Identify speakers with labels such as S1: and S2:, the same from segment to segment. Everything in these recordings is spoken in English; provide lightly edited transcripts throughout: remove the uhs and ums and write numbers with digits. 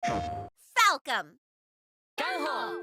S1: Falcom.
S2: Go!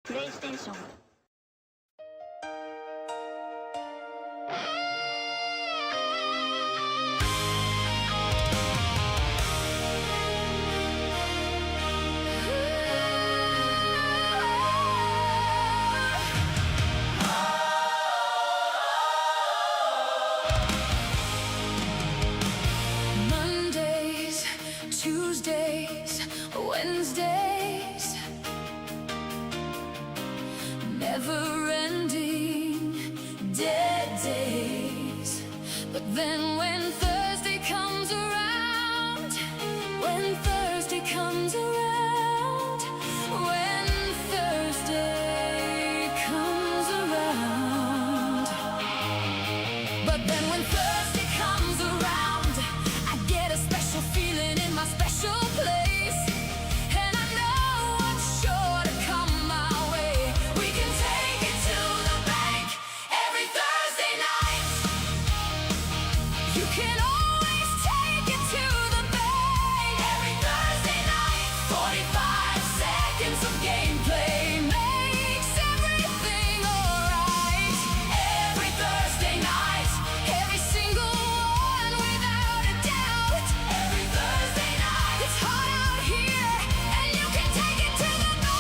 S2: PlayStation
S3: Mondays, Tuesdays, Wednesdays, never-ending dead days. But then when Thursday comes around, when Thursday comes around, when Thursday comes around. But then when Thursday comes around, I get a special feeling in my special place. And I know I'm sure to come my way. We can take it to the bank every Thursday night. You can always take it to the bank every Thursday night. 45 seconds of gameplay makes everything alright. Every Thursday night, every single one without a doubt. Every Thursday night, it's hot out here and you can take it to the bank.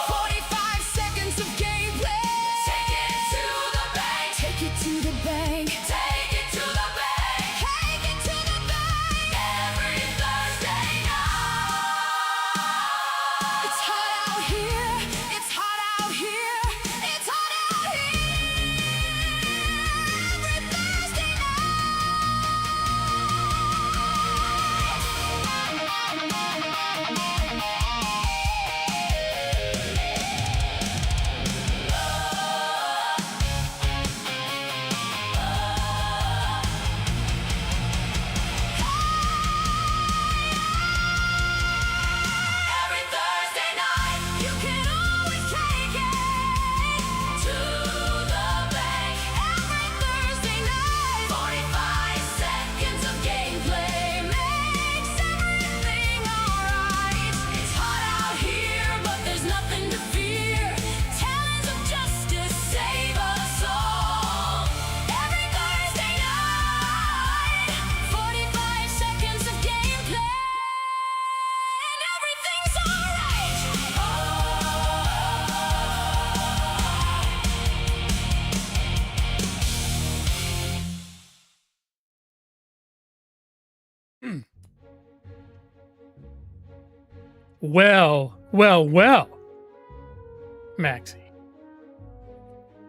S3: 45 seconds of gameplay. Take it to the bank. Take it to the bank. Take it to the bank. Take it to the bank. Every Thursday night. It's hot out here. It's hot out here. It's hot out here. Every Thursday Every Thursday night, you can always take it to the bank. Every Thursday night, 45 seconds of gameplay makes everything alright. It's hot out here, but there's nothing to fear. Talons of justice save us all. Every Thursday night, 45 seconds of gameplay. And everything's alright.
S4: Well,
S1: Well, well, Maxie.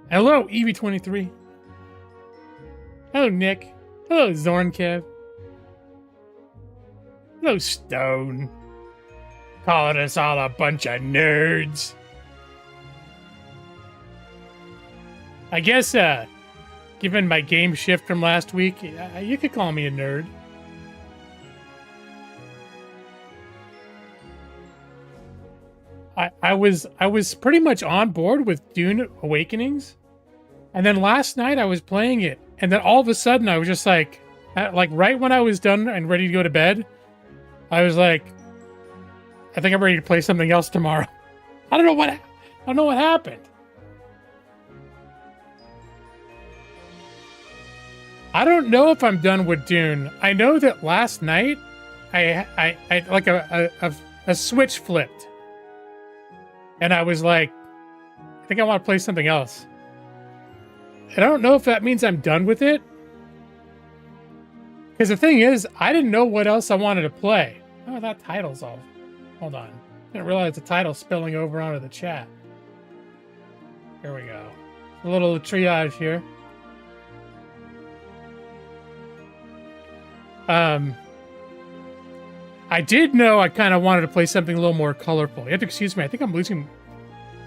S1: Hello, EV23. Hello, Nick. Hello, Zornkev. Hello, Stone. Calling us all a bunch of nerds. I guess, given my game shift from last week, you could call me a nerd. I was pretty much on board with Dune Awakenings, and then last night I was playing it, and then all of a sudden I was just like right when I was done and ready to go to bed, I was like, I think I'm ready to play something else tomorrow. I don't know what happened. I don't know if I'm done with Dune. I know that last night I like a switch flipped. And I was like, I think I want to play something else. And I don't know if that means I'm done with it. Because the thing is, I didn't know what else I wanted to play. Oh, that title's off. Hold on. Didn't realize the title's spilling over onto the chat. Here we go. A little triage here. I did know I kind of wanted to play something a little more colorful. You have to excuse me. I think I've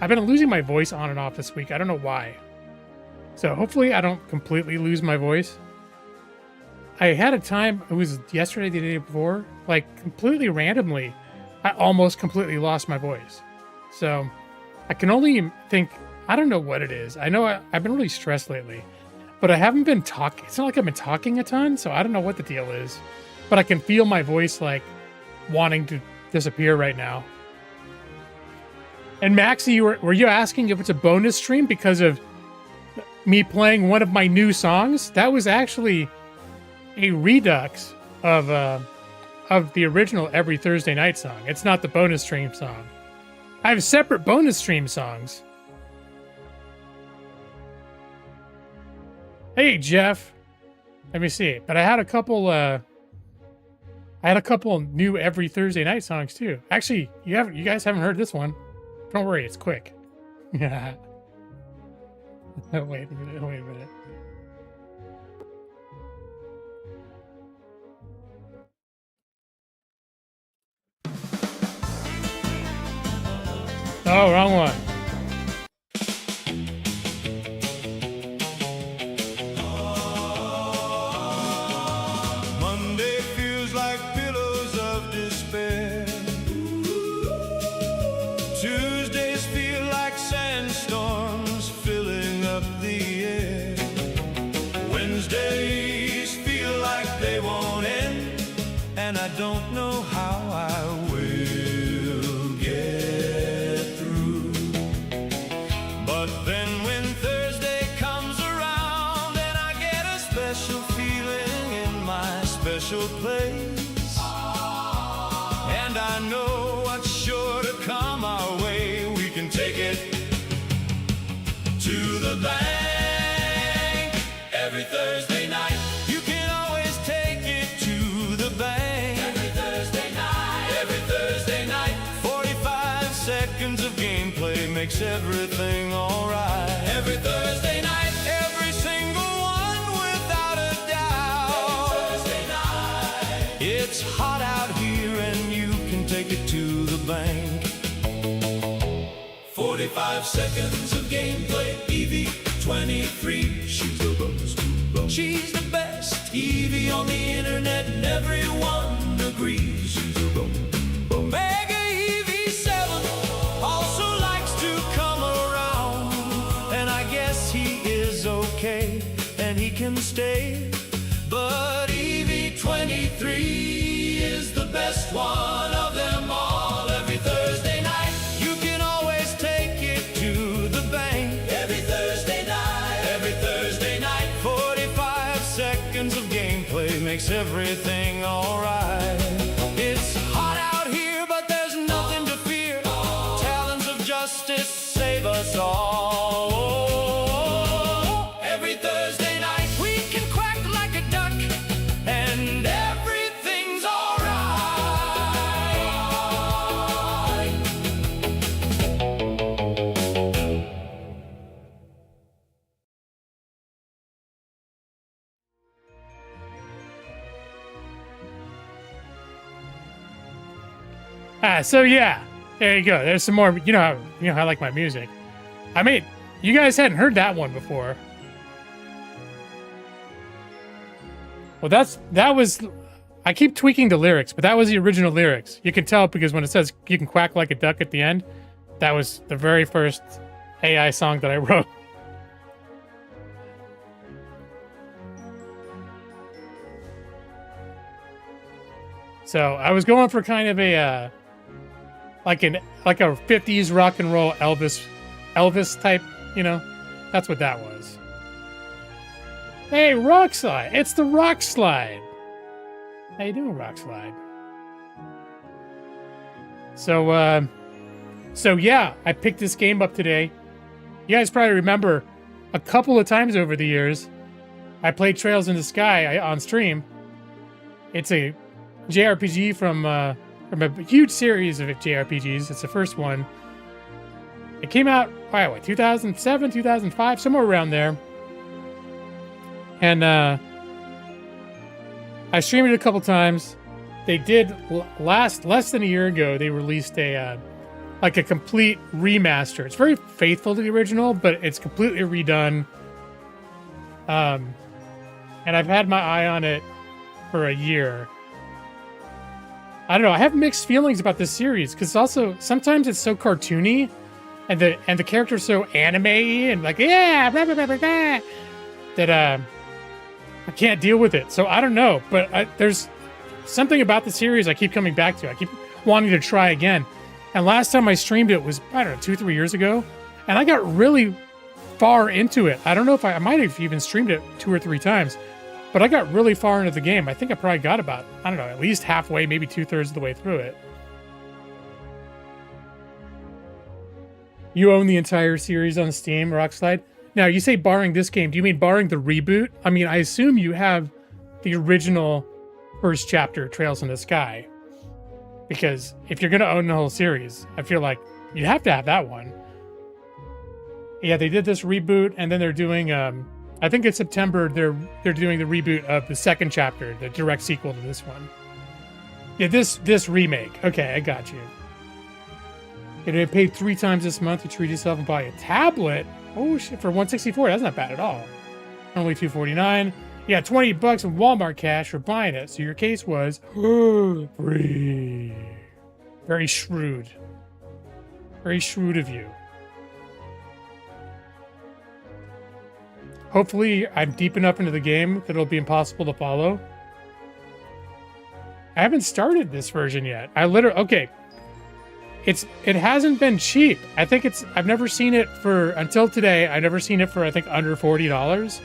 S1: been losing my voice on and off this week. I don't know why. So hopefully I don't completely lose my voice. I had a time, it was yesterday, the day before, like completely randomly, I almost completely lost my voice. So I can only think, I don't know what it is. I know I've been really stressed lately, but I haven't been talking. It's not like I've been talking a ton, so I don't know what the deal is. But I can feel my voice like wanting to disappear right now. And Maxie, were you asking if it's a bonus stream because of me playing one of my new songs? That was actually a redux of the original Every Thursday Night song. It's not the bonus stream song. I have separate bonus stream songs. Hey, Jeff. Let me see. But I had a couple new Every Thursday Night songs too. Actually, you guys haven't heard this one. Don't worry, it's quick. Yeah. Wait a minute. Oh, wrong one.
S2: Monday feels like pillows of despair. Tuesdays feel like sandstorms filling up the air. Wednesdays feel like they won't end, and I don't know how I will get through. But then when Thursday comes around and I get a special feeling in my special place, and I know what's sure to come our way, we can take it to the bank. Every Thursday night, you can always take it to the bank. Every Thursday night, every Thursday night, 45 seconds of gameplay makes everything alright. Every Thursday night, every single one without a doubt. Every Thursday night, it's hot out here and you can take it to the bank. 45 seconds of gameplay, EV23. She's the best. She's the best. EV on the internet and everyone agrees. She's the best. Mega EV7 also likes to come around, and I guess he is okay and he can stay. But EV23 is the best one of them all. Every Thursday night, you can always take it to the bank. Every Thursday night, every Thursday night, 45 seconds of gameplay makes everything alright. It's hot out here, but there's nothing to fear. Talons of justice save us all. Every Thursday night, we can quack like a duck, and everything's alright.
S1: So yeah, there you go. There's some more. How I like my music. I mean, you guys hadn't heard that one before. Well, that was. I keep tweaking the lyrics, but that was the original lyrics. You can tell because when it says "you can quack like a duck" at the end, that was the very first AI song that I wrote. So I was going for kind of a like a 50s rock and roll Elvis type, That's what that was. Hey, Rock Slide! It's the Rock Slide. How you doing, Rock Slide? So yeah, I picked this game up today. You guys probably remember a couple of times over the years, I played Trails in the Sky on stream. It's a JRPG from a huge series of JRPGs. It's the first one. It came out, 2007, 2005, somewhere around there. And I streamed it a couple times. They did less than a year ago. They released a complete remaster. It's very faithful to the original, but it's completely redone. And I've had my eye on it for a year. I don't know. I have mixed feelings about this series because also sometimes it's so cartoony, and the character's so anime-y and blah blah blah blah blah, that I can't deal with it. So I don't know, but there's something about the series I keep coming back to. I keep wanting to try again. And last time I streamed it was, 2-3 years ago, and I got really far into it. I don't know if I might have even streamed it 2 or 3 times. But I got really far into the game. I think I probably got about, at least halfway, maybe 2/3 of the way through it. You own the entire series on Steam, Rockslide. Now, you say barring this game. Do you mean barring the reboot? I mean, I assume you have the original first chapter, Trails in the Sky. Because if you're going to own the whole series, I feel like you have to have that one. Yeah, they did this reboot, and then they're doing... I think in September they're doing the reboot of the second chapter, the direct sequel to this one. Yeah, this remake. Okay, I got you. You're gonna pay 3 times this month to treat yourself and buy a tablet. Oh shit, for $164, that's not bad at all. Only $249. Yeah, $20 in Walmart cash for buying it. So your case was free. Very shrewd. Very shrewd of you. Hopefully, I'm deep enough into the game that it'll be impossible to follow. I haven't started this version yet. Okay. It hasn't been cheap. I think I've never seen it until today, I've never seen it for, I think, under $40.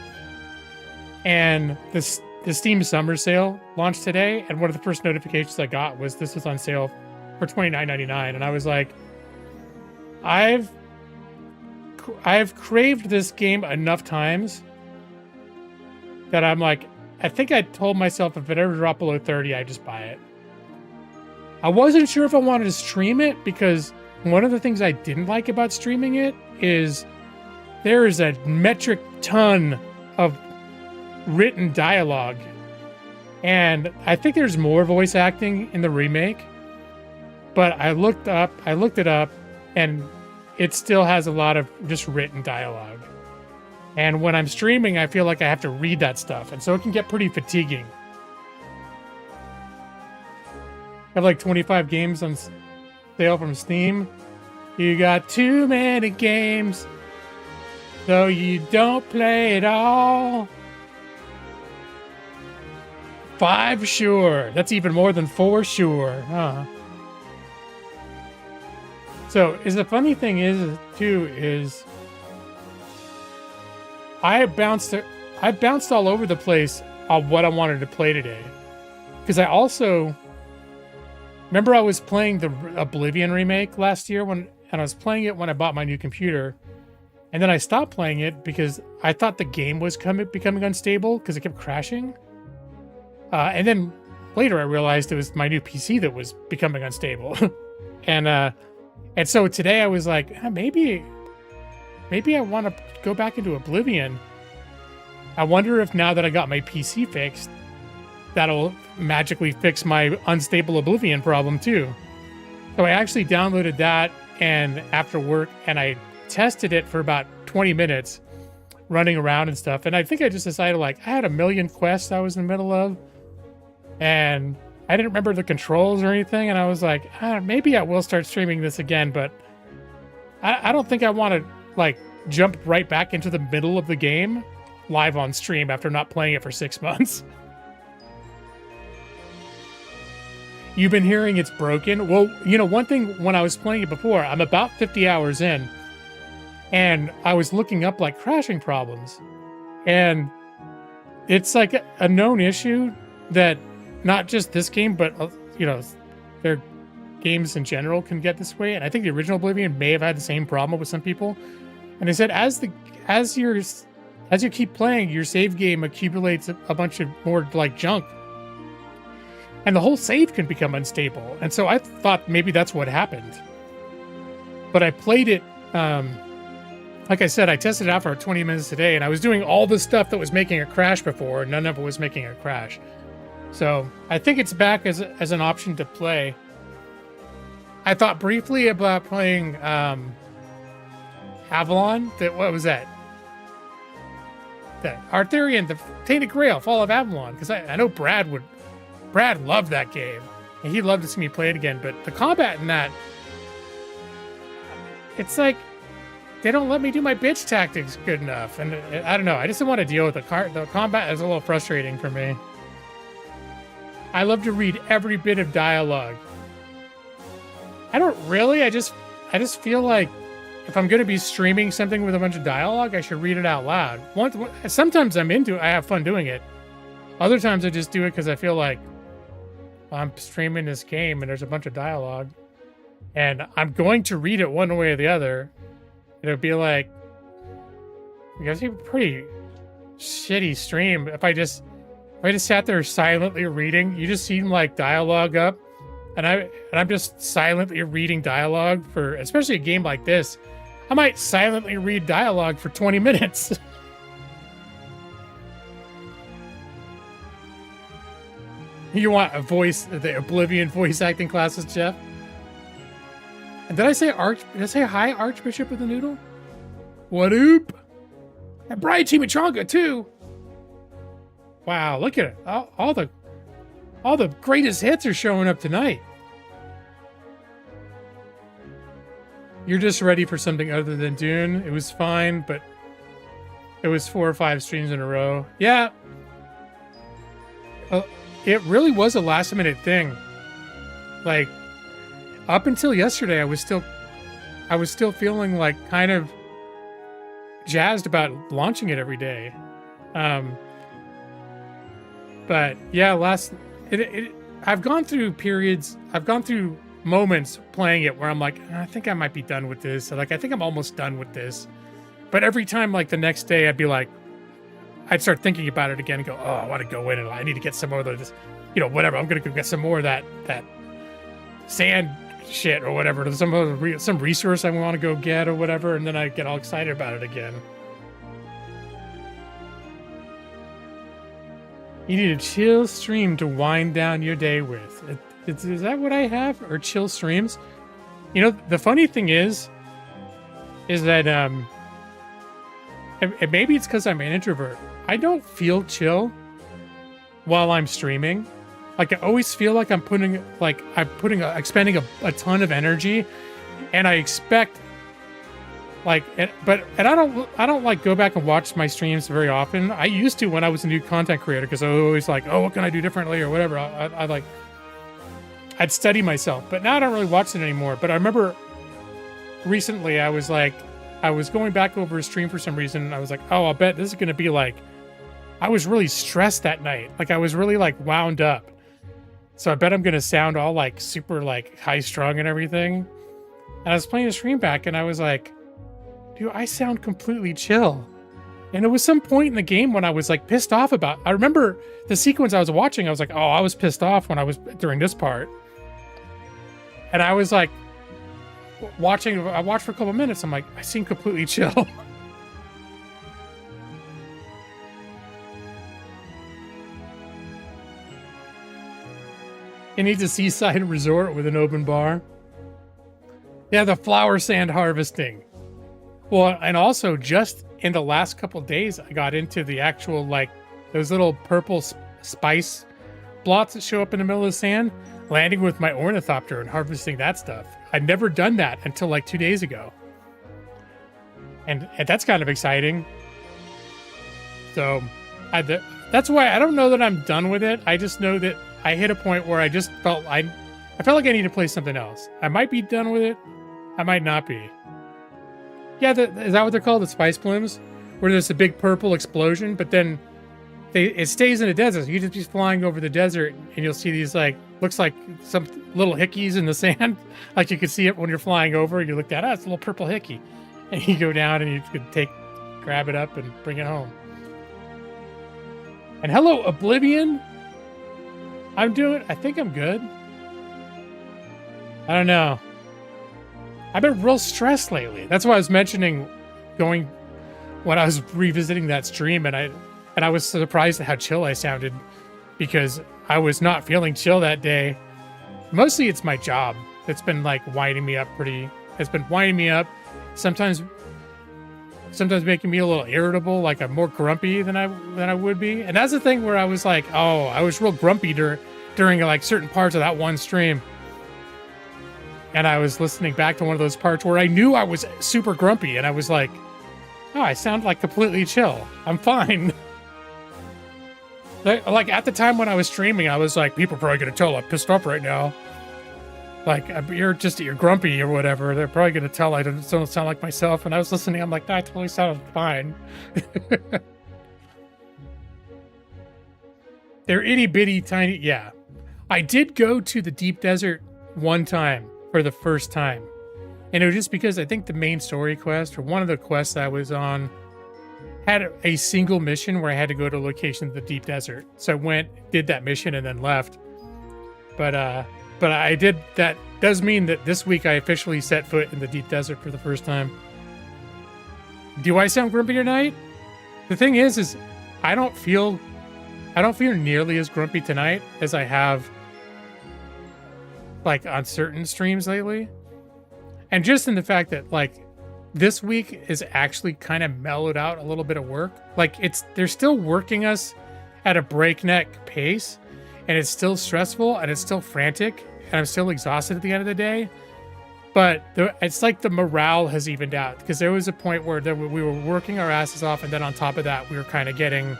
S1: And the Steam Summer Sale launched today, and one of the first notifications I got was this was on sale for $29.99, and I was like, I've craved this game enough times that I'm like, I think I told myself if it ever dropped below 30, I'd just buy it. I wasn't sure if I wanted to stream it because one of the things I didn't like about streaming it is there is a metric ton of written dialogue. And I think there's more voice acting in the remake. But I looked it up, and it still has a lot of just written dialogue. And when I'm streaming, I feel like I have to read that stuff. And so it can get pretty fatiguing. I have like 25 games on sale from Steam. You got too many games, so you don't play it all. 5 sure. That's even more than 4 sure. Huh? So, the funny thing is I bounced all over the place on what I wanted to play today. Because I also remember I was playing the Oblivion remake last year and I was playing it when I bought my new computer. And then I stopped playing it because I thought the game was becoming unstable because it kept crashing. And then later I realized it was my new PC that was becoming unstable. And so today I was like, maybe I want to go back into Oblivion. I wonder if now that I got my PC fixed, that'll magically fix my unstable Oblivion problem too. So I actually downloaded that and after work, and I tested it for about 20 minutes running around and stuff. And I think I just decided, like, I had a million quests I was in the middle of, and I didn't remember the controls or anything. And I was like, maybe I will start streaming this again, but I don't think I want to, like, jump right back into the middle of the game live on stream after not playing it for 6 months. You've been hearing it's broken. Well, you know, one thing, when I was playing it before, I'm about 50 hours in, and I was looking up like crashing problems, and it's like a known issue that not just this game, but you know, their games in general can get this way. And I think the original Oblivion may have had the same problem with some people. And they said as you keep playing, your save game accumulates a bunch of more like junk, and the whole save can become unstable. And so I thought maybe that's what happened. But I played it, like I said, I tested it out for 20 minutes today, and I was doing all the stuff that was making it crash before, and none of it was making it crash. So I think it's back as an option to play. I thought briefly about playing Avalon. What was that? That Arthurian, the Tainted Grail, Fall of Avalon. Because I know Brad loved that game, and he'd love to see me play it again. But the combat in that, it's like they don't let me do my bitch tactics good enough, and I don't know. I just don't want to deal with the combat is a little frustrating for me. I love to read every bit of dialogue. I don't really. I just feel like if I'm going to be streaming something with a bunch of dialogue, I should read it out loud. Sometimes I have fun doing it. Other times I just do it because I feel like I'm streaming this game and there's a bunch of dialogue, and I'm going to read it one way or the other. It'll be like, it's a pretty shitty stream if I just sat there silently reading. You just see like dialogue up, and I'm just silently reading dialogue for, especially a game like this. I might silently read dialogue for 20 minutes. You want a voice, the Oblivion voice acting classes, Jeff? And did I say hi, Archbishop of the Noodle? What oop? And Brian Chimichanga too. Wow, look at it. All the greatest hits are showing up tonight. You're just ready for something other than Dune. It was fine, but it was 4 or 5 streams in a row. Yeah. It really was a last minute thing. Like, up until yesterday, I was still feeling like kind of jazzed about launching it every day. But yeah, I've gone through periods, I've gone through moments playing it where I'm like, I think I might be done with this. Like, I think I'm almost done with this. But every time, like the next day, I'd be like, I'd start thinking about it again and go, oh, I want to go in and I need to get some more of this, you know, whatever. I'm going to go get some more of that sand shit or whatever, some resource I want to go get or whatever. And then I get all excited about it again. You need a chill stream to wind down your day with. Is that what I have? Or chill streams? You know, the funny thing is that, and maybe it's because I'm an introvert. I don't feel chill while I'm streaming. Like, I always feel like I'm expending a ton of energy, and I expect like, but I don't like go back and watch my streams very often. I used to when I was a new content creator, because I was always like, oh, what can I do differently or whatever. I'd study myself, but now I don't really watch it anymore. But I remember recently I was going back over a stream for some reason, and I was like, oh, I'll bet this is going to be like, I was really stressed that night. Like, I was really like wound up. So I bet I'm going to sound all like super like high strung and everything. And I was playing the stream back and I was like, dude, I sound completely chill. And it was some point in the game when I was like pissed off about, I remember the sequence I was watching. I was like, oh, I was pissed off when I was during this part. And I was like, I watched for a couple minutes. I'm like, I seem completely chill. It needs a seaside resort with an open bar. Yeah, the flower sand harvesting. Well, and also just in the last couple days, I got into the actual, like, those little purple spice blots that show up in the middle of the sand, landing with my ornithopter and harvesting that stuff. I'd never done that until like 2 days ago. And that's kind of exciting. So that's why I don't know that I'm done with it. I just know that I hit a point where I just felt I felt like I need to play something else. I might be done with it. I might not be. Yeah, is that what they're called? The spice plumes? Where there's a big purple explosion, but then it stays in the desert. So you just be flying over the desert and you'll see these, like, looks like some little hickeys in the sand. Like you could see it when you're flying over. You look down, it's a little purple hickey. And you go down and you could grab it up and bring it home. And hello, Oblivion. I think I'm good. I don't know. I've been real stressed lately. That's why I was mentioning when I was revisiting that stream, and I was surprised at how chill I sounded, because I was not feeling chill that day. Mostly it's my job that's been like winding me up. Sometimes making me a little irritable, like I'm more grumpy than I would be. And that's the thing where I was like, oh, I was real grumpy during like certain parts of that one stream. And I was listening back to one of those parts where I knew I was super grumpy, and I was like, oh, I sound like completely chill. I'm fine. Like at the time when I was streaming, I was like, people are probably going to tell I'm pissed off right now. Like, you're grumpy or whatever. They're probably going to tell I don't sound like myself. And I was listening. I'm like, no, I totally sound fine. They're itty bitty tiny. Yeah. I did go to the deep desert one time for the first time. And it was just because I think the main story quest, or one of the quests I was on, had a single mission where I had to go to a location in the deep desert. So I went, did that mission, and then left. But I did, that does mean that this week I officially set foot in the deep desert for the first time. Do I sound grumpy tonight? The thing is I don't feel nearly as grumpy tonight as I have like on certain streams lately. And just in the fact that like this week is actually kind of mellowed out a little bit of work. Like they're still working us at a breakneck pace, and it's still stressful and it's still frantic, and I'm still exhausted at the end of the day. But it's like the morale has evened out, because there was a point where we were working our asses off, and then on top of that, we were kind of getting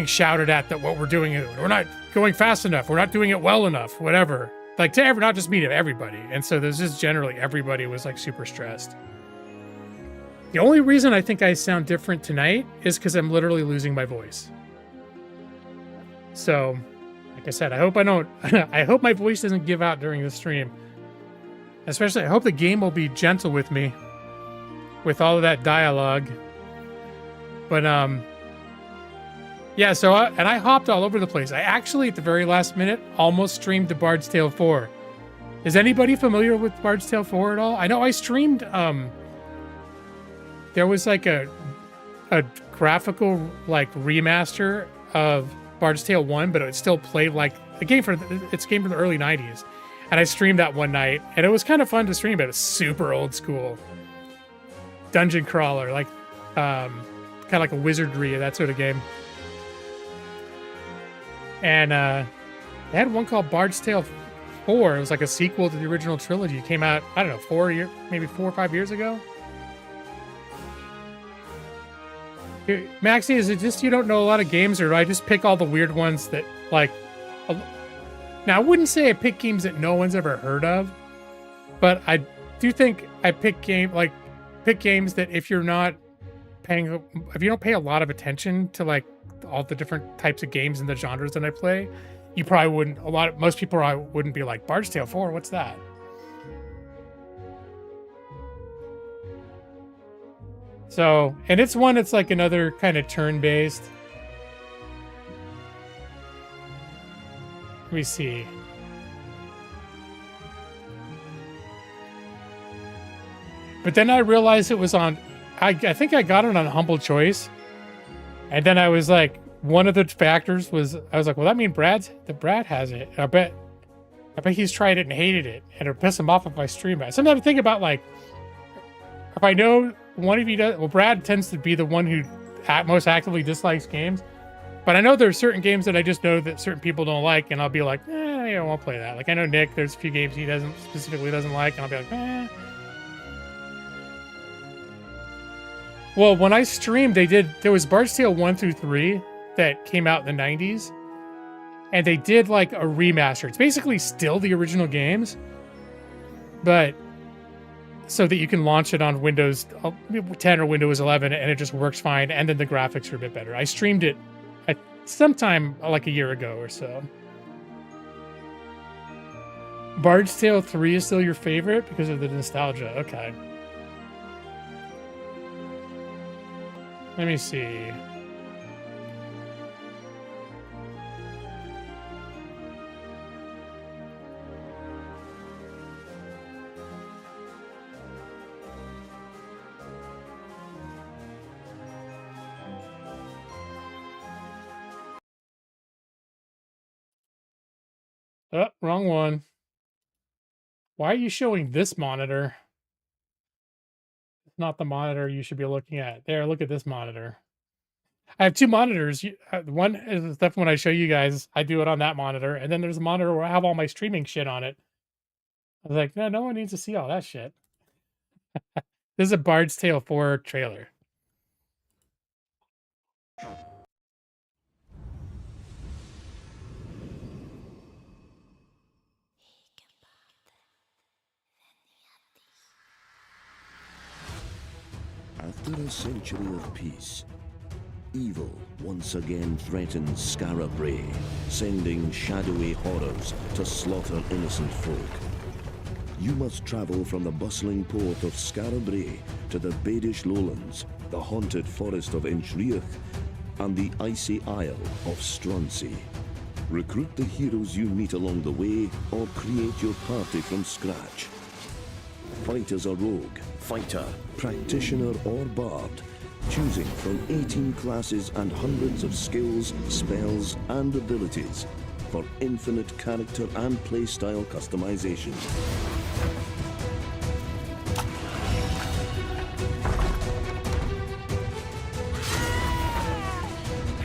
S1: shouted at that what we're doing, we're not going fast enough, we're not doing it well enough, whatever. Like not just me, to everybody. And so there's just generally everybody was like super stressed. The only reason I think I sound different tonight is because I'm literally losing my voice. So, like I said, I hope I hope my voice doesn't give out during the stream. Especially, I hope the game will be gentle with me with all of that dialogue. But, yeah, so I hopped all over the place. I actually, at the very last minute, almost streamed the Bard's Tale 4. Is anybody familiar with Bard's Tale 4 at all? I know I streamed, there was like a graphical like remaster of Bard's Tale 1, but it still played like a game from the early 90s. And I streamed that one night, and it was kind of fun to stream, but it was super old school. Dungeon crawler, like kind of like a wizardry, that sort of game. And they had one called Bard's Tale 4. It was like a sequel to the original trilogy. It came out, I don't know, maybe 4 or 5 years ago. Maxie, is it just you don't know a lot of games, or do I just pick all the weird ones that, like... Now, I wouldn't say I pick games that no one's ever heard of, but I do think I pick games that if you don't pay a lot of attention to, like, all the different types of games and the genres that I play, you probably wouldn't, most people wouldn't be like, Bard's Tale 4, what's that? So, and it's like another kind of turn-based. Let me see. But then I realized it was on, I think I got it on Humble Choice. And then I was like, one of the factors was, I was like, well, that means Brad has it. I I bet he's tried it and hated it, and it'll piss him off if I stream it. Sometimes I think about, like, if I know one of you does, well, Brad tends to be the one who most actively dislikes games, but I know there are certain games that I just know that certain people don't like, and I'll be like, I won't play that. Like, I know Nick, there's a few games he specifically doesn't like, and I'll be like, Well, when I streamed, there was Bard's Tale 1 through 3 that came out in the 90s, and they did like a remaster. It's basically still the original games, but so that you can launch it on Windows 10 or Windows 11, and it just works fine, and then the graphics are a bit better. I streamed it at sometime like a year ago or so. Bard's Tale 3 is still your favorite because of the nostalgia. Okay. Let me see. Oh, wrong one. Why are you showing this monitor? It's not the monitor you should be looking at. There, look at this monitor. I have two monitors. One is the stuff when I show you guys, I do it on that monitor. And then there's a monitor where I have all my streaming shit on it. I was like, no one needs to see all that shit. This is a Bard's Tale 4 trailer.
S4: After a century of peace, evil once again threatens Skara Brae, sending shadowy horrors to slaughter innocent folk. You must travel from the bustling port of Skara Brae to the Badish lowlands, the haunted forest of Inchriach, and the icy isle of Stronsey. Recruit the heroes you meet along the way, or create your party from scratch. Fight as a rogue, fighter, practitioner, or bard, choosing from 18 classes and hundreds of skills, spells, and abilities for infinite character and playstyle customization.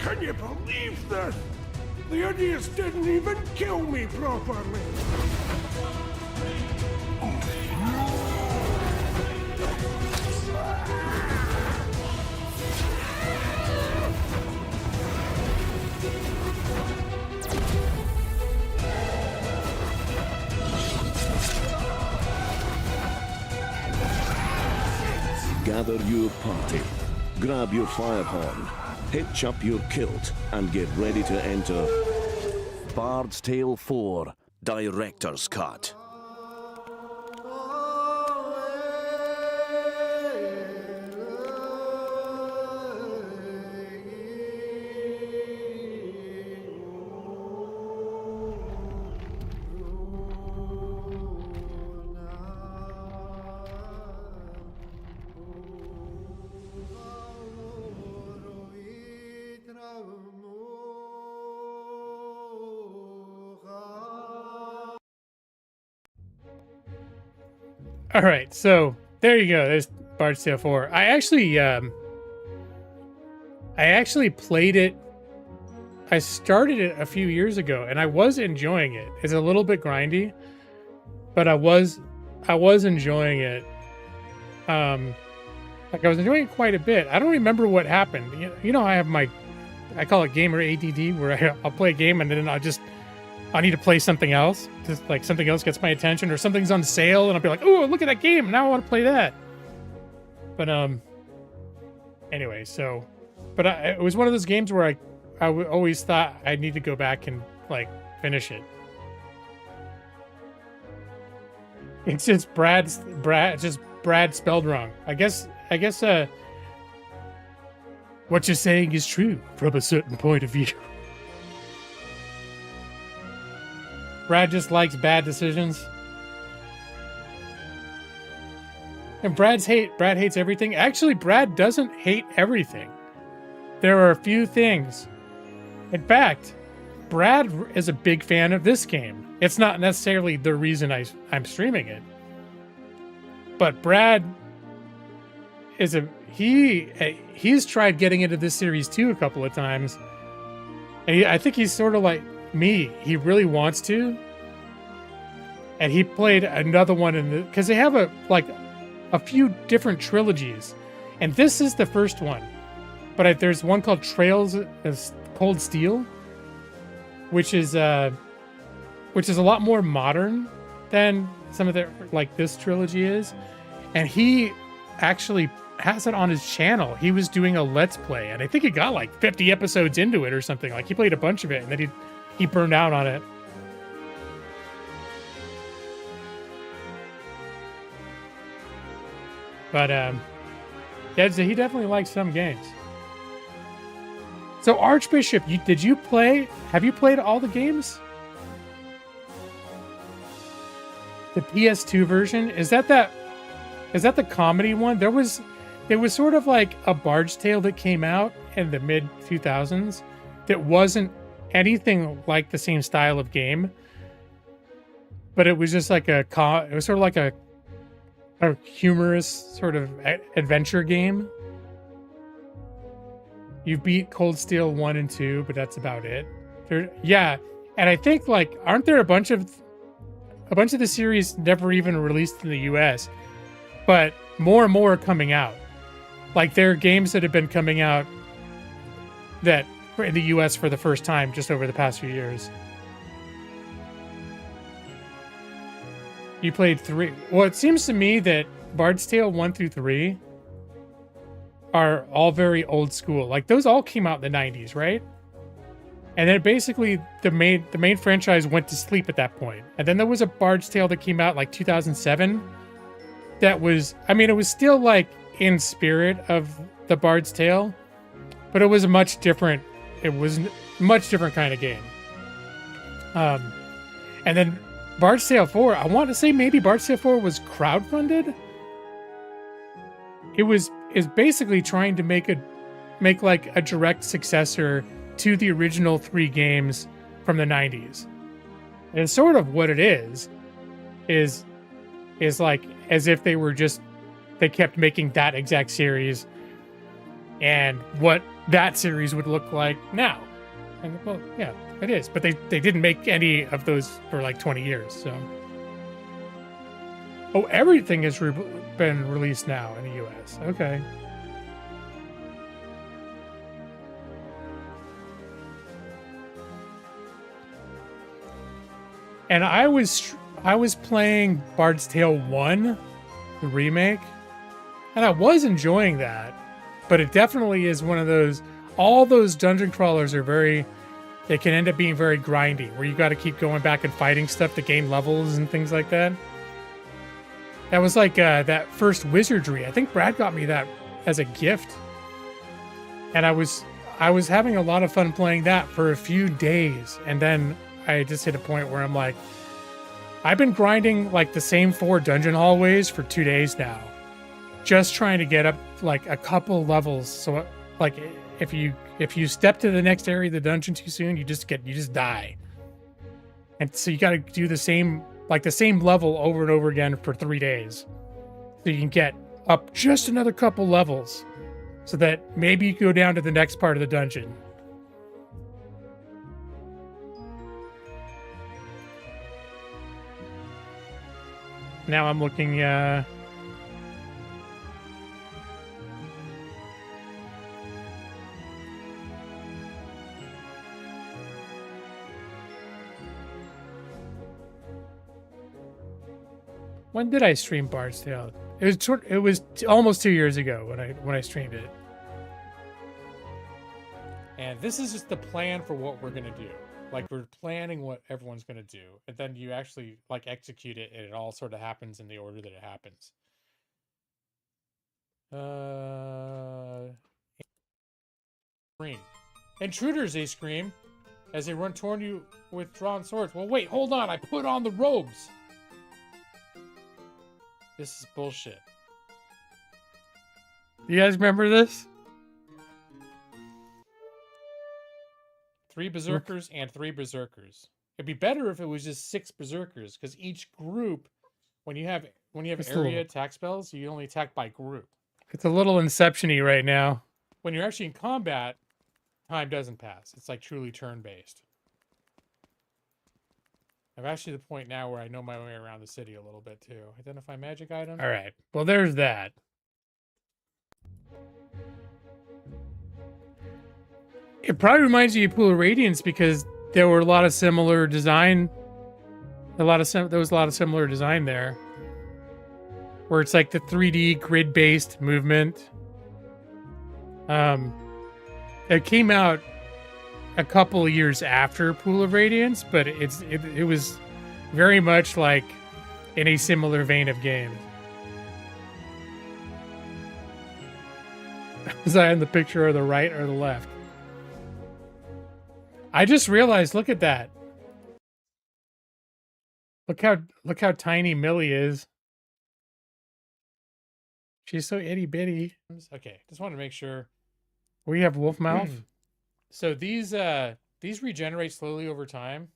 S5: Can you believe this? The idiots didn't even kill me properly.
S4: Gather your party, grab your fire horn, hitch up your kilt, and get ready to enter Bard's Tale 4 Director's Cut.
S1: All right, so there you go. There's Bard's Tale 4. I actually played it. I started it a few years ago, and I was enjoying it. It's a little bit grindy, but I was enjoying it. Like I was enjoying it quite a bit. I don't remember what happened. You know, I call it gamer ADD, where I'll play a game and then I need to play something else. Just like something else gets my attention, or something's on sale, and I'll be like, "Oh, look at that game! Now I want to play that." But anyway, so, but it was one of those games where I always thought I need to go back and like finish it. It's just Brad spelled wrong. I guess what you're saying is true from a certain point of view. Brad just likes bad decisions. And Brad hates everything. Actually, Brad doesn't hate everything. There are a few things. In fact, Brad is a big fan of this game. It's not necessarily the reason I'm streaming it, but Brad is he's tried getting into this series too a couple of times, and I think he's sort of like me. He really wants to, and he played another one because they have a few different trilogies, and this is the first one. But there's one called Trails of Cold Steel, which is a lot more modern than some of this trilogy is, and he actually has it on his channel. He was doing a Let's Play, and I think he got like 50 episodes into it or something. Like, he played a bunch of it, and then he burned out on it. But yeah, he definitely likes some games. So Archbishop, have you played all the games? The PS2 version? Is that the comedy one? There was sort of like a Bard's Tale that came out in the mid 2000s that wasn't anything like the same style of game, but it was just like it was sort of like a humorous sort of adventure game. You beat Cold Steel 1 and 2, but that's about it. Yeah, and I think aren't there a bunch of the series never even released in the US, but more and more are coming out. Like, there are games that have been coming out that in the US for the first time just over the past few years. You played 3. Well, it seems to me that Bard's Tale 1 through 3 are all very old school. Like, those all came out in the 90s, right? And then basically the main franchise went to sleep at that point. And then there was a Bard's Tale that came out like 2007. That was, it was still like in spirit of the Bard's Tale, but it was a much different kind of game. And then Bard's Tale 4, I want to say maybe Bard's Tale 4 was crowdfunded. Is basically trying to make like a direct successor to the original 3 games from the 90s. And sort of what it is like as if they kept making that exact series and what that series would look like now. And well, yeah, it is. But they didn't make any of those for like 20 years, so. Oh, everything has been released now in the US. Okay. And I was playing Bard's Tale 1, the remake, and I was enjoying that, but it definitely is one of those, all those dungeon crawlers they can end up being very grindy, where you got to keep going back and fighting stuff to gain levels and things like that. That was like that first Wizardry. I think Brad got me that as a gift, and I was having a lot of fun playing that for a few days, and then I just hit a point where I'm like, I've been grinding like the same 4 dungeon hallways for 2 days now, just trying to get up like a couple levels. So like if you step to the next area of the dungeon too soon, you just die. And so you got to do the same level over and over again for 3 days, so you can get up just another couple levels, so that maybe you go down to the next part of the dungeon. Now I'm looking, when did I stream Bard's Tale? It was almost 2 years ago when I streamed it. And this is just the plan for what we're gonna do. Like, we're planning what everyone's going to do, and then you actually like execute it, and it all sort of happens in the order that it happens. Scream. Intruders, they scream as they run toward you with drawn swords. Well, wait, hold on. I put on the robes. This is bullshit. You guys remember this? 3 berserkers and 3 berserkers. It'd be better if it was just 6 berserkers, because each group, when you have It's a area little- attack spells, you only attack by group. It's a little Inception-y right now. When you're actually in combat, time doesn't pass. It's like truly turn-based. I'm actually at the point now where I know my way around the city a little bit too. Identify magic item. All right. Well, there's that. It probably reminds you of Pool of Radiance because there were a lot of similar design. There was a lot of similar design there, where it's like the 3D grid-based movement. It came out a couple of years after Pool of Radiance, but it was very much like in a similar vein of games. Was I in the picture or the right or the left? I just realized, look at that. Look how tiny Millie is. She's so itty bitty. Okay, just want to make sure. We have wolf mouth. So these regenerate slowly over time,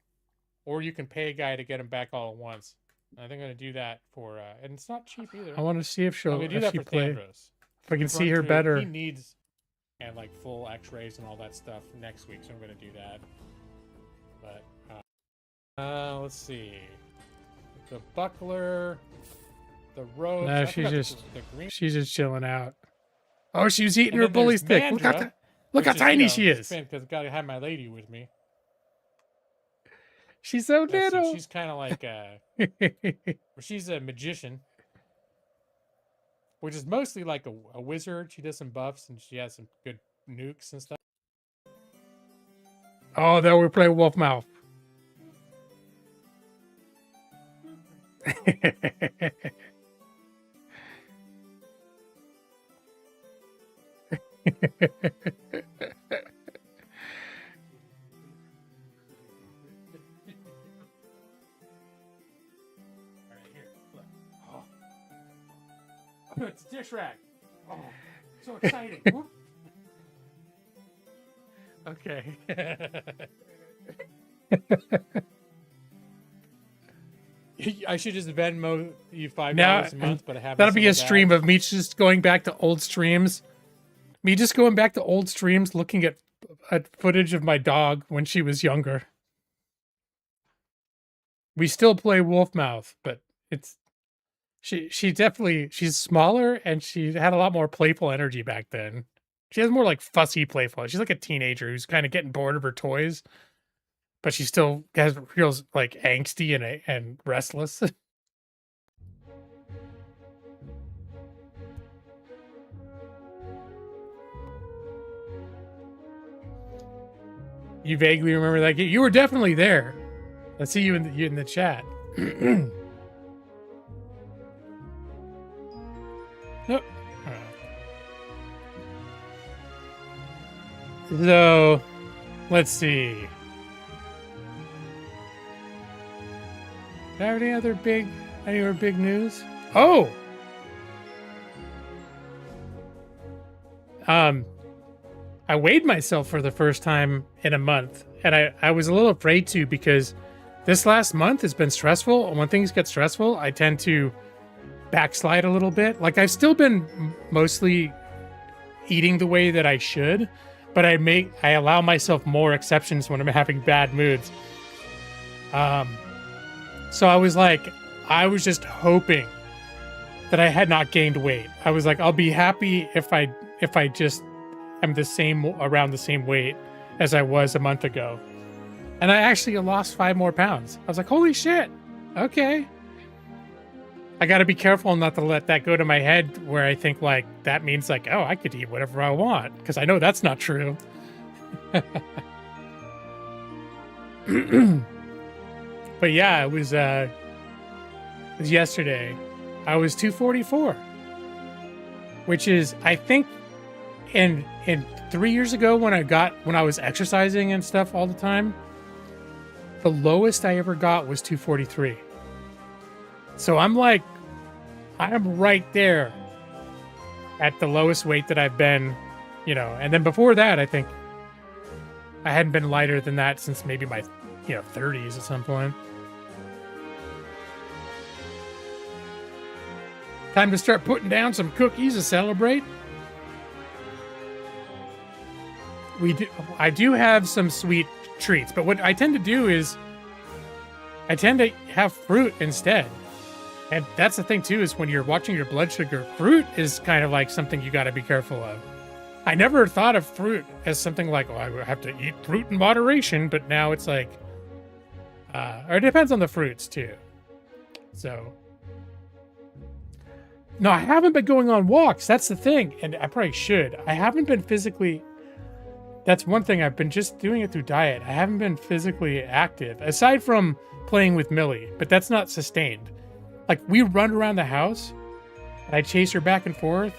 S1: or you can pay a guy to get them back all at once. I think I'm gonna do that for, and it's not cheap either.
S6: I want to see if she'll
S1: I'm gonna do that for
S6: play.
S1: Thandros.
S6: If I can see
S1: Run
S6: her
S1: through-
S6: better.
S1: He needs and like full X-rays and all that stuff next week, so I'm gonna do that. But let's see, the buckler, the robe.
S6: No, she's just chilling out. Oh, she was eating her bully stick. Look how tiny she is.
S1: Because gotta have my lady with me.
S6: She's so
S1: Let's see,
S6: little.
S1: she's kind of like she's a magician, which is mostly like a wizard. She does some buffs and she has some good nukes and stuff.
S6: Oh, there we play wolf mouth.
S1: It's a dish rag. Oh, so exciting. Okay. I should just Venmo you $5 a month, but I haven't.
S6: That'll be a
S1: settled
S6: stream
S1: that.
S6: of me just going back to old streams. Me just going back to old streams, looking at footage of my dog when she was younger. We still play Wolfmouth, but she's smaller and she had a lot more playful energy back then. She has more like fussy playful. She's like a teenager who's kind of getting bored of her toys, but she still feels like angsty and restless. You vaguely remember that game? You were definitely there. I see you in the chat. Nope. So, let's see. Do I have any other big news? Oh! I weighed myself for the first time in a month, and I was a little afraid to because this last month has been stressful, and when things get stressful, I tend to backslide a little bit. Like, I've still been mostly eating the way that I should, but I allow myself more exceptions when I'm having bad moods. So I was just hoping that I had not gained weight. I was like, I'll be happy if I just am around the same weight as I was a month ago. And I actually lost 5 more pounds. I was like, holy shit. Okay. I got to be careful not to let that go to my head where I think like that means like, oh, I could eat whatever I want, because I know that's not true. But yeah, it was yesterday. I was 244, which is, I think, in 3 years ago when I was exercising and stuff all the time, the lowest I ever got was 243. So I'm right there at the lowest weight that I've been, and then before that, I think
S1: I hadn't been lighter than that since maybe my 30s at some point. Time to start putting down some cookies to celebrate. I do have some sweet treats, but what I tend to do is I tend to have fruit instead. And that's the thing too, is when you're watching your blood sugar, fruit is kind of like something you got to be careful of. I never thought of fruit as something like, oh, I have to eat fruit in moderation, but now it's like, or it depends on the fruits too. So, no, I haven't been going on walks. That's the thing. And I probably should. I haven't been physically, that's one thing. I've been just doing it through diet. I haven't been physically active aside from playing with Millie, but that's not sustained. Like we run around the house and I chase her back and forth,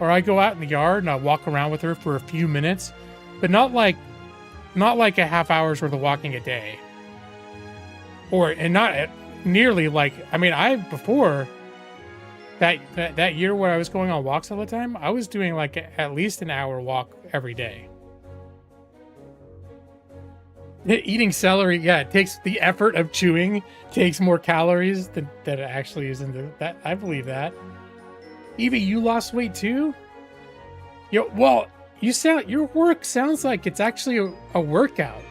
S1: or I go out in the yard and I walk around with her for a few minutes, but not like a half hour's worth of walking a day. And not nearly like, I mean, before that year where I was going on walks all the time, I was doing like at least an hour walk every day. Eating celery, yeah, it takes the effort of chewing, takes more calories than it actually is in that. I believe that. Evie, you lost weight too? Well, your work sounds like it's actually a workout.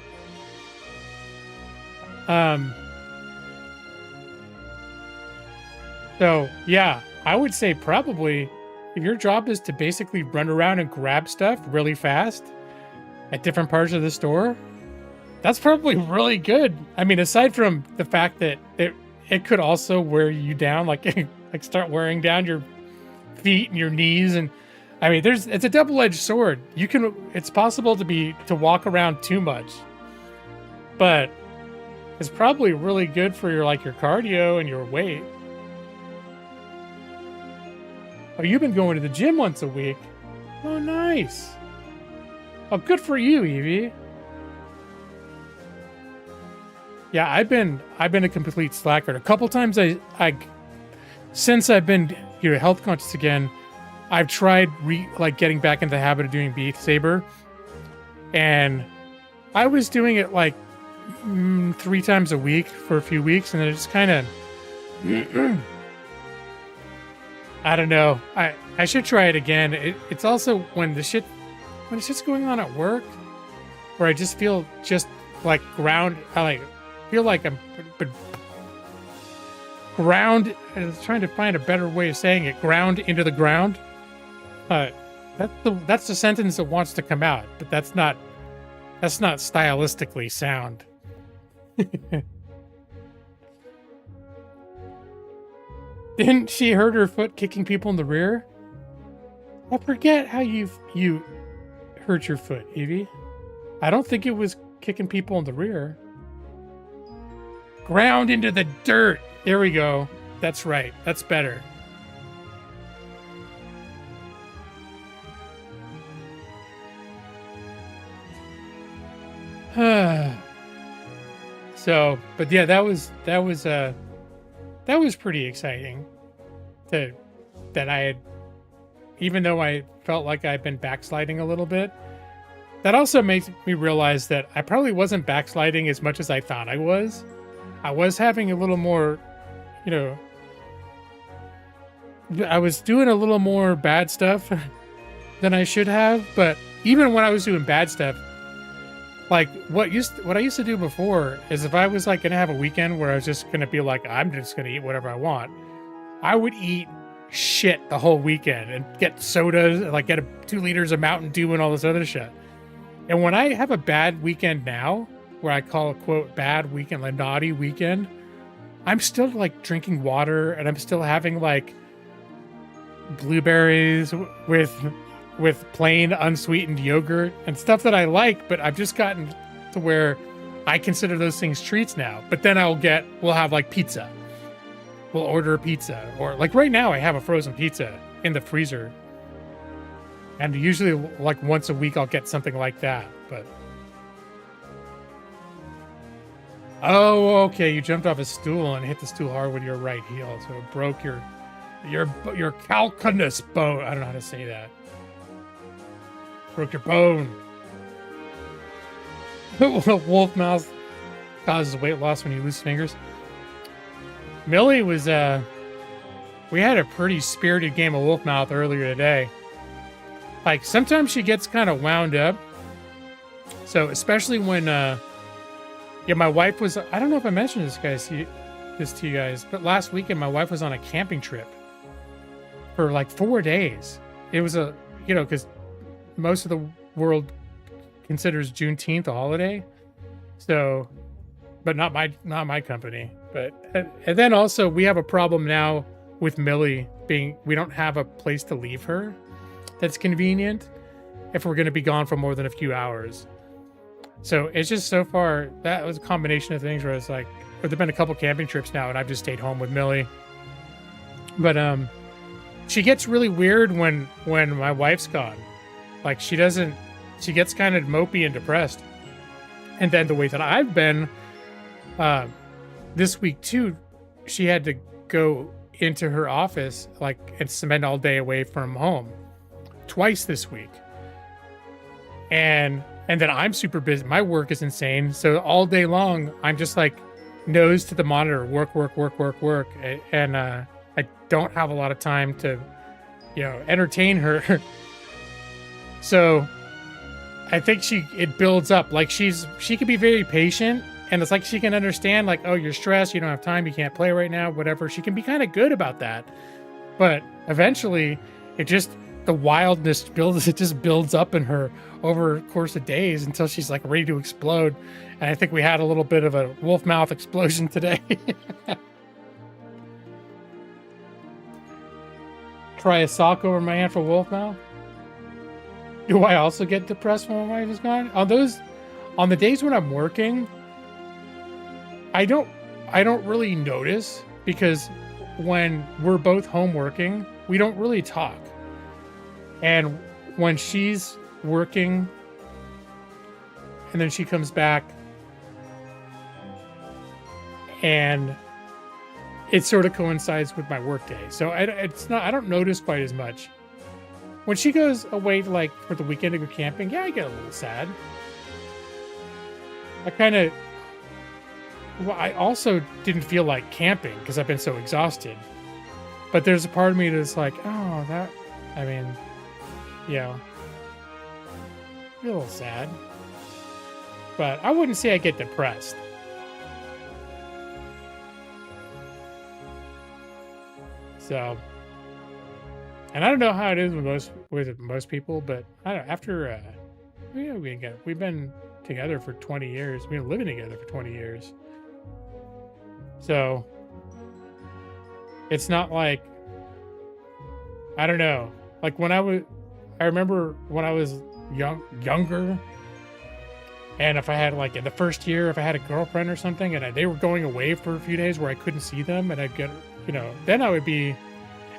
S1: So yeah, I would say probably if your job is to basically run around and grab stuff really fast at different parts of the store, that's probably really good. I mean, aside from the fact that it could also wear you down, like start wearing down your feet and your knees, and I mean, it's a double-edged sword. It's possible to walk around too much, but it's probably really good for your cardio and your weight. Oh, you've been going to the gym once a week. Oh, nice. Oh, good for you, Evie. Yeah, I've been a complete slacker. A couple times since I've been health conscious again, I've tried getting back into the habit of doing Beat Saber, and I was doing it 3 times a week for a few weeks, and then it just kind of I don't know. I should try it again. It's also when shit's going on at work, where I just feel like ground. I feel like I'm ground. I was trying to find a better way of saying it. Ground into the ground. That's the sentence that wants to come out, but that's not stylistically sound. Didn't she hurt her foot kicking people in the rear? I forget how you hurt your foot, Evie. I don't think it was kicking people in the rear. Ground into the dirt. There we go. That's right. That's better. So, but yeah, that was pretty exciting. That I had, even though I felt like I'd been backsliding a little bit, that also makes me realize that I probably wasn't backsliding as much as I thought I was. I was having a little more, I was doing a little more bad stuff than I should have. But even when I was doing bad stuff, what I used to do before is if I was gonna have a weekend where I was just gonna be I'm just gonna eat whatever I want, I would eat shit the whole weekend and get sodas, get 2 liters of Mountain Dew and all this other shit. And when I have a bad weekend now, where I call it quote bad weekend, a naughty weekend, I'm still drinking water, and I'm still having blueberries with plain unsweetened yogurt and stuff that I like, but I've just gotten to where I consider those things treats now. But then we'll have pizza. We'll order a pizza, or right now I have a frozen pizza in the freezer. And usually once a week I'll get something like that, but. Oh, okay. You jumped off a stool and hit the stool hard with your right heel, so it broke your calcaneus bone. I don't know how to say that. Broke your bone.
S6: Wolf mouth causes weight loss when you lose fingers. Millie was we had a pretty spirited game of wolf mouth earlier today. Like sometimes she gets kind of wound up. So especially when my wife was, I don't know if I mentioned this to you guys, but last weekend my wife was on a camping trip for like 4 days. It was because most of the world considers Juneteenth a holiday. So, but not my company. But and then also we have a problem now with Millie we don't have a place to leave her that's convenient if we're going to be gone for more than a few hours. So it's just so far that was a combination of things where it's like, there've been a couple camping trips now and I've just stayed home with Millie. But she gets really weird when my wife's gone. Like she gets kind of mopey and depressed. And then the way that I've been this week too, she had to go into her office and spend all day away from home twice this week. And then I'm super busy. My work is insane. So all day long, I'm just like nose to the monitor, work. And I don't have a lot of time to, entertain her. So I think it builds up. Like she can be very patient, and it's like she can understand, like, oh, you're stressed, you don't have time, you can't play right now, whatever. She can be kind of good about that. But eventually the wildness builds up in her over the course of days until she's like ready to explode. And I think we had a little bit of a wolf mouth explosion today. Try a sock over my hand for wolf mouth. Do I also get depressed when my wife is gone? On the days when I'm working, I don't really notice, because when we're both home working, we don't really talk. And when she's working and then she comes back and it sort of coincides with my work day. So I don't notice quite as much. When she goes away for the weekend to go camping, yeah, I get a little sad. I also didn't feel like camping because I've been so exhausted. But there's a part of me that's like, a little sad. But I wouldn't say I get depressed. So, and I don't know how it is with most people, but I don't know, after we've been together for 20 years. We've been living together for 20 years. So it's not like, I don't know. Like I remember when I was younger, and if I had in the first year, if I had a girlfriend or something and they were going away for a few days where I couldn't see them, and I'd get, then I would be,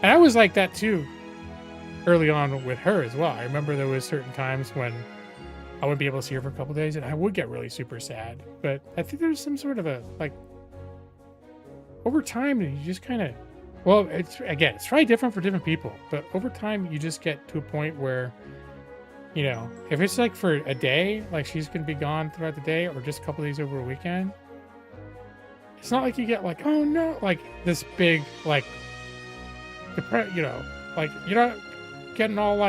S6: and I was like that too early on with her as well. I remember there was certain times when I wouldn't be able to see her for a couple days and I would get really super sad. But I think there's some sort of over time, you just kind of, it's probably different for different people, but over time you just get to a point where, if it's for a day, she's going to be gone throughout the day or just a couple days over a weekend, it's not like you get oh no, this big, you're not getting all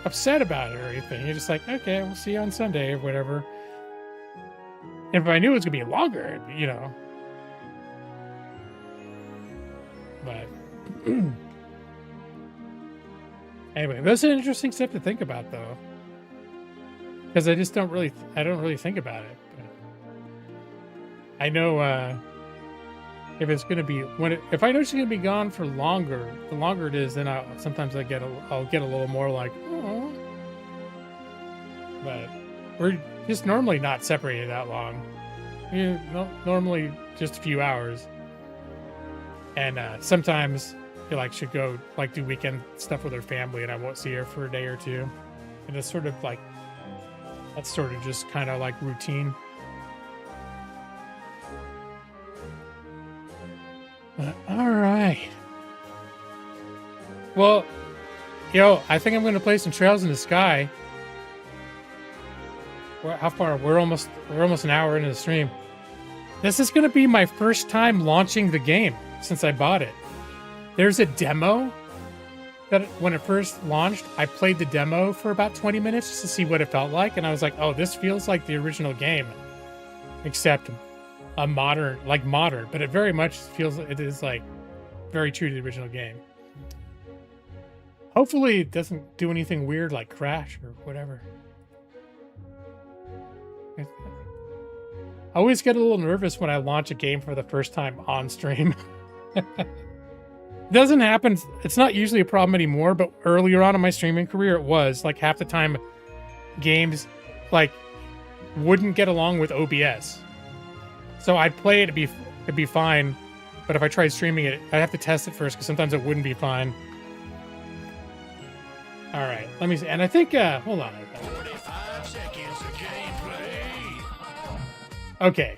S6: upset about it or anything. You're just okay, we'll see you on Sunday or whatever. And if I knew it was going to be longer, but anyway, that's an interesting stuff to think about, though, because I don't really think about it. But I know if it's going to be if I know she's going to be gone for longer, the longer it is, then I'll get a little more oh. But we're just normally not separated that long. Normally just a few hours. And sometimes she'll go do weekend stuff with her family, and I won't see her for a day or two. And it's sort of that's sort of just kind of routine. All right. Well, I think I'm going to play some Trails in the Sky. how far? We're almost an hour into the stream. This is gonna be my first time launching the game since I bought it. There's a demo that when it first launched, I played the demo for about 20 minutes just to see what it felt like, and I was like, oh, this feels like the original game, except a modern, but it very much feels, it is like very true to the original game. Hopefully it doesn't do anything weird like crash or whatever. I always get a little nervous when I launch a game for the first time on stream. It doesn't happen. It's not usually a problem anymore, but earlier on in my streaming career, it was like half the time games like wouldn't get along with OBS. So I'd play it, it'd be fine. But if I tried streaming it, I'd have to test it first because sometimes it wouldn't be fine. All right, let me see. And I think, hold on.
S2: 45 seconds of gameplay.
S6: Okay.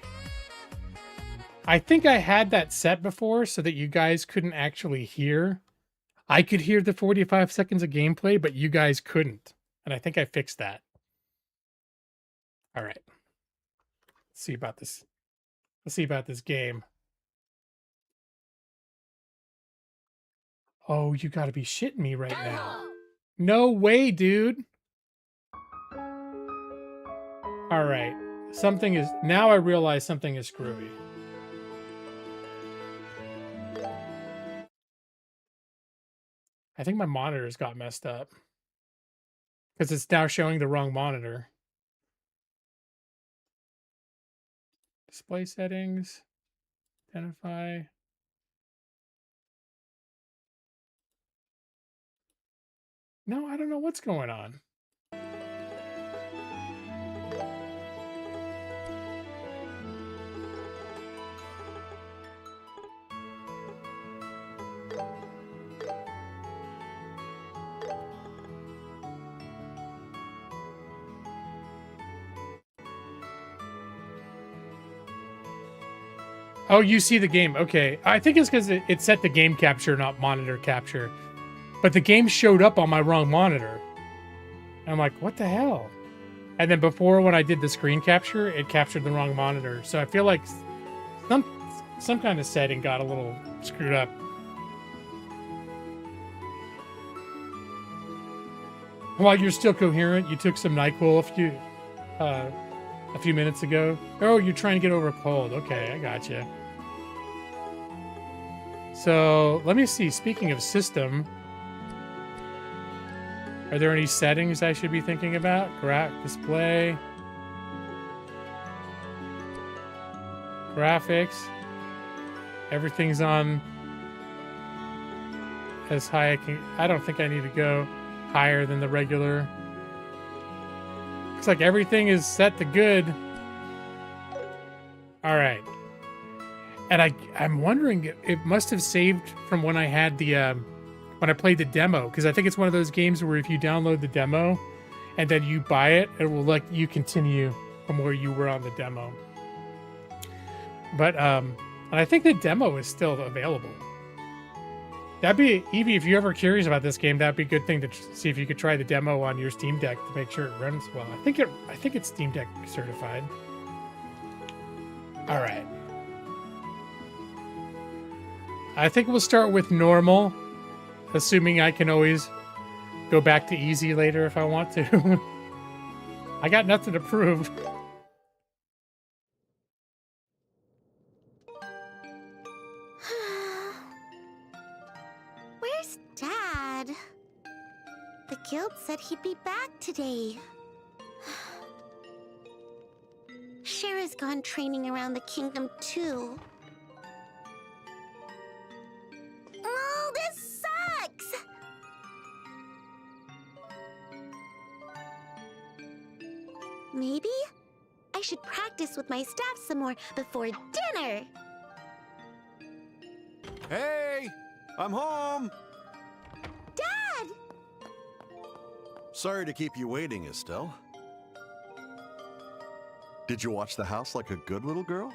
S6: I think I had that set before so that you guys couldn't actually hear. I could hear the 45 seconds of gameplay, but you guys couldn't. And I think I fixed that. All right. Let's see about this. Let's see about this game. Oh, you gotta be shitting me right now. No way, dude. All right. Something is, now I realize something is screwy. I think my monitors got messed up because it's now showing the wrong monitor. Display settings, identify. No, I don't know what's going on. Oh, you see the game. Okay. I think it's because it set the game capture, not monitor capture. But the game showed up on my wrong monitor. And I'm like, what the hell? And then before, when I did the screen capture, it captured the wrong monitor. So I feel like some kind of setting got a little screwed up. While you're still coherent, you took some NyQuil a few minutes ago. Oh, you're trying to get over a cold. Okay, I got you. So let me see. Speaking of system, are there any settings I should be thinking about? Display, graphics. Everything's on as high I can. I don't think I need to go higher than the regular. Looks like everything is set to good. All right. And I'm wondering, it must have saved from when I had the, when I played the demo, because I think it's one of those games where if you download the demo and then you buy it, it will let you continue from where you were on the demo. But, and I think the demo is still available. That'd be, Evie, if you're ever curious about this game, that'd be a good thing to see if you could try the demo on your Steam Deck to make sure it runs well. I think it's Steam Deck certified. All right. I think we'll start with normal, assuming I can always go back to easy later if I want to. I got nothing to prove.
S7: Where's Dad? The guild said he'd be back today. Shara's gone training around the kingdom too. Oh, this sucks! Maybe I should practice with my staff some more before dinner.
S8: Hey, I'm home.
S7: Dad!
S8: Sorry to keep you waiting, Estelle. Did you watch the house like a good little girl?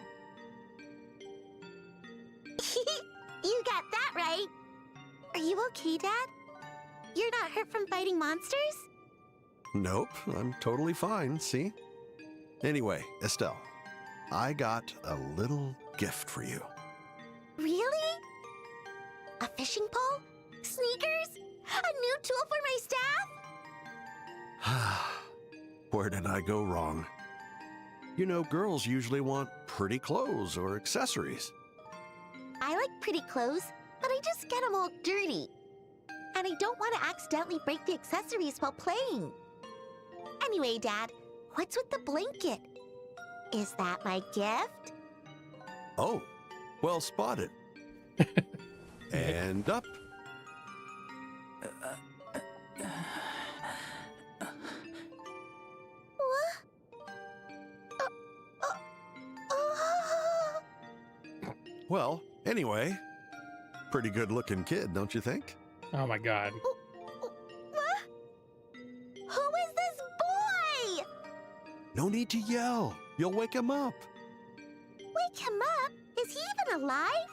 S7: You got that right. Are you okay, Dad? You're not hurt from fighting monsters?
S8: Nope, I'm totally fine, see? Anyway, Estelle, I got a little gift for you.
S7: Really? A fishing pole? Sneakers? A new tool for my staff?
S8: Where did I go wrong? You know, girls usually want pretty clothes or accessories.
S7: I like pretty clothes, but I just get them all dirty. And I don't want to accidentally break the accessories while playing. Anyway, Dad, what's with the blanket? Is that my gift?
S8: Oh, well spotted. And up. Well, anyway, pretty good looking kid, don't you think?
S1: Oh my god.
S7: Who is this boy?
S8: No need to yell. You'll wake him up.
S7: Wake him up? Is he even alive?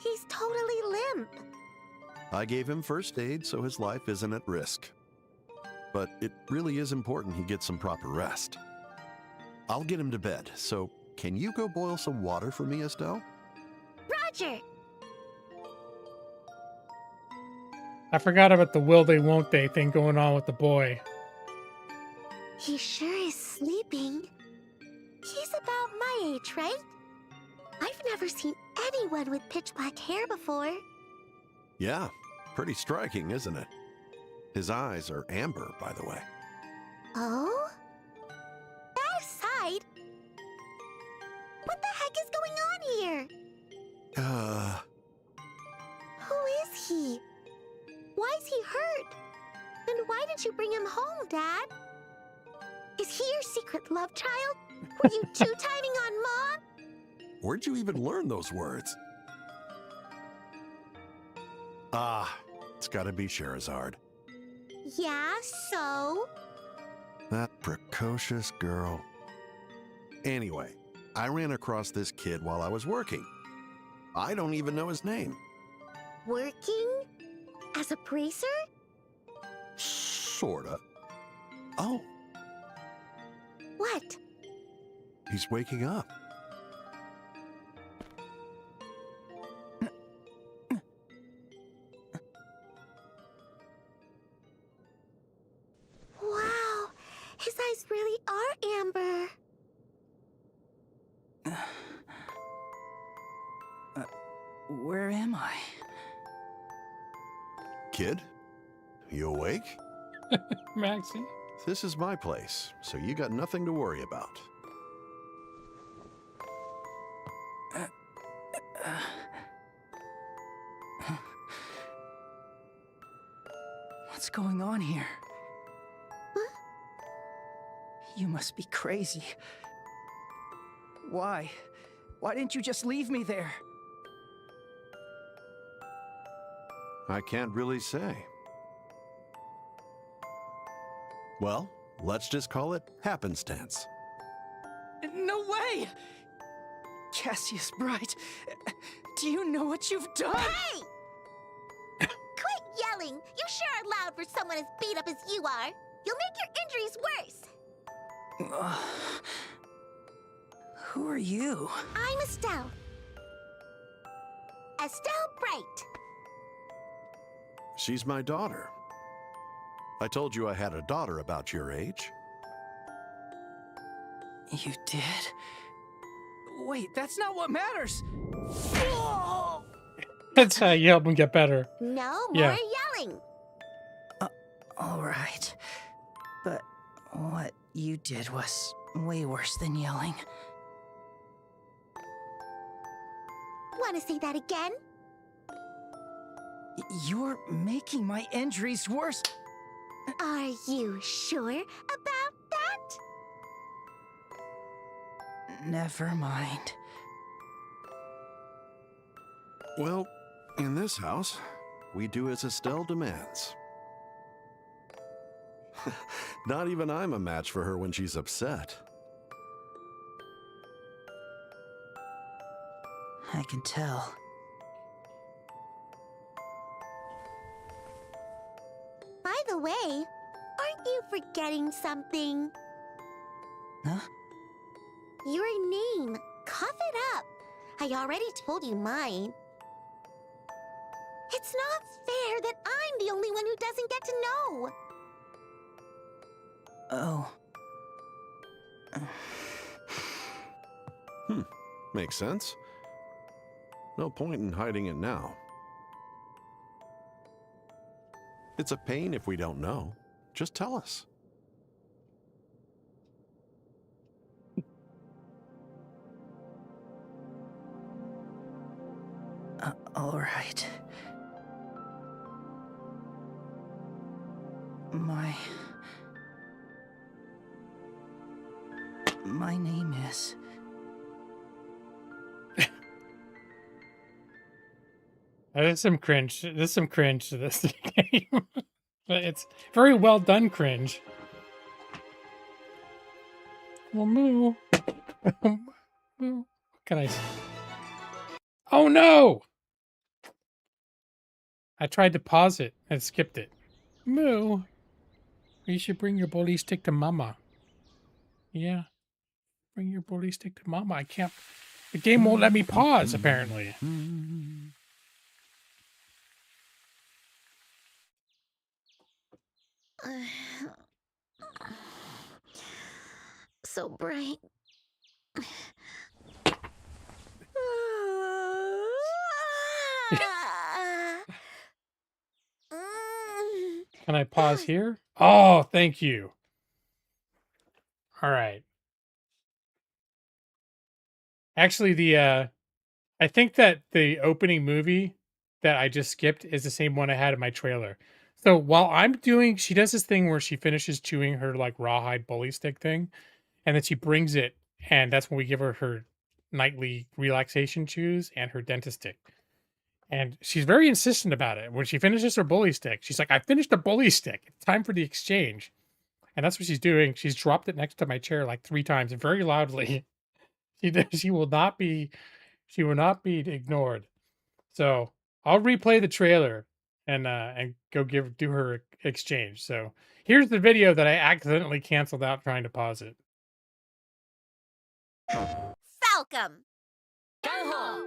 S7: He's totally limp.
S8: I gave him first aid so his life isn't at risk. But it really is important he gets some proper rest. I'll get him to bed, so can you go boil some water for me, Estelle?
S7: Roger.
S1: I forgot about the will they won't they thing going on with the boy.
S7: He sure is sleeping. He's about my age, right? I've never seen anyone with pitch black hair before.
S8: Yeah, pretty striking, isn't it? His eyes are amber, by the way.
S7: Oh? That aside, what the heck is going on here? Who is he? Why is he hurt? Then why did you bring him home, Dad? Is he your secret love child? Were you two-timing on Mom?
S8: Where'd you even learn those words? Ah, it's gotta be Scheherazade.
S7: Yeah, so?
S8: That precocious girl. Anyway, I ran across this kid while I was working. I don't even know his name.
S7: Working? As a bracer?
S8: Sorta. Oh,
S7: What?
S8: he's waking up.
S7: Wow, his eyes really are amber.
S9: Where am I?
S8: Kid, you awake?
S1: Maxie.
S8: This is my place, so you got nothing to worry about.
S9: What's going on here? You must be crazy. Why? Why didn't you just leave me there?
S8: I can't really say. Well, let's just call it happenstance.
S9: No way! Cassius Bright, do you know what you've done?
S7: Hey! Quit yelling! You sure are loud for someone as beat up as you are. You'll make your injuries worse.
S9: Who are you?
S7: I'm Estelle. Estelle Bright.
S8: She's my daughter. I told you I had a daughter about your age.
S9: You did? Wait, that's not what matters!
S1: That's how you help him get better.
S7: No more
S1: Yeah.
S7: yelling.
S9: All right. But what you did was way worse than yelling.
S7: Want to say that again?
S9: You're making my injuries worse.
S7: Are you sure about that?
S9: Never mind.
S8: Well, in this house, we do as Estelle demands. Not even I'm a match for her when she's upset.
S9: I can tell.
S7: By the way, aren't you forgetting something?
S9: Huh?
S7: Your name. Cough it up. I already told you mine. It's not fair that I'm the only one who doesn't get to know.
S9: Oh.
S8: Makes sense. No point in hiding it now. It's a pain if we don't know. Just tell us.
S9: All right. My name is...
S6: There's some cringe. There's some cringe to this game. But it's very well done cringe. Well, moo. Moo. What can I say? Oh no! I tried to pause it and skipped it. Moo. You should bring your bully stick to mama. Yeah. Bring your bully stick to mama. I can't. The game won't let me pause, apparently.
S7: So bright.
S6: Can I pause here? Oh, thank you. All right. Actually, I think that the opening movie that I just skipped is the same one I had in my trailer. So while I'm doing, she does this thing where she finishes chewing her like rawhide bully stick thing, and then she brings it, and that's when we give her her nightly relaxation chews and her dentist stick. And she's very insistent about it. When she finishes her bully stick, she's like, I finished the bully stick. It's time for the exchange. And that's what she's doing. She's dropped it next to my chair like 3 times very loudly. She will not be ignored. So I'll replay the trailer and go do her exchange. So here's the video that I accidentally canceled out trying to pause it.
S7: Falcom. Go home.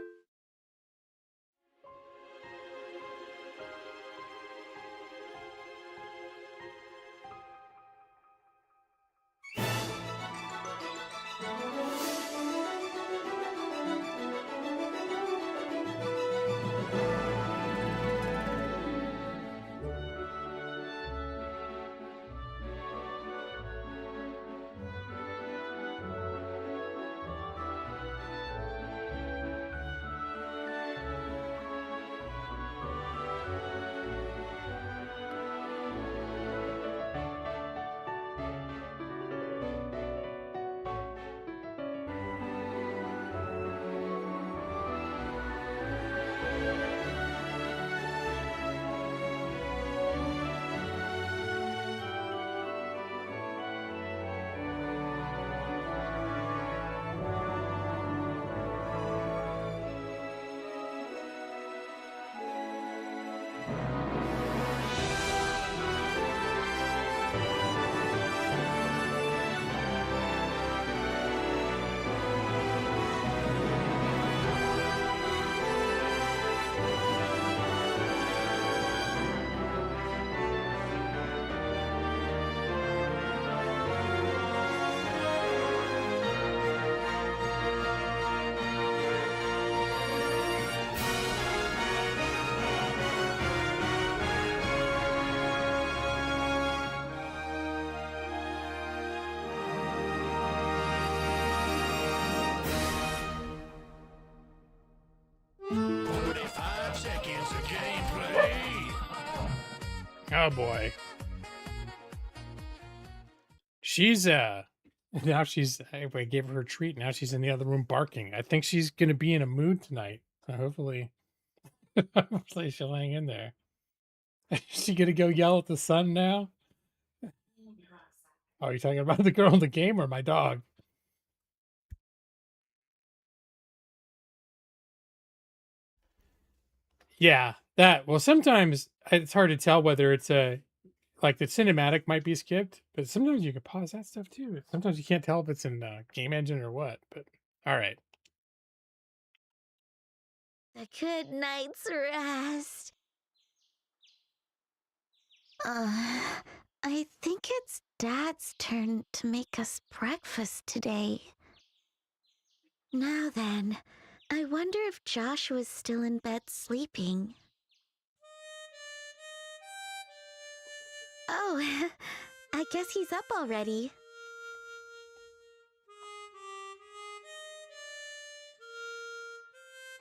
S6: Oh boy. She's now I gave her a treat. Now she's in the other room barking. I think she's gonna be in a mood tonight. So hopefully hopefully she'll hang in there. Is she gonna go yell at the sun now? Oh, you're talking about the girl in the game or my dog? Yeah, that. Well, sometimes it's hard to tell whether it's a
S1: like the cinematic might be skipped, but sometimes you can pause that stuff too. Sometimes you can't tell if it's in game engine or what. But all right.
S7: A good night's rest. I think it's Dad's turn to make us breakfast today. Now then, I wonder if Joshua's still in bed sleeping. Oh, I guess he's up already.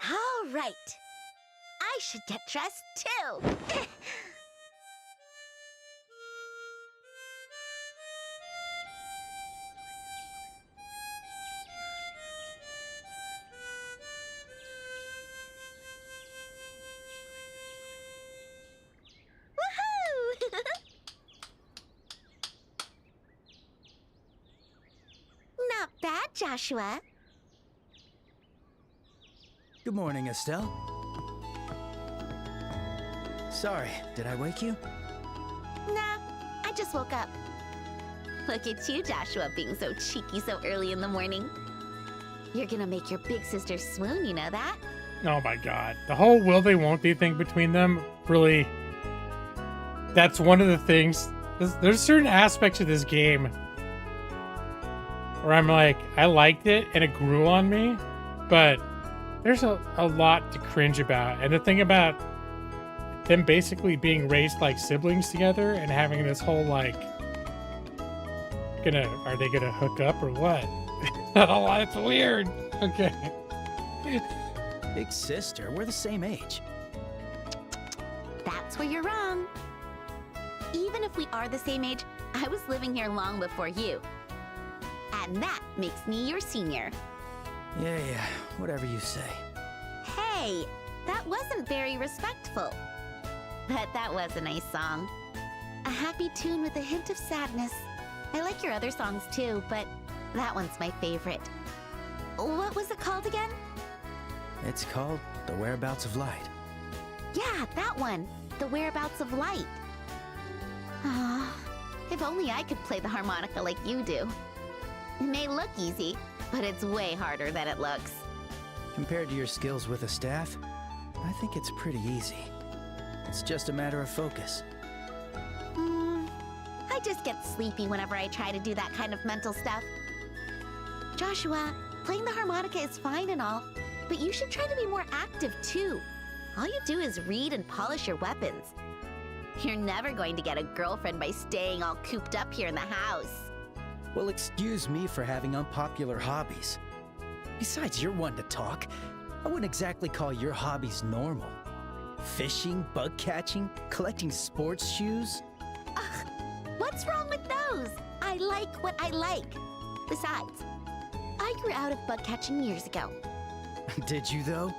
S7: All right. I should get dressed too. Woohoo! Not bad, Joshua.
S9: Good morning, Estelle. Sorry, did I wake you?
S7: Nah, I just woke up. Look at you, Joshua, being so cheeky so early in the morning. You're gonna make your big sister swoon, you know that?
S1: Oh my god. The whole will they won't they thing between them really, that's one of the things. There's certain aspects of this game where I'm like, I liked it and it grew on me, but there's a lot to cringe about. And the thing about them basically being raised like siblings together and having this whole like, are they gonna hook up or what? Oh, it's weird. Okay.
S9: Big sister, we're the same age.
S7: That's where you're wrong. Even if we are the same age, I was living here long before you. And that makes me your senior.
S9: Yeah, whatever you say.
S7: Hey, that wasn't very respectful. But that was a nice song. A happy tune with a hint of sadness. I like your other songs too, but that one's my favorite. What was it called again?
S9: It's called The Whereabouts of Light.
S7: Yeah, that one. The Whereabouts of Light. Ah, if only I could play the harmonica like you do. It may look easy, but it's way harder than it looks.
S9: Compared to your skills with a staff, I think it's pretty easy. It's just a matter of focus.
S7: I just get sleepy whenever I try to do that kind of mental stuff. Joshua, playing the harmonica is fine and all, but you should try to be more active too. All you do is read and polish your weapons. You're never going to get a girlfriend by staying all cooped up here in the house.
S9: Well, excuse me for having unpopular hobbies. Besides, you're one to talk. I wouldn't exactly call your hobbies normal. Fishing, bug catching, collecting sports shoes.
S7: Ugh, what's wrong with those? I like what I like. Besides, I grew out of bug catching years ago.
S9: Did you, though?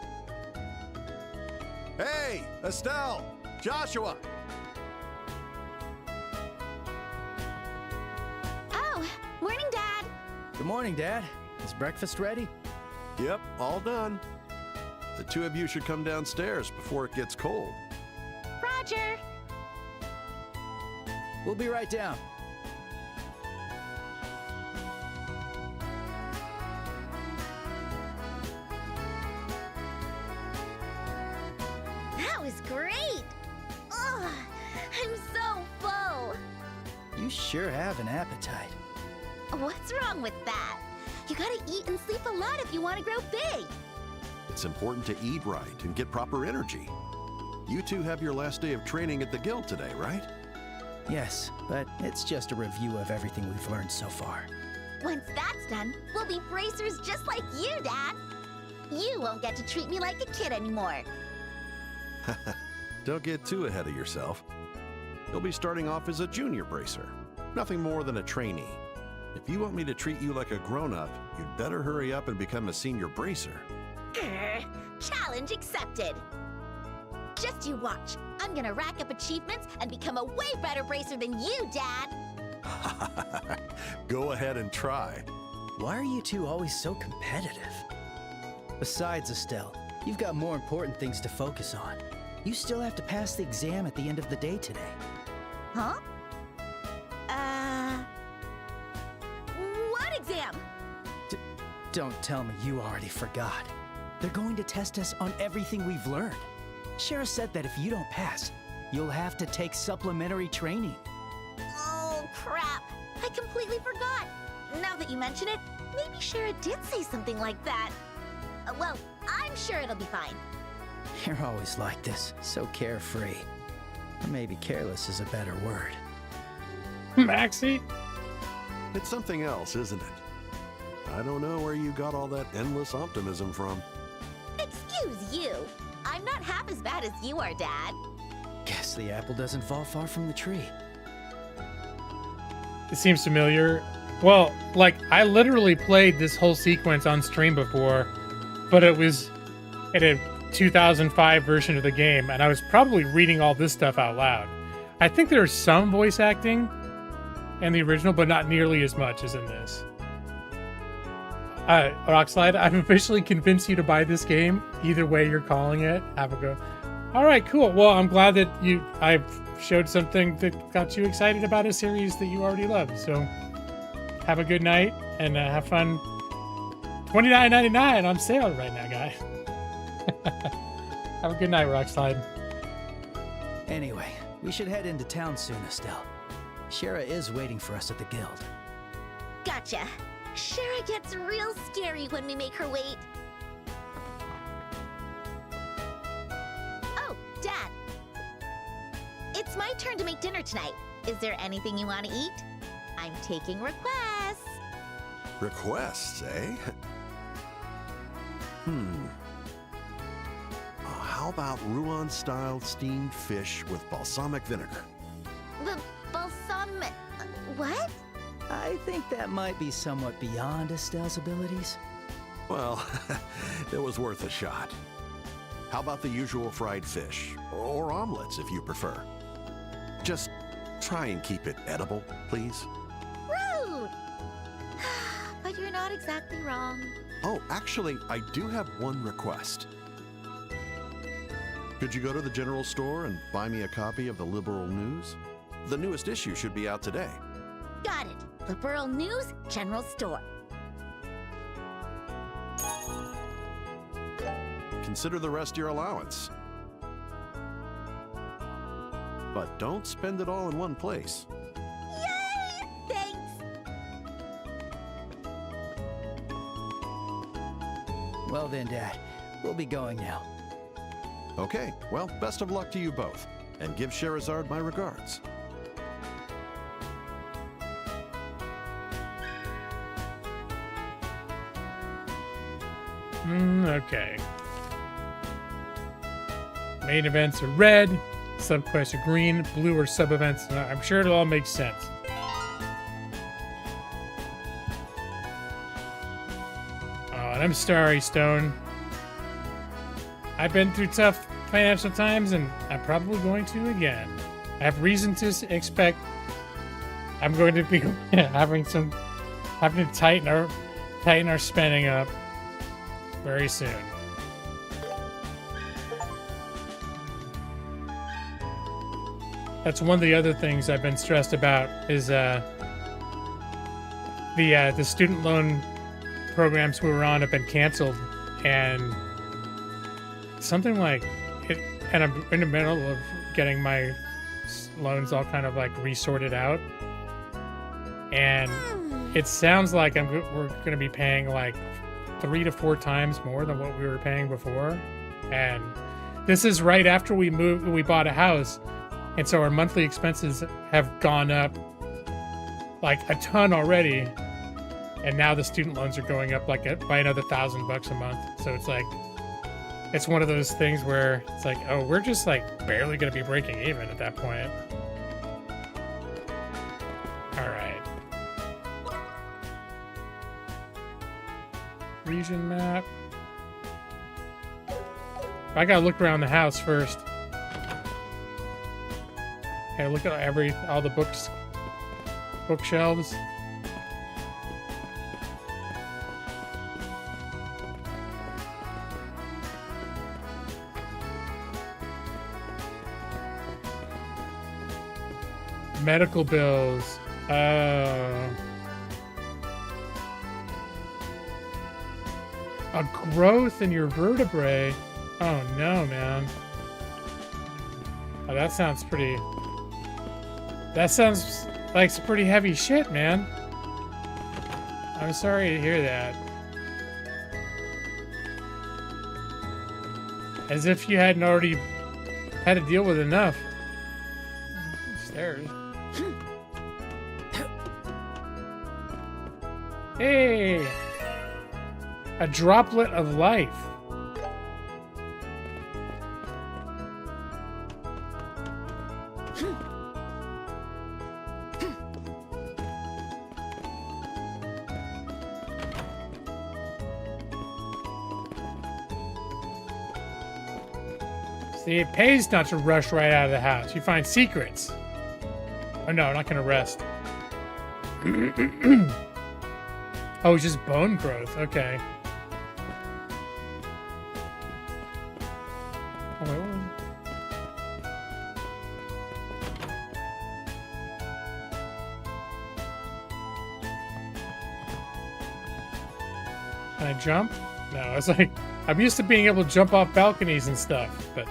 S8: Hey, Estelle! Joshua!
S7: Oh, morning, Dad.
S9: Good morning, Dad. Is breakfast ready?
S8: Yep, all done. The two of you should come downstairs before it gets cold.
S7: Roger.
S9: We'll be right down.
S7: That was great. Ugh, I'm so full.
S9: You sure have an appetite.
S7: What's wrong with that? You gotta eat and sleep a lot if you want to grow big.
S8: It's important to eat right and get proper energy. You two have your last day of training at the guild today, right?
S9: Yes, but it's just a review of everything we've learned so far.
S7: Once that's done, we'll be bracers just like you, Dad. You won't get to treat me like a kid anymore.
S8: Don't get too ahead of yourself. You'll be starting off as a junior bracer, nothing more than a trainee. If you want me to treat you like a grown-up, you'd better hurry up and become a senior bracer.
S7: Challenge accepted. Just you watch. I'm gonna rack up achievements and become a way better bracer than you, Dad.
S8: Go ahead and try.
S9: Why are you two always so competitive? Besides, Estelle, you've got more important things to focus on. You still have to pass the exam at the end of the day today.
S7: Huh?
S9: Don't tell me you already forgot. They're going to test us on everything we've learned. Shara said that if you don't pass, you'll have to take supplementary training.
S7: Oh, crap. I completely forgot. Now that you mention it, maybe Shara did say something like that. Well, I'm sure it'll be fine.
S9: You're always like this, so carefree. Or maybe careless is a better word.
S1: Maxie?
S8: It's something else, isn't it? I don't know where you got all that endless optimism from.
S7: Excuse you. I'm not half as bad as you are, Dad.
S9: Guess the apple doesn't fall far from the tree.
S1: It seems familiar. Well, like, I literally played this whole sequence on stream before, but it was in a 2005 version of the game, and I was probably reading all this stuff out loud. I think there's some voice acting in the original, but not nearly as much as in this. Rockslide, I've officially convinced you to buy this game. Either way you're calling it, have a go. All right, cool. Well, I'm glad that I've showed something that got you excited about a series that you already love. So have a good night and have fun. $29.99 on sale right now, guy. Have a good night, Rockslide.
S9: Anyway, we should head into town soon, Estelle. Shara is waiting for us at the guild.
S7: Gotcha. Shara gets real scary when we make her wait. Oh, Dad. It's my turn to make dinner tonight. Is there anything you want to eat? I'm taking requests.
S8: Requests, eh? How about Rouen-style steamed fish with balsamic vinegar?
S7: Balsamic... what?
S9: I think that might be somewhat beyond Estelle's abilities.
S8: Well, it was worth a shot. How about the usual fried fish? Or omelets, if you prefer. Just try and keep it edible, please.
S7: Rude! But you're not exactly wrong.
S8: Oh, actually, I do have one request. Could you go to the general store and buy me a copy of the Liberal News? The newest issue should be out today.
S7: Got it. Liberal News, General Store.
S8: Consider the rest your allowance. But don't spend it all in one place.
S7: Yay! Thanks!
S9: Well then, Dad, we'll be going now.
S8: Okay, well, best of luck to you both. And give Sherazard my regards.
S1: Okay. Main events are red, subquests are green, blue are sub-events. I'm sure it all makes sense. Oh, and I'm sorry, Stone. I've been through tough financial times, and I'm probably going to again. I have reason to expect I'm going to be having to tighten our spending up very soon. That's one of the other things I've been stressed about is the student loan programs we were on have been canceled, and something like it, and I'm in the middle of getting my loans all kind of like resorted out, and it sounds like we're going to be paying like 3 to 4 times more than what we were paying before. And this is right after we bought a house, and so our monthly expenses have gone up like a ton already, and now the student loans are going up like by another $1,000 a month. So it's like, it's one of those things where it's like, oh, we're just like barely going to be breaking even at that point. All right. Region map. I gotta look around the house first. Okay, look at all the bookshelves. Medical bills.
S6: A growth in your vertebrae. Oh no, man. Oh, that sounds pretty... That sounds like some pretty heavy shit, man. I'm sorry to hear that. As if you hadn't already had to deal with enough. Stairs. Hey! A droplet of life. See, it pays not to rush right out of the house. You find secrets. Oh no, I'm not gonna rest. Oh, it's just bone growth. Okay. Oh, wait, what? Can I jump? No, it's like I'm used to being able to jump off balconies and stuff, but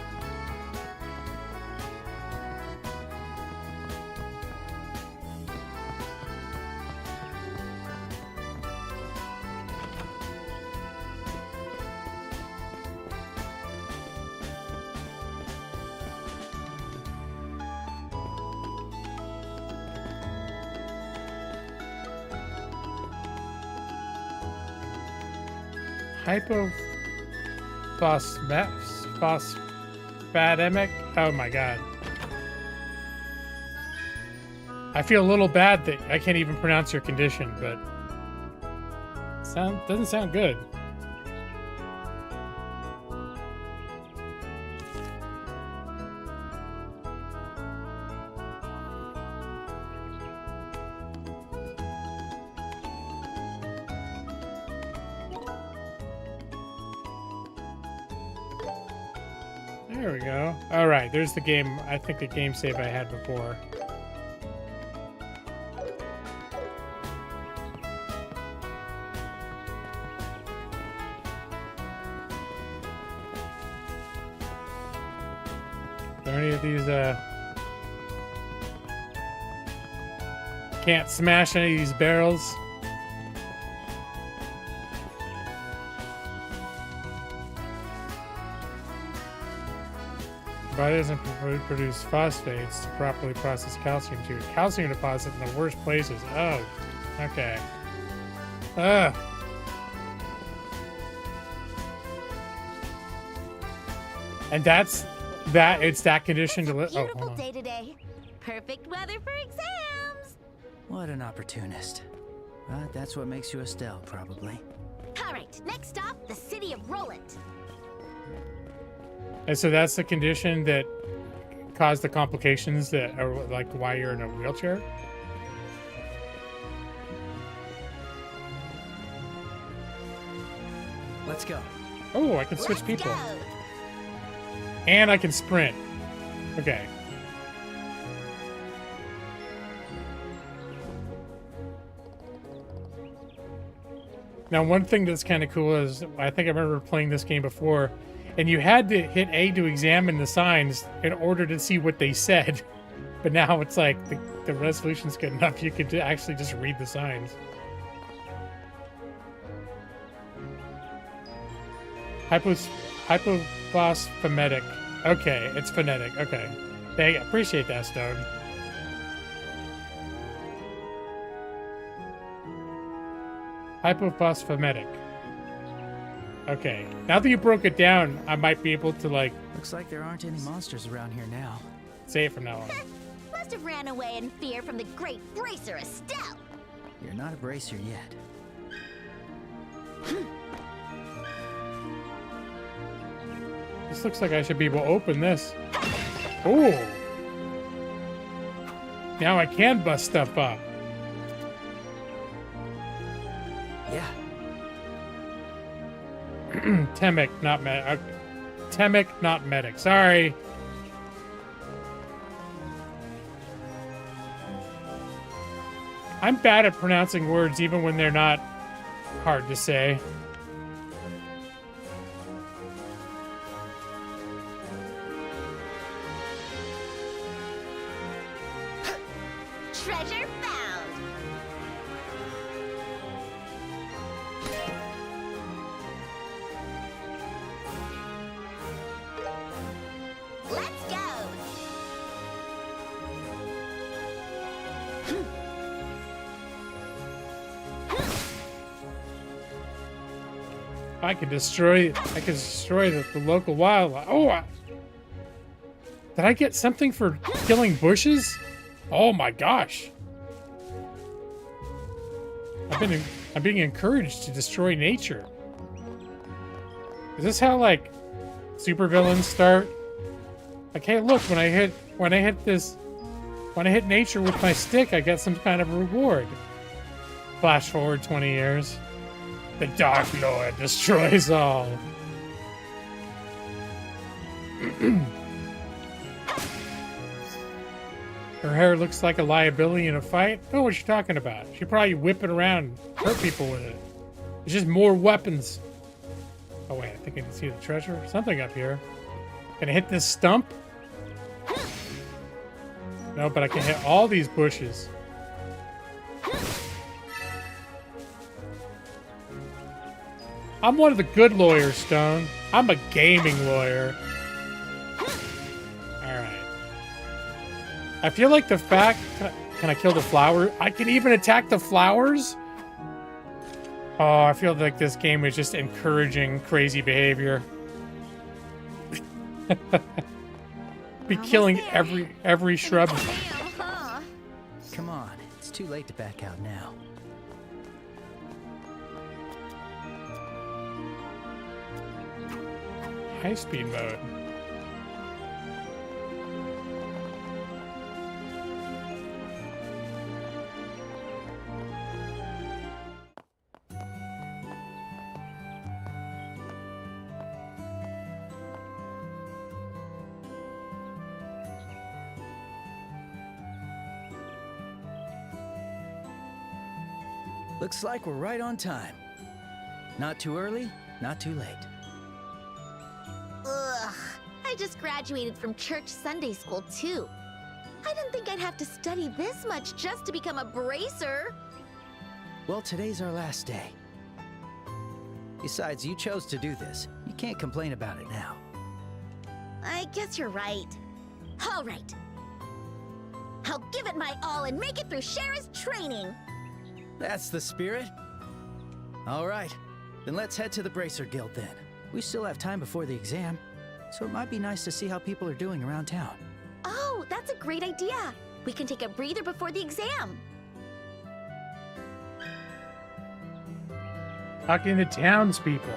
S6: hypophosphatemic. Oh my god. I feel a little bad that I can't even pronounce your condition, but doesn't sound good. There we go. All right, there's the game. I think the game save I had before. Are there any of these, can't smash any of these barrels? Body doesn't produce phosphates to properly process calcium to calcium deposit in the worst places. Oh, okay. Ugh. And it's that condition to live. Oh,
S7: Beautiful
S6: hold on.
S7: day today. Perfect weather for exams.
S9: What an opportunist. But that's what makes you Estelle, probably.
S7: All right, next stop, the city of Roland.
S6: And so that's the condition that caused the complications that are like why you're in a wheelchair?
S9: Let's go.
S6: Oh, I can switch
S7: Let's
S6: people.
S7: go.
S6: And I can sprint. Okay. Now, one thing that's kind of cool is I think I remember playing this game before, and you had to hit A to examine the signs in order to see what they said. But now it's like the resolution's good enough. You could actually just read the signs. Hypophosphatic. Okay, it's phonetic. Okay. Hey, appreciate that, Stone. Hypophosphatic. Okay. Now that you broke it down, I might be able to, like,
S9: Looks like there aren't any monsters around here now.
S6: say it from now on.
S7: Must have ran away in fear from the great bracer Estelle.
S9: You're not a bracer yet.
S6: This looks like I should be able to open this. Ooh. Now I can bust stuff up.
S9: Yeah.
S6: Temic, not medic. Temic, not medic. Sorry. I'm bad at pronouncing words even when they're not hard to say.
S7: Treasure found. Let's go.
S1: I can destroy the local wildlife. Oh, did I get something for killing bushes? Oh my gosh. I'm being encouraged to destroy nature. Is this how like supervillains start? Like, hey, look, when I hit nature with my stick, I get some kind of reward. Flash forward 20 years. The Dark Lord destroys all. Her hair looks like a liability in a fight. Oh, what you talking about? She probably whip it around, hurt people with it. It's just more weapons. Oh wait, I think I can see the treasure. Something up here. Can I hit this stump? No, but I can hit all these bushes. I'm one of the good lawyers, Stone. I'm a gaming lawyer. Alright. I feel like the fact... Can I kill the flower? I can even attack the flowers? Oh, I feel like this game is just encouraging crazy behavior. Be killing every shrub.
S7: Damn, huh?
S9: Come on, it's too late to back out now.
S1: High-speed mode.
S9: Looks like we're right on time. Not too early, not too late.
S7: Ugh. I just graduated from church Sunday school, too. I didn't think I'd have to study this much just to become a bracer.
S9: Well, today's our last day. Besides, you chose to do this. You can't complain about it now.
S7: I guess you're right. All right. I'll give it my all and make it through Shara's training.
S9: That's the spirit. All right, then let's head to the Bracer Guild then. We still have time before the exam, so it might be nice to see how people are doing around town.
S7: Oh, that's a great idea. We can take a breather before the exam.
S1: Talking to townspeople.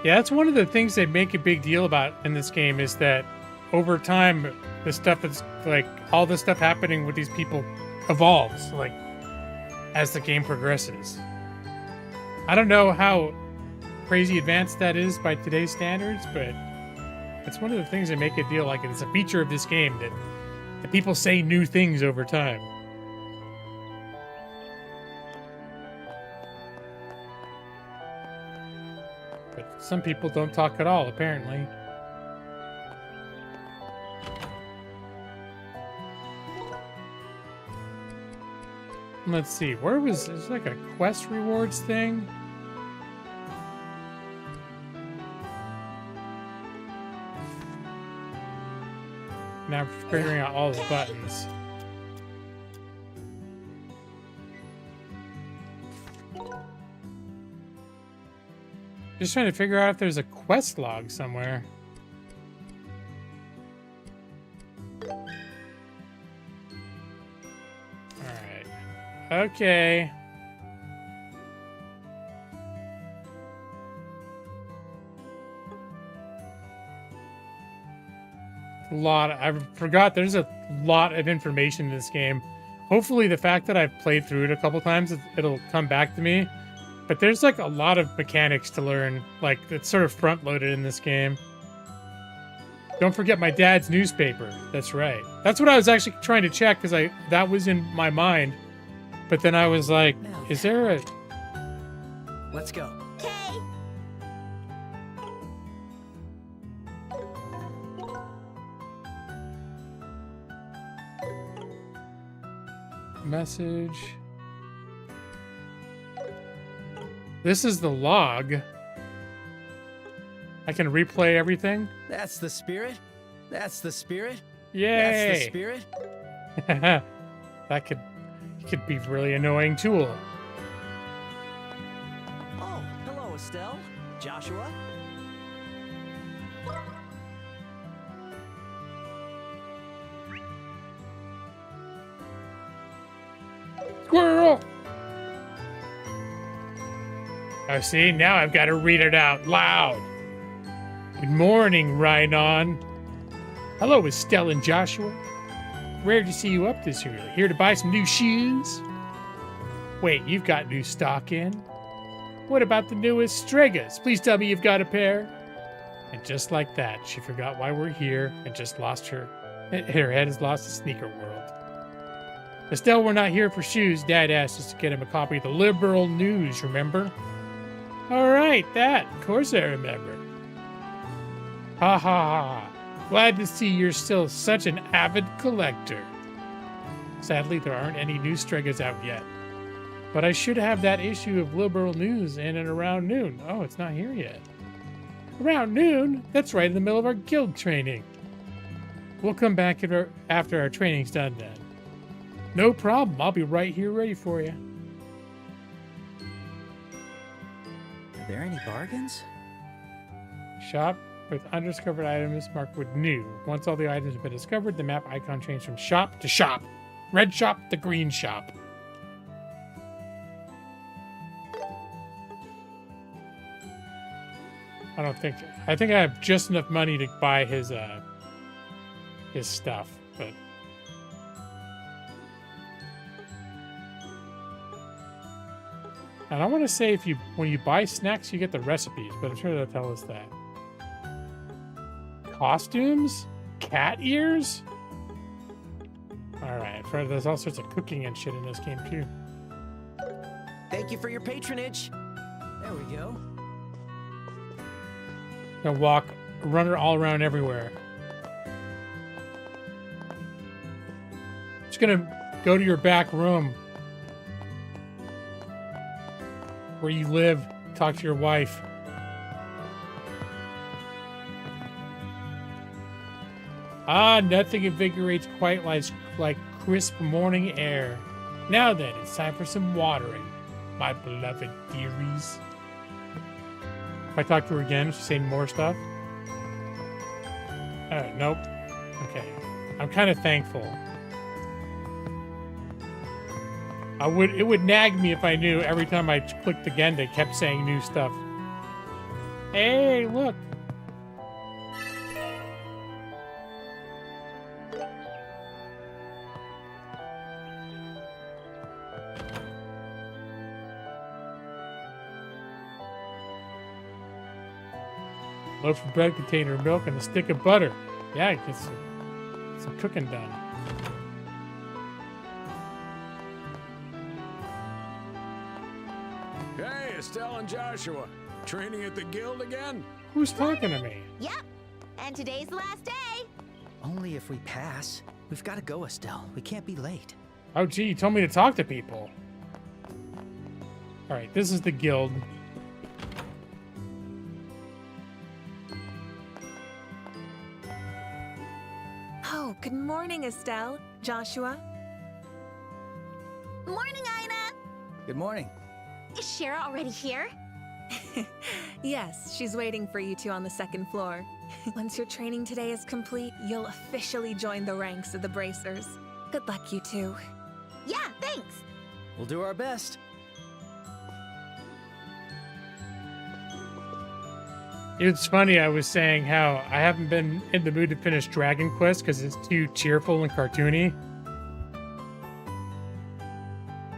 S1: Yeah, that's one of the things they make a big deal about in this game is that over time, the stuff that's like all the stuff happening with these people evolves, like as the game progresses. I don't know how crazy advanced that is by today's standards, but it's one of the things that make it feel like it's a feature of this game that the people say new things over time. But some people don't talk at all, apparently. Let's see, where was, there's like a quest rewards thing? Now I'm figuring out all the buttons. Just trying to figure out if there's a quest log somewhere. Alright. Okay. I forgot there's a lot of information in this game. Hopefully the fact that I've played through it a couple times, it'll come back to me. But there's like a lot of mechanics to learn. Like it's sort of front loaded in this game. Don't forget my dad's newspaper. That's right. That's what I was actually trying to check because that was in my mind. But then I was like, is there a...
S9: Let's go.
S7: Okay.
S1: Message. This is the log. I can replay everything.
S9: That's the spirit. That's the spirit.
S1: Yay!
S9: That's the spirit.
S1: That could be a really annoying tool.
S10: Oh, hello, Estelle. Joshua?
S1: Squirrel! Oh, see, now I've got to read it out loud. Good morning, Rhinon. Hello, Estelle and Joshua. Rare to see you up this early. Here to buy some new shoes? Wait, you've got new stock in? What about the newest Stregas? Please tell me you've got a pair. And just like that, she forgot why we're here and just lost her head has lost the sneaker world. Estelle, we're not here for shoes. Dad asked us to get him a copy of the Liberal News, remember? All right, that. Of course I remember. Ha ha ha. Glad to see you're still such an avid collector. Sadly, there aren't any new Stregas out yet. But I should have that issue of Liberal News in and around noon. Oh, it's not here yet. Around noon? That's right in the middle of our guild training. We'll come back after our training's done then. No problem. I'll be right here ready for you.
S9: Are there any bargains?
S1: Shop with undiscovered items marked with new. Once all the items have been discovered, the map icon changed from shop to shop. Red shop to green shop. I think I have just enough money to buy his stuff, but and I want to say when you buy snacks you get the recipes, but I'm sure they'll tell us that. Costumes? Cat ears? Alright, there's all sorts of cooking and shit in this game too.
S10: Thank you for your patronage.
S9: There we go.
S1: Gonna run her all around everywhere. Just gonna go to your back room where you live, talk to your wife. Ah, nothing invigorates quite like crisp morning air. Now then, it's time for some watering, my beloved dearies. If I talk to her again, she's saying more stuff. Nope. Okay. I'm kind of thankful. It would nag me if I knew every time I clicked again they kept saying new stuff. Hey, look. Loaf of bread, container of milk, and a stick of butter. Yeah, get some cooking done.
S5: Hey, Estelle and Joshua. Training at the guild again?
S1: Who's talking to me?
S7: Yep. And today's the last day.
S9: Only if we pass. We've got to go, Estelle. We can't be late.
S1: Oh, gee, you told me to talk to people. All right, this is the guild.
S11: Oh, good morning, Estelle. Joshua?
S7: Morning, Ina.
S9: Good morning.
S7: Is Shara already here?
S11: Yes, she's waiting for you two on the second floor. Once your training today is complete, you'll officially join the ranks of the Bracers. Good luck, you two.
S7: Yeah, thanks.
S9: We'll do our best.
S1: It's funny, I was saying how I haven't been in the mood to finish Dragon Quest because it's too cheerful and cartoony.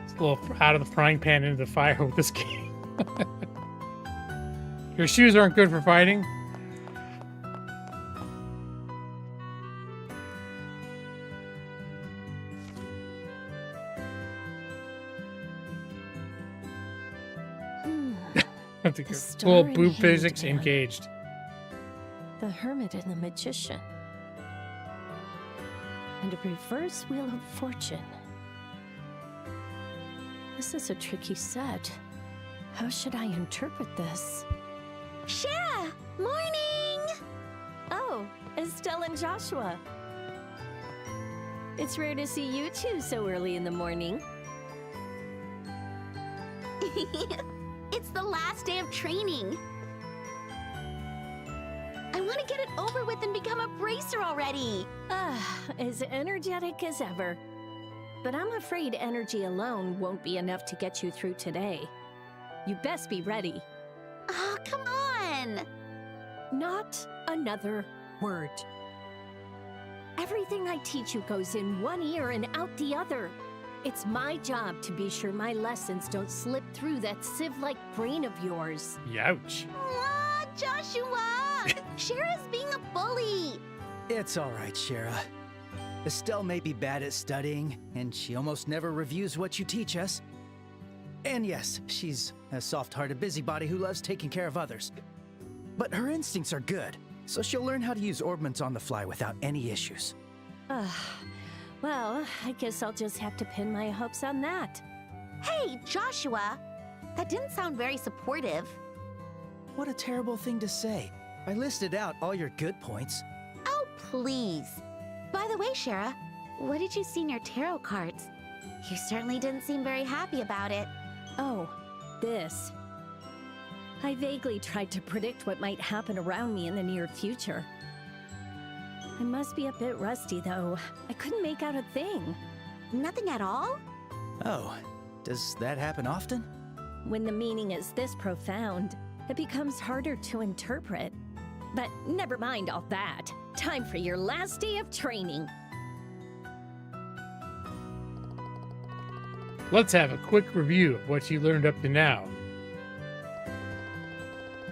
S1: It's a little out of the frying pan into the fire with this game. Your shoes aren't good for fighting?
S12: The star
S1: Cool
S12: and
S1: boob
S12: hand
S1: physics
S12: man.
S1: engaged.
S12: The hermit and the magician. And a reverse wheel of fortune. This is a tricky set. How should I interpret this?
S7: Shara! Morning!
S12: Oh, Estelle and Joshua. It's rare to see you two so early in the morning.
S7: It's the last day of training. I want to get it over with and become a bracer already.
S12: As energetic as ever. But I'm afraid energy alone won't be enough to get you through today. You best be ready.
S7: Oh, come on!
S12: Not another word. Everything I teach you goes in one ear and out the other. It's my job to be sure my lessons don't slip through that sieve-like brain of yours.
S1: Youch.
S7: Aw, Joshua! Shara's being a bully.
S9: It's all right, Shara. Estelle may be bad at studying, and she almost never reviews what you teach us. And yes, she's a soft-hearted busybody who loves taking care of others. But her instincts are good, so she'll learn how to use orbments on the fly without any issues.
S12: Well, I guess I'll just have to pin my hopes on that.
S7: Hey, Joshua! That didn't sound very supportive.
S9: What a terrible thing to say. I listed out all your good points.
S7: Oh, please. By the way, Shara, what did you see in your tarot cards? You certainly didn't seem very happy about it.
S12: Oh, this. I vaguely tried to predict what might happen around me in the near future. I must be a bit rusty, though. I couldn't make out a thing.
S7: Nothing at all?
S9: Oh, does that happen often?
S12: When the meaning is this profound, it becomes harder to interpret. But never mind all that. Time for your last day of training.
S1: Let's have a quick review of what you learned up to now.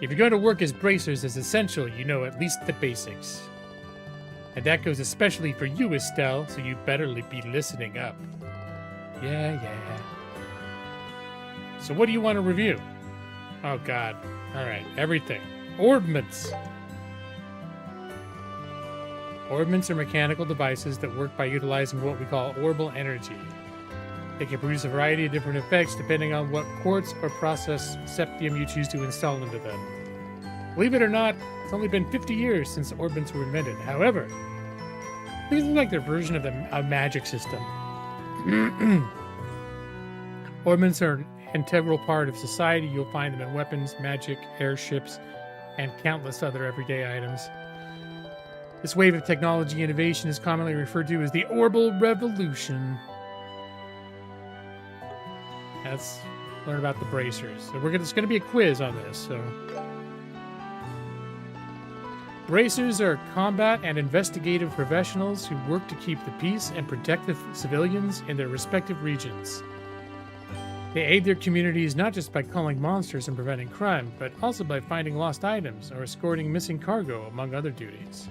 S1: If you're going to work as bracers, it's essential you know at least the basics. And that goes especially for you, Estelle, so you better be listening up. Yeah. So what do you want to review? Oh god. Alright, everything. Orbments. Orbments are mechanical devices that work by utilizing what we call orbal energy. They can produce a variety of different effects depending on what quartz or process septium you choose to install into them. Believe it or not, it's only been 50 years since orbments were invented. However, these are like their version of a magic system. Orbments are an integral part of society. You'll find them in weapons, magic, airships, and countless other everyday items. This wave of technology innovation is commonly referred to as the Orbal Revolution. Let's learn about the bracers. So there's going to be a quiz on this. So, bracers are combat and investigative professionals who work to keep the peace and protect the civilians in their respective regions. They aid their communities not just by calling monsters and preventing crime, but also by finding lost items or escorting missing cargo, among other duties.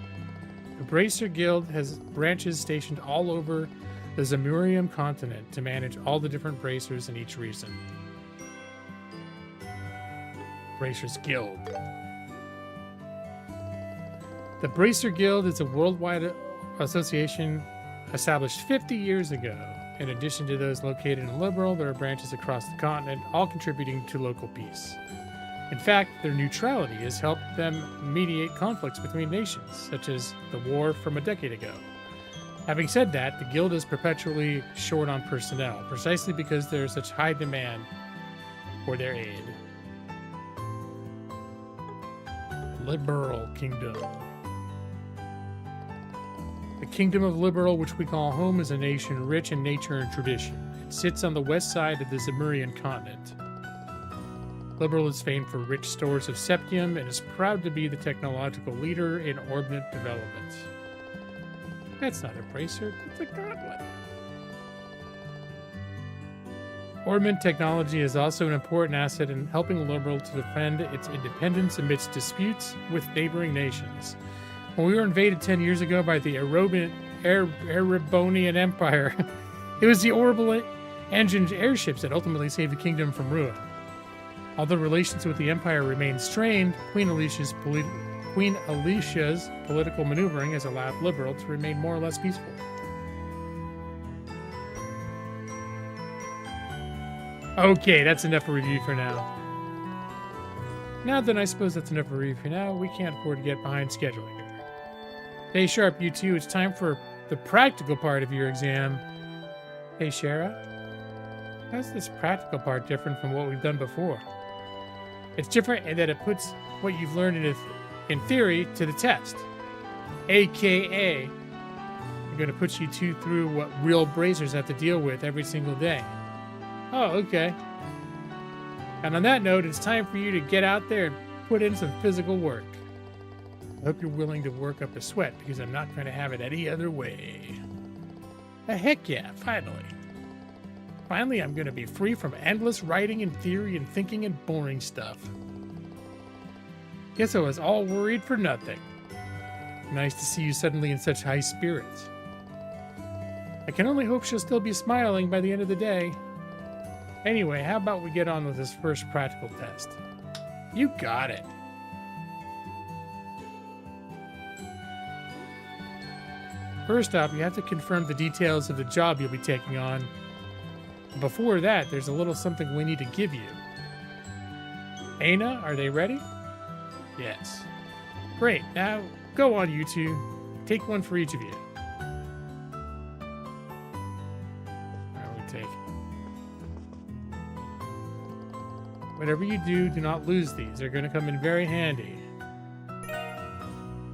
S1: The Bracer Guild has branches stationed all over the Zemurium continent to manage all the different bracers in each region. Bracers Guild. The Bracer Guild is a worldwide association established 50 years ago. In addition to those located in Liberal, there are branches across the continent, all contributing to local peace. In fact, their neutrality has helped them mediate conflicts between nations, such as the war from a decade ago. Having said that, the Guild is perpetually short on personnel, precisely because there is such high demand for their aid. Liberal Kingdom. The Kingdom of Liberal, which we call home, is a nation rich in nature and tradition. It sits on the west side of the Zemurian continent. Liberal is famed for rich stores of septium and is proud to be the technological leader in orbment development. That's not a bracer, it's a gauntlet. Orbment technology is also an important asset in helping Liberal to defend its independence amidst disputes with neighboring nations. When we were invaded 10 years ago by the Erebonian Empire, it was the orbital engined airships that ultimately saved the kingdom from ruin. Although relations with the Empire remain strained, Queen Alicia's political maneuvering has allowed Liberal to remain more or less peaceful. Okay, that's enough for review for now. Now then, I suppose that's enough for review for now. We can't afford to get behind schedule here. Stay sharp, you two. It's time for the practical part of your exam. Hey, Shara. How's this practical part different from what we've done before? It's different in that it puts what you've learned in theory to the test. a.k.a. you're going to put you two through what real bracers have to deal with every single day. Oh, okay. And on that note, it's time for you to get out there and put in some physical work. I hope you're willing to work up a sweat, because I'm not going to have it any other way. Heck yeah, finally. Finally, I'm going to be free from endless writing and theory and thinking and boring stuff. Guess I was all worried for nothing. Nice to see you suddenly in such high spirits. I can only hope she'll still be smiling by the end of the day. Anyway, how about we get on with this first practical test? You got it. First up, you have to confirm the details of the job you'll be taking on. Before that, there's a little something we need to give you. Aina, are they ready? Yes. Great, now go on, you two. Take one for each of you. Alright, we take. Whatever you do, do not lose these. They're going to come in very handy.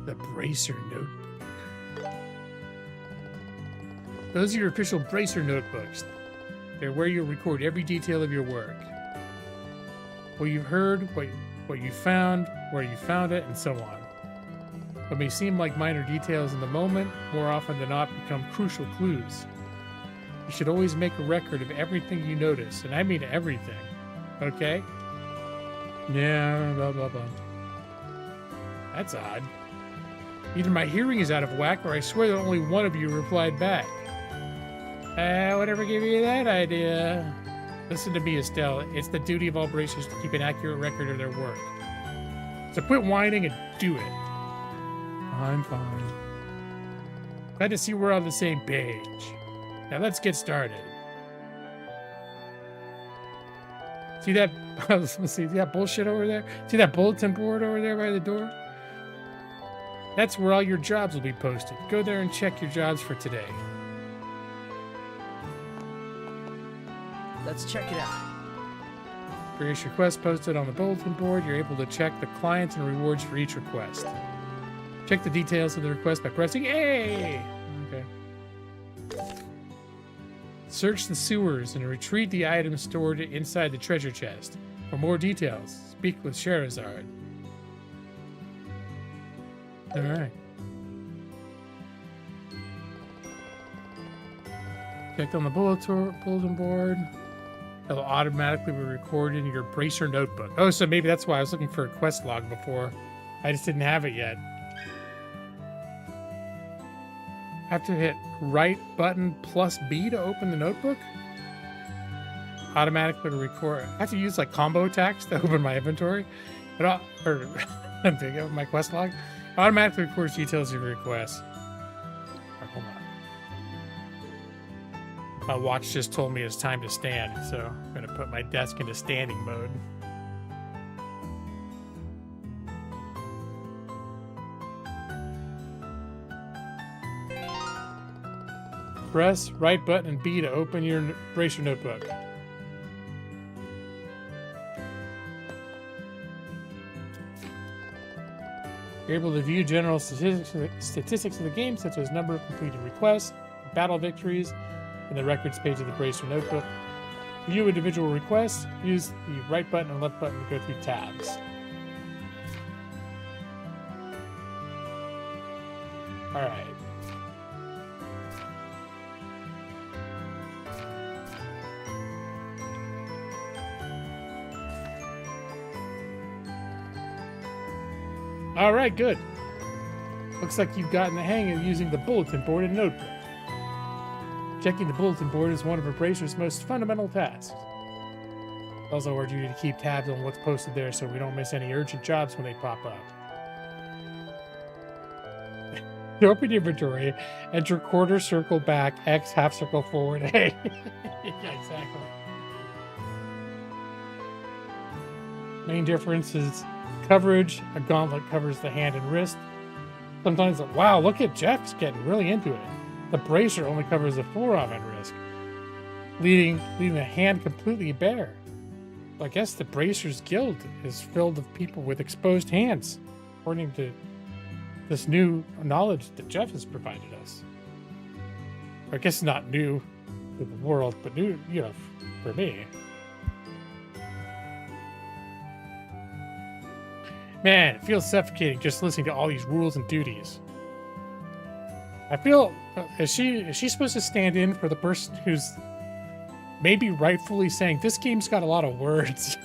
S1: The Bracer Notebook. Those are your official Bracer notebooks. They're where you record every detail of your work. What you've heard, what you found, where you found it, and so on. What may seem like minor details in the moment, more often than not become crucial clues. You should always make a record of everything you notice, and I mean everything. Okay? Yeah, blah, blah, blah. That's odd. Either my hearing is out of whack, or I swear that only one of you replied back. Whatever gave you that idea? Listen to me, Estelle. It's the duty of all bracers to keep an accurate record of their work. So quit whining and do it. I'm fine. Glad to see we're on the same page. Now let's get started. See that? See that bullshit over there? See that bulletin board over there by the door? That's where all your jobs will be posted. Go there and check your jobs for today.
S10: Let's check it out.
S1: Various requests posted on the bulletin board. You're able to check the clients and rewards for each request. Check the details of the request by pressing A. Okay. Search the sewers and retrieve the items stored inside the treasure chest. For more details, speak with Sherazard. All right. Checked on the bulletin board. It'll automatically be recorded in your Bracer notebook. Oh, so maybe that's why I was looking for a quest log before. I just didn't have it yet. Have to hit right button plus B to open the notebook? Automatically record. I have to use like combo attacks to open my inventory. Or my quest log. Automatically records details of your request. Right, hold on. My watch just told me it's time to stand, so I'm going to put my desk into standing mode. Press right button and B to open your Bracer notebook. You're able to view general statistics of the game, such as number of completed requests, battle victories, and the records page of the Bracer notebook. To view individual requests, use the right button and left button to go through tabs. All right. All right, good. Looks like you've gotten the hang of using the bulletin board and notebook. Checking the bulletin board is one of a Bracer's most fundamental tasks. I also urge you to keep tabs on what's posted there so we don't miss any urgent jobs when they pop up. To open your inventory, enter quarter circle back, X half circle forward, A. Yeah, exactly.
S6: Main difference is coverage. A gauntlet covers the hand and wrist. Sometimes, wow, look at Jeff's getting really into it. The bracer only covers the forearm and wrist, leaving the hand completely bare. I guess the Bracers Guild is filled with people with exposed hands, according to this new knowledge that Jeff has provided us. I guess not new to the world, but new, for me. Man, it feels suffocating just listening to all these rules and duties. I feel, is she supposed to stand in for the person who's maybe rightfully saying, this game's got a lot of words?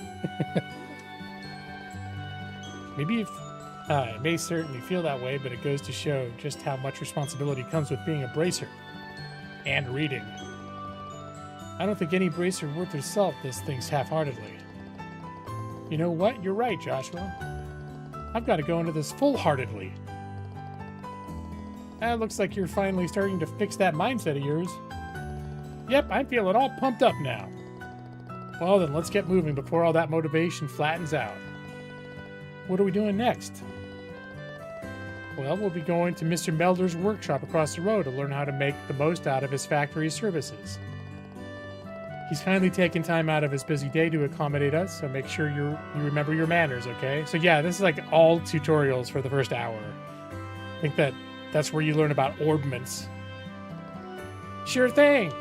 S6: Maybe it may certainly feel that way, but it goes to show just how much responsibility comes with being a bracer and reading. I don't think any bracer worth their salt does things half-heartedly. You know what? You're right, Joshua. I've got to go into this full-heartedly. It looks like you're finally starting to fix that mindset of yours. Yep, I'm feeling all pumped up now. Well then, let's get moving before all that motivation flattens out. What are we doing next? Well, we'll be going to Mr. Melder's workshop across the road to learn how to make the most out of his factory services. He's kindly taken time out of his busy day to accommodate us, so make sure you remember your manners, okay? So yeah, this is like all tutorials for the first hour. I think that's where you learn about orbments. Sure thing!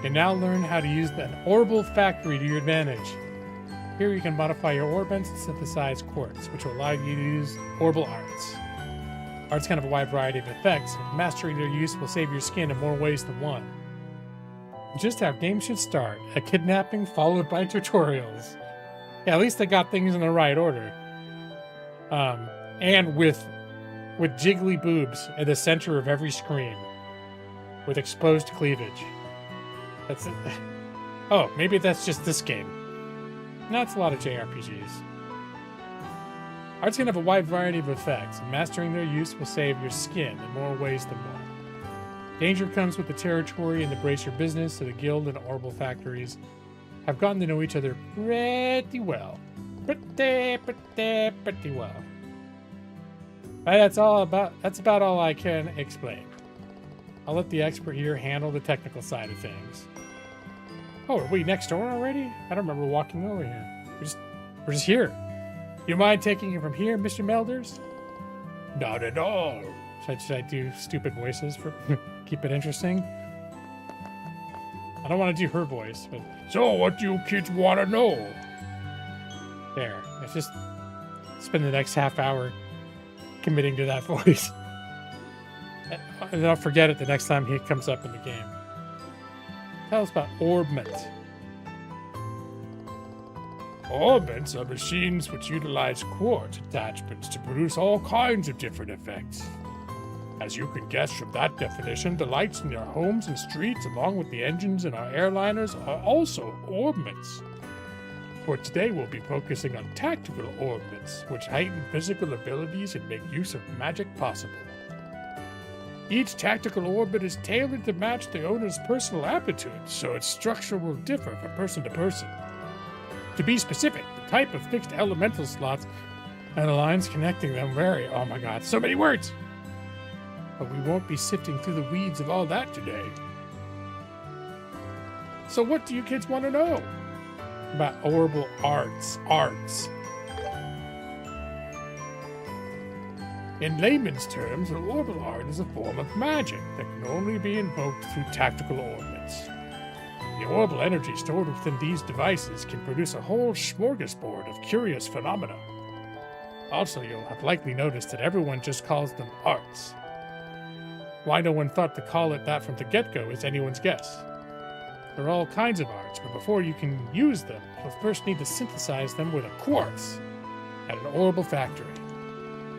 S6: You now learn how to use an orbital factory to your advantage. Here you can modify your orbments and synthesize quartz, which will allow you to use orbital arts. Arts can have a wide variety of effects. Mastering their use will save your skin in more ways than one. Just how games should start. A kidnapping followed by tutorials. Yeah, at least they got things in the right order. And with jiggly boobs at the center of every screen. With exposed cleavage. That's it. Oh, maybe that's just this game. No, it's a lot of JRPGs. Arts can have a wide variety of effects, and mastering their use will save your skin in more ways than one. Danger comes with the territory and the bracer business, so the guild and orbital factories have gotten to know each other pretty well. Pretty well. That's about all I can explain. I'll let the expert here handle the technical side of things. Oh, are we next door already? I don't remember walking over here. We're just here. You mind taking it from here, Mr. Melders? Not at all. Should I do stupid voices for keep it interesting? I don't want to do her voice, but
S5: So, what do you kids want to know?
S6: there. Let's just spend the next half hour committing to that voice. And I'll forget it the next time he comes up in the game. Tell us about orbment.
S5: Orbments are machines which utilize quartz attachments to produce all kinds of different effects. As you can guess from that definition, the lights in your homes and streets, along with the engines in our airliners, are also orbments. For today, we'll be focusing on tactical orbments, which heighten physical abilities and make use of magic possible. Each tactical orbit is tailored to match the owner's personal aptitude, so its structure will differ from person to person. To be specific, the type of fixed elemental slots and the lines connecting them vary. Oh my god, so many words! But we won't be sifting through the weeds of all that today. So what do you kids want to know? About orbital arts. In layman's terms, an orbital art is a form of magic that can only be invoked through tactical orbments. The orbital energy stored within these devices can produce a whole smorgasbord of curious phenomena. Also, you'll have likely noticed that everyone just calls them arts. Why no one thought to call it that from the get-go is anyone's guess. There are all kinds of arts, but before you can use them, you'll first need to synthesize them with a quartz at an orbital factory.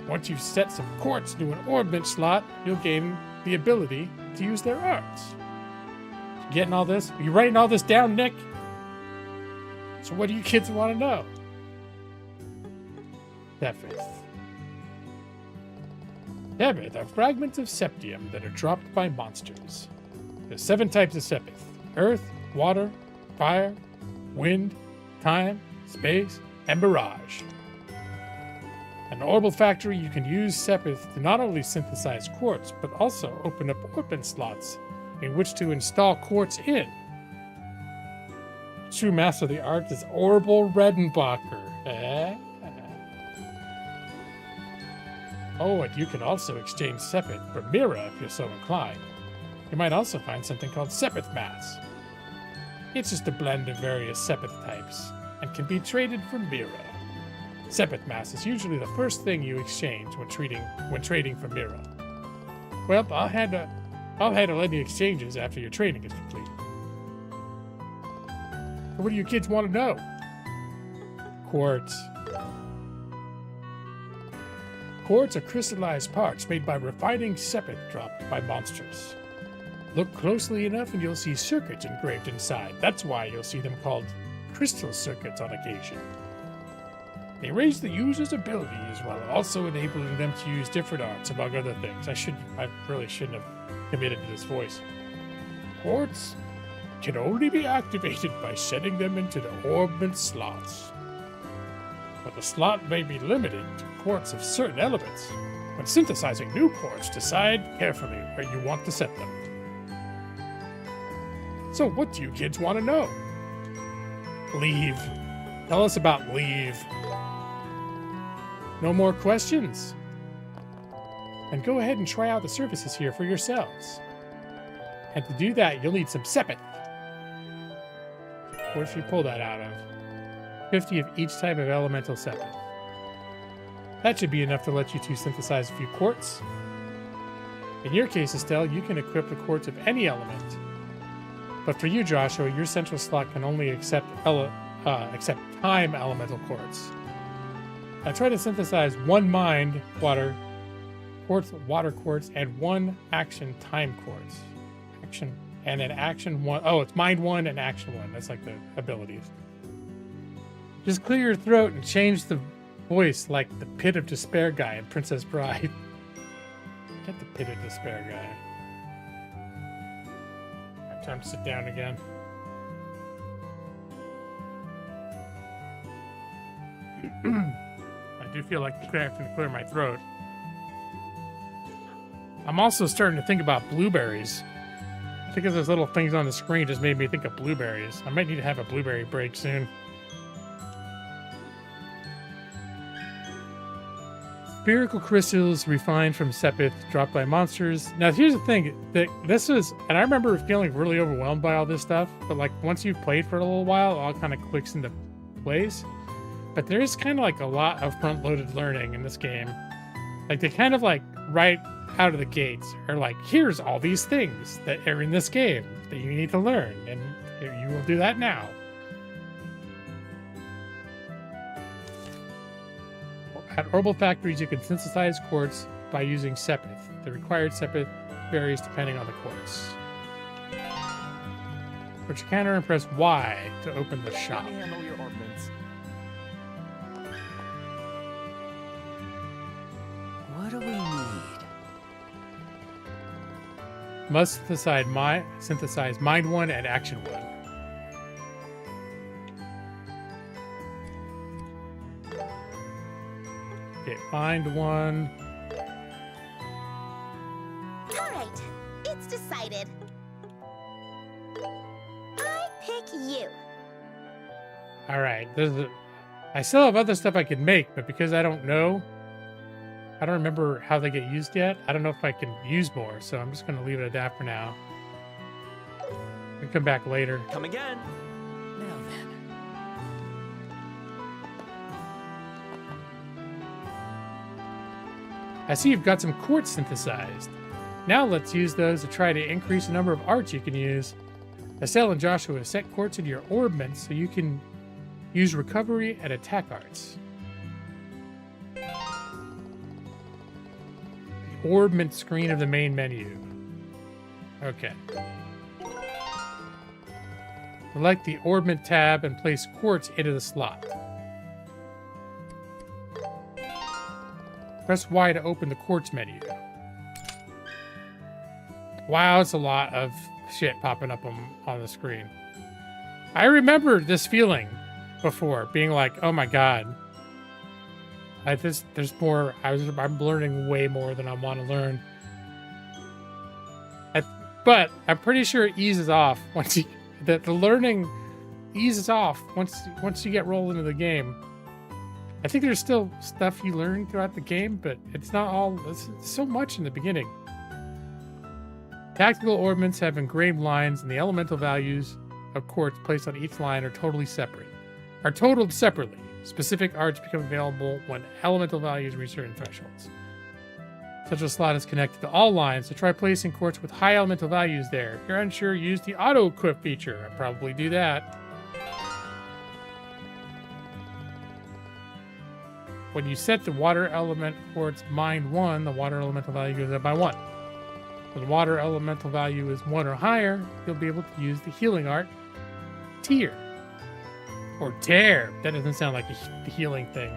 S5: Once you've set some quartz into an orbment slot, you'll gain the ability to use their arts. Getting all this? Are you writing all this down, Nick? So what do you kids want to know? Tethys. Tethys are fragments of septium that are dropped by monsters. There's 7 types of Sepith: earth, water, fire, wind, time, space, and mirage. An orbital factory, you can use Sepith to not only synthesize quartz, but also open up orbit slots in which to install quartz in. True master of the art is Orbital Redenbacher. Oh, and you can also exchange Sepith for Mira if you're so inclined. You might also find something called Sepith Mass. It's just a blend of various Sepith types and can be traded for Mira. Sepith Mass is usually the first thing you exchange when trading for Mira. Well, I'll handle any exchanges after your training is complete. So what do you kids want to know? Quartz. Quartz are crystallized parts made by refining Sepith dropped by monsters. Look closely enough and you'll see circuits engraved inside. That's why you'll see them called crystal circuits on occasion. They raise the user's abilities while also enabling them to use different arts, among other things. I really shouldn't have committed to this voice. Quartz can only be activated by setting them into the orbment slots. But the slot may be limited to quartz of certain elements. When synthesizing new quartz, decide carefully where you want to set them. So what do you kids want to know? Leave. Tell us about leave. No more questions? And go ahead and try out the services here for yourselves. And to do that, you'll need some Sepith. What should you pull that out of? 50 of each type of elemental Sepith. That should be enough to let you two synthesize a few quartz. In your case, Estelle, you can equip the quartz of any element. But for you, Joshua, your central slot can only accept time elemental quartz. I try to synthesize 1 mind water quartz, and 1 action time quartz. And then action 1. Oh, it's mind 1 and action 1. That's like the abilities. Just clear your throat and change the voice like the Pit of Despair guy in Princess Bride. Get the Pit of Despair guy. I have time to sit down again. I do feel like I have to clear my throat. I'm also starting to think about blueberries. I think those little things on the screen just made me think of blueberries. I might need to have a blueberry break soon. Spherical crystals refined from Sepith dropped by monsters. Now here's the thing, this was, and I remember feeling really overwhelmed by all this stuff, but like once you've played for a little while, it all kind of clicks into place. But there is kind of like a lot of front-loaded learning in this game. Like they kind of like right out of the gates are like, here's all these things that are in this game that you need to learn, and you will do that now. At orbital factories, you can synthesize quartz by using Sepith. The required Sepith varies depending on the quartz. But you can press Y to open the shop.
S10: Let me handle your ordnance. What do we need?
S5: Must synthesize mind 1 and action 1. Okay, mind 1.
S7: Alright, it's decided. I pick you.
S5: Alright, I still have other stuff I could make, but because I don't remember how they get used yet. I don't know if I can use more, so I'm just going to leave it at that for now. We'll come back later.
S10: Come again. Now then.
S5: I see you've got some quartz synthesized. Now let's use those to try to increase the number of arts you can use. Estelle and Joshua set quartz into your orbment so you can use recovery and attack arts. Orbment screen of the main menu. Okay. Select the orbment tab and place quartz into the slot. Press Y to open the quartz menu. Wow, it's a lot of
S1: shit popping up on the screen. I remember this feeling before, being like, oh my god. There's more. I'm learning way more than I want to learn. But I'm pretty sure it eases off once the learning eases off once you get rolled into the game. I think there's still stuff you learn throughout the game, but it's not all. It's so much in the beginning. Tactical ornaments have engraved lines, and the elemental values of quartz placed on each line are totaled separately. Specific arts become available when elemental values reach certain thresholds. Such a slot is connected to all lines, so try placing quartz with high elemental values there. If you're unsure, use the auto-equip feature. I'll probably do that. When you set the water element quartz mind 1, the water elemental value goes up by 1. When the water elemental value is 1 or higher, you'll be able to use the healing art tier. Or tear. That doesn't sound like the healing thing.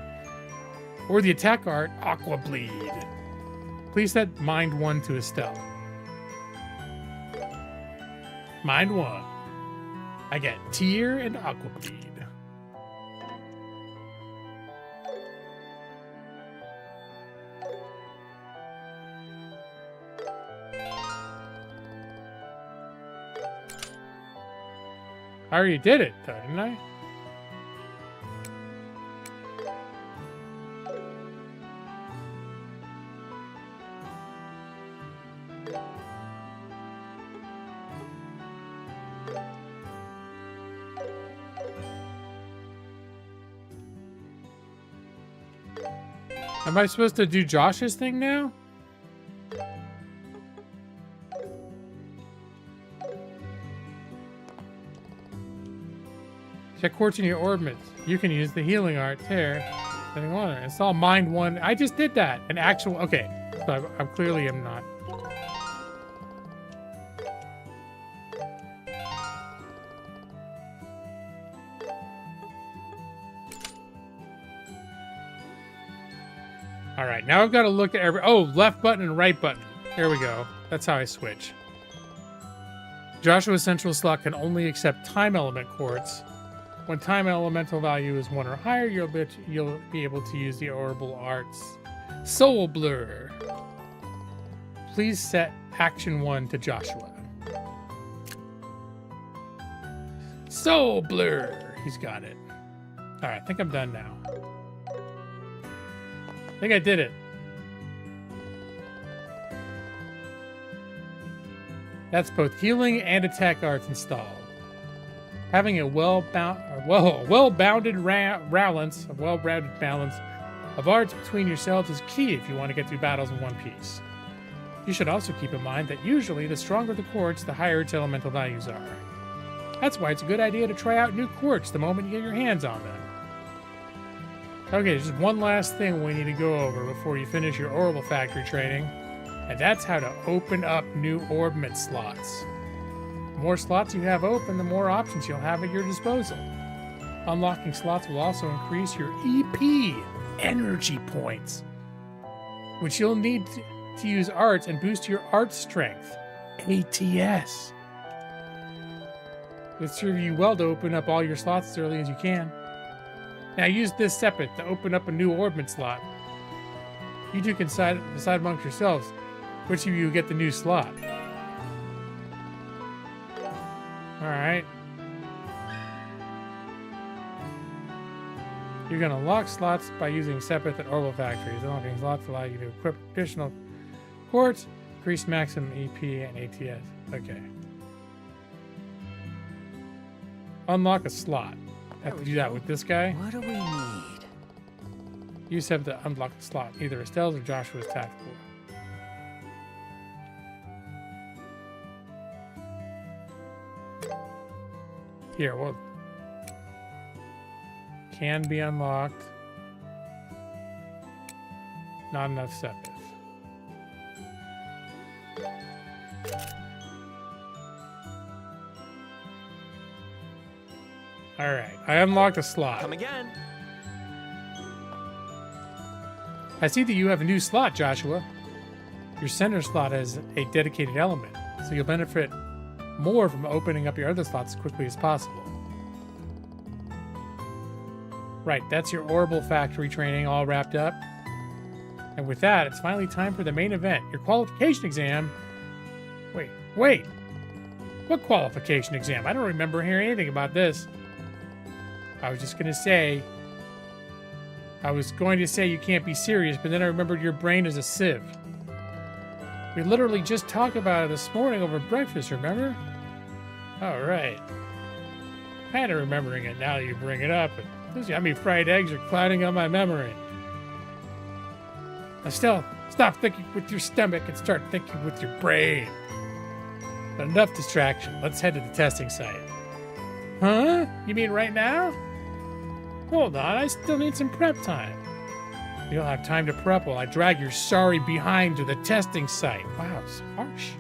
S1: Or the attack art, Aqua Bleed. Please set Mind 1 to Estelle. Mind 1. I get Tear and Aqua Bleed. I already did it, though, didn't I? Am I supposed to do Josh's thing now? Check quartz in your orbits. You can use the healing art tear. It's all mind 1. I just did that. An actual. Okay. So I clearly am not. All right, now I've got to look at every... Oh, left button and right button. There we go. That's how I switch. Joshua's central slot can only accept time element quartz. When time elemental value is 1 or higher, you'll be able to use the orbital arts. Soul Blur. Please set action 1 to Joshua. Soul Blur. He's got it. All right, I think I'm done now. I think I did it. That's both healing and attack arts installed. Having a well-rounded balance of arts between yourselves is key if you want to get through battles in one piece. You should also keep in mind that usually the stronger the quartz, the higher its elemental values are. That's why it's a good idea to try out new quartz the moment you get your hands on them. Okay, just one last thing we need to go over before you finish your Orbital Factory training, and that's how to open up new orbment slots. The more slots you have open, the more options you'll have at your disposal. Unlocking slots will also increase your EP, energy points, which you'll need to use arts and boost your art strength, ATS. It'll serve you well to open up all your slots as early as you can. Now use this separate to open up a new orbment slot. You two can decide amongst yourselves which of you get the new slot. Alright. You're going to unlock slots by using separate and orbital factories. Unlocking slots allow you to equip additional quartz, increase maximum EP and ATS. Okay. Unlock a slot. I have to do that with this guy.
S10: What do we need?
S1: You just have to unlock the slot, either Estelle's or Joshua's tactical. Here, well, can be unlocked. Not enough sepith. All right, I unlocked a slot.
S10: Come again.
S1: I see that you have a new slot, Joshua. Your center slot has a dedicated element, so you'll benefit more from opening up your other slots as quickly as possible. Right, that's your Orbital Factory training all wrapped up. And with that, it's finally time for the main event, your qualification exam. Wait. What qualification exam? I don't remember hearing anything about this. I was going to say you can't be serious, but then I remembered your brain is a sieve. We literally just talked about it this morning over breakfast, remember? All right. Kind of remembering it now that you bring it up, but those yummy fried eggs are clouding up my memory. Now still, stop thinking with your stomach and start thinking with your brain. But enough distraction. Let's head to the testing site. Huh? You mean right now? Hold on, I still need some prep time. You don't have time to prep while I drag your sorry behind to the testing site. Wow, it's harsh.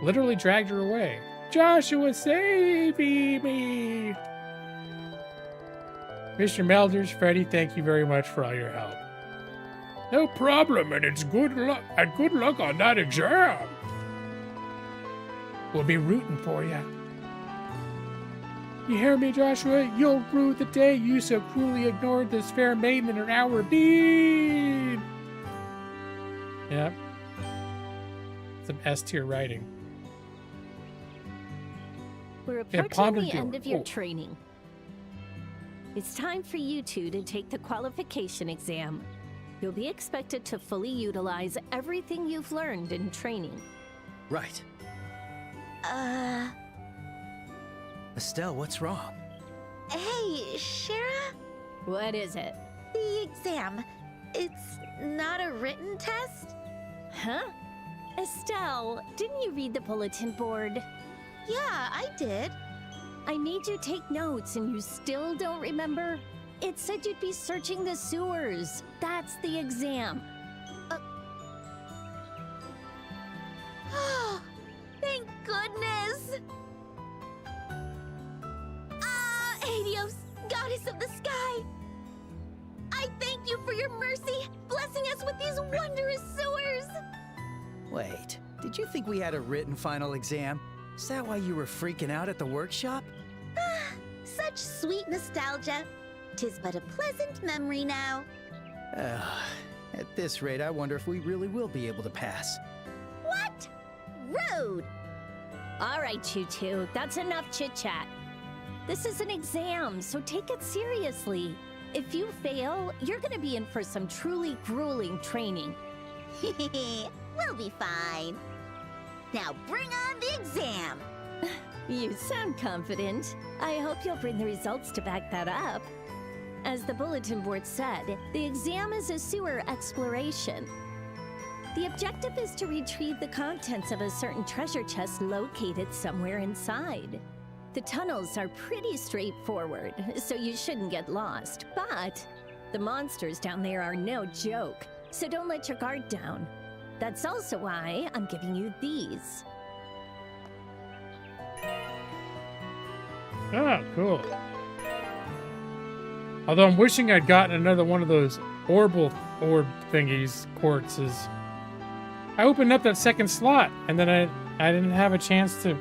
S1: Literally dragged her away. Joshua, save me! Mr. Melders, Freddy, thank you very much for all your help.
S5: No problem, and it's good luck. And good luck on that exam.
S1: We'll be rooting for you. You hear me, Joshua? You'll rue the day you so cruelly ignored this fair maiden in her hour of need. Yep. Some S-tier writing.
S12: We're approaching the end of your training. It's time for you two to take the qualification exam. You'll be expected to fully utilize everything you've learned in training.
S9: Right. Estelle, what's wrong?
S7: Hey, Shara?
S12: What is it?
S7: The exam. It's not a written test?
S12: Huh? Estelle, didn't you read the bulletin board?
S7: Yeah, I did.
S12: I made you take notes and you still don't remember? It said you'd be searching the sewers. That's the exam.
S7: Oh, thank goodness! Helios, goddess of the sky! I thank you for your mercy, blessing us with these wondrous sewers!
S9: Wait, did you think we had a written final exam? Is that why you were freaking out at the workshop?
S7: Such sweet nostalgia. 'Tis but a pleasant memory now.
S9: At this rate, I wonder if we really will be able to pass.
S7: What? Rude!
S12: All right, you two, that's enough chit-chat. This is an exam, so take it seriously. If you fail, you're gonna be in for some truly grueling training.
S7: We'll be fine. Now bring on the exam.
S12: You sound confident. I hope you'll bring the results to back that up. As the bulletin board said, the exam is a sewer exploration. The objective is to retrieve the contents of a certain treasure chest located somewhere inside. The tunnels are pretty straightforward, so you shouldn't get lost, but the monsters down there are no joke, so don't let your guard down. That's also why I'm giving you these.
S1: Oh, cool. Although I'm wishing I'd gotten another one of those orbital orb thingies, quartzes. I opened up that second slot, and then I didn't have a chance to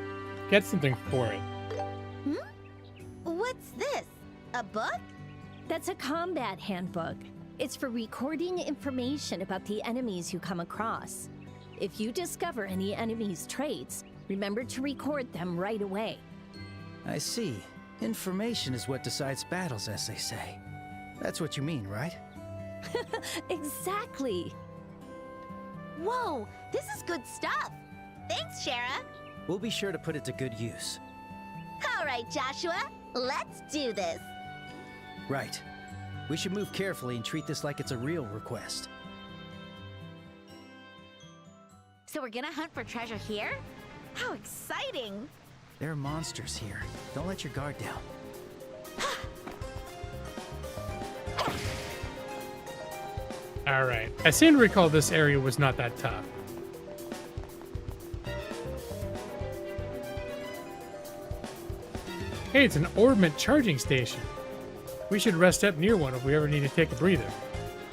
S1: get something for it.
S7: What's this? A book?
S12: That's a combat handbook. It's for recording information about the enemies you come across. If you discover any enemy's traits, remember to record them right away.
S9: I see. Information is what decides battles, as they say. That's what you mean, right?
S12: Exactly.
S7: Whoa, this is good stuff. Thanks, Shara.
S9: We'll be sure to put it to good use.
S7: All right, Joshua, let's do this.
S9: Right. We should move carefully and treat this like it's a real request.
S7: So we're gonna hunt for treasure here? How exciting!
S9: There are monsters here. Don't let your guard down.
S1: All right. I seem to recall this area was not that tough. Hey, it's an orbment charging station. We should rest up near one if we ever need to take a breather.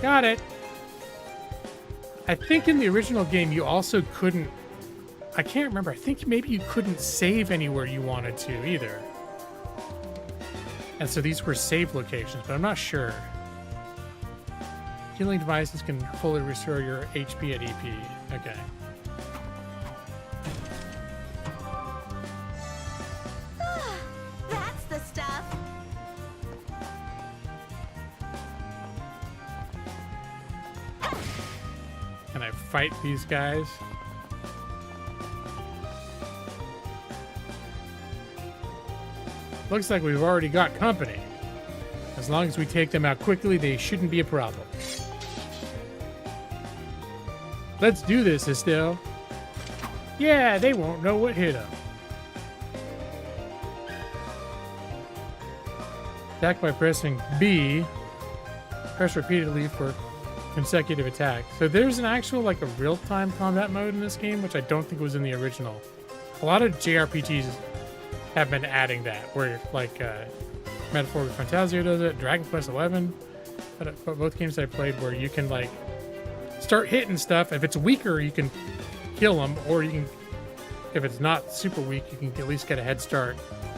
S1: Got it. I think in the original game you also couldn't I can't remember. I think maybe you couldn't save anywhere you wanted to either. And so these were save locations, but I'm not sure. Healing devices can fully restore your HP at EP. Okay.
S7: That's the stuff.
S1: Can I fight these guys? Looks like we've already got company. As long as we take them out quickly, they shouldn't be a problem. Let's do this, Estelle. Yeah, they won't know what hit them. Attack by pressing B. Press repeatedly for consecutive attacks. So there's an actual, like, a real-time combat mode in this game, which I don't think was in the original. A lot of JRPGs have been adding that, where, like, Metaphor with Fantasio does it, Dragon Quest 11, but both games I played where you can, like, start hitting stuff. If it's weaker, you can kill them, or you can, if it's not super weak, you can at least get a head start,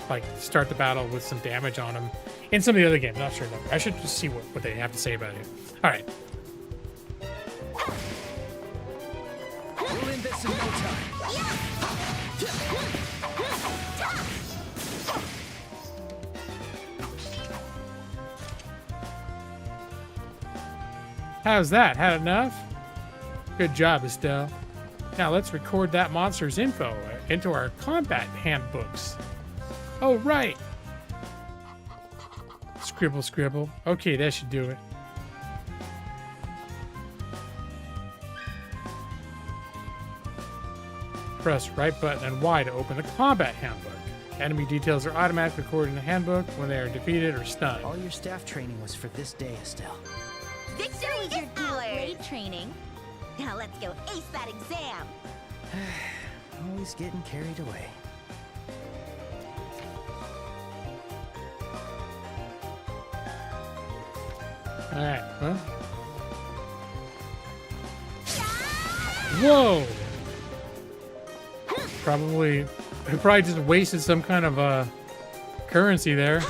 S1: like, start the battle with some damage on them. In some of the other games, not sure. No, I should just see what they have to say about it. All right.
S9: We'll end this in no time.
S1: How's that? Had enough? Good job, Estelle. Now let's record that monster's info into our combat handbooks. Oh, right. Scribble, scribble. Okay, that should do it. Press right button and Y to open the combat handbook. Enemy details are automatically recorded in the handbook when they are defeated or stunned.
S9: All your staff training was for this day, Estelle.
S7: Victory is your great training. Now let's go ace that exam.
S9: Always getting carried away.
S1: Alright, well. Whoa! Probably just wasted some kind of currency there.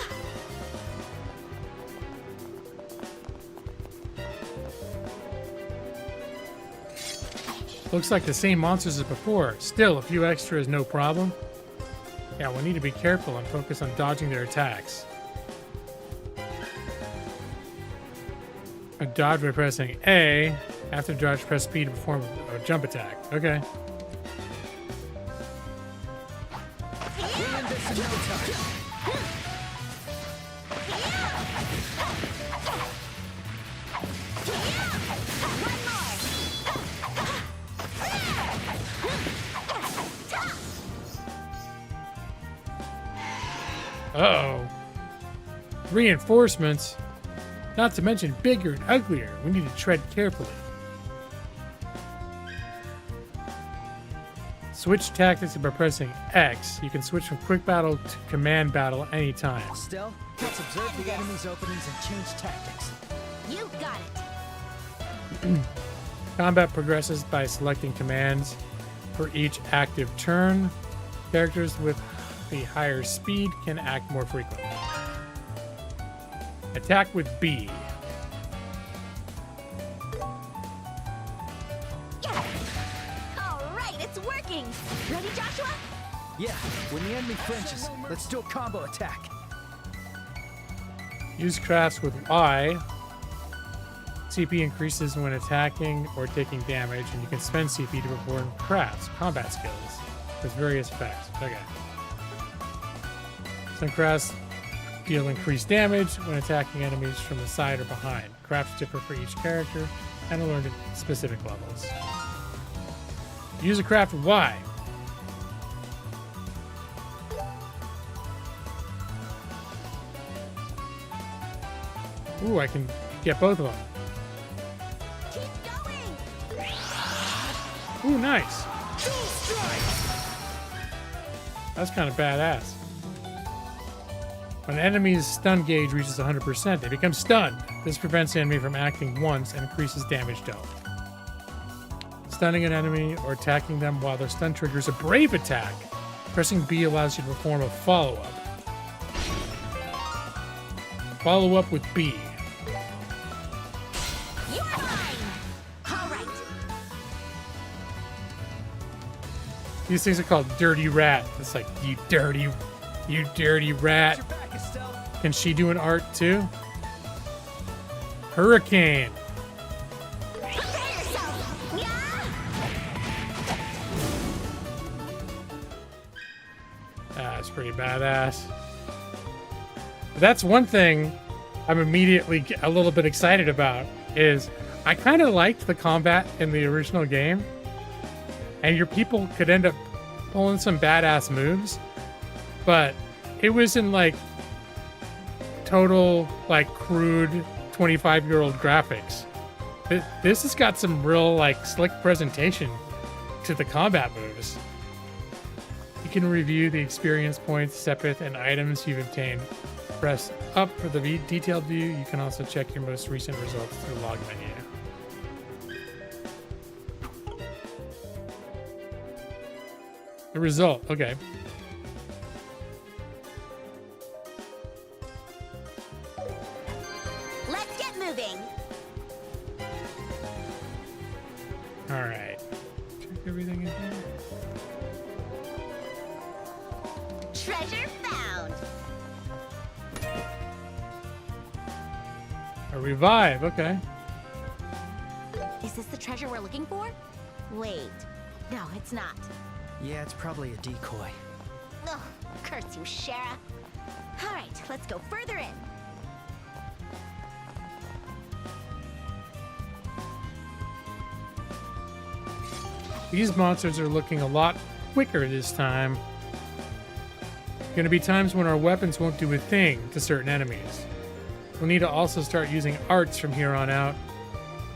S1: Looks like the same monsters as before. Still, a few extra is no problem. Yeah, we'll need to be careful and focus on dodging their attacks. A dodge by pressing A. After dodge, press B to perform a jump attack. Okay.
S9: We'll end this in no time.
S1: Uh-oh. Reinforcements. Not to mention bigger and uglier. We need to tread carefully. Switch tactics by pressing X. You can switch from quick battle to command battle anytime.
S9: Estelle, let's observe the enemy's openings and change tactics.
S7: You got it.
S1: Combat progresses by selecting commands for each active turn. Characters with the higher speed can act more frequently. Attack with B.
S7: Yeah. All right, it's working. Ready, Joshua?
S9: Yeah, when the enemy flinches, let's do a combo attack.
S1: Use crafts with Y. CP increases when attacking or taking damage, and you can spend CP to perform crafts, combat skills, with various effects. Okay. Some crafts deal increased damage when attacking enemies from the side or behind. Crafts differ for each character and are learned at specific levels. Use a craft with Y. Ooh, I can get both of them.
S7: Keep going.
S1: Ooh, nice. That's kind of badass. When an enemy's stun gauge reaches 100%, they become stunned. This prevents the enemy from acting once and increases damage dealt. stunning an enemy or attacking them while their stun triggers a brave attack. Pressing B allows you to perform a follow-up. Follow up with B.
S7: You're mine! All right.
S1: These things are called dirty rat. It's like, you dirty rat. Can she do an art too? Hurricane.
S7: Prepare yourself! Yeah!
S1: That's pretty badass. But that's one thing I'm immediately a little bit excited about is I kind of liked the combat in the original game, and your people could end up pulling some badass moves, but it was in like total like crude 25-year-old graphics. This has got some real like slick presentation to the combat moves. You can review the experience points, sepith, and items you've obtained. Press up for the detailed view. You can also check your most recent results through the log menu. The result, okay.
S7: Let's get moving!
S1: All right. Check everything in here.
S7: Treasure found!
S1: A revive, okay.
S7: Is this the treasure we're looking for? Wait. No, it's not.
S9: Yeah, it's probably a decoy.
S7: Ugh, curse you, Shara. All right, let's go further in.
S1: These monsters are looking a lot quicker this time. Gonna be times when our weapons won't do a thing to certain enemies. We'll need to also start using arts from here on out.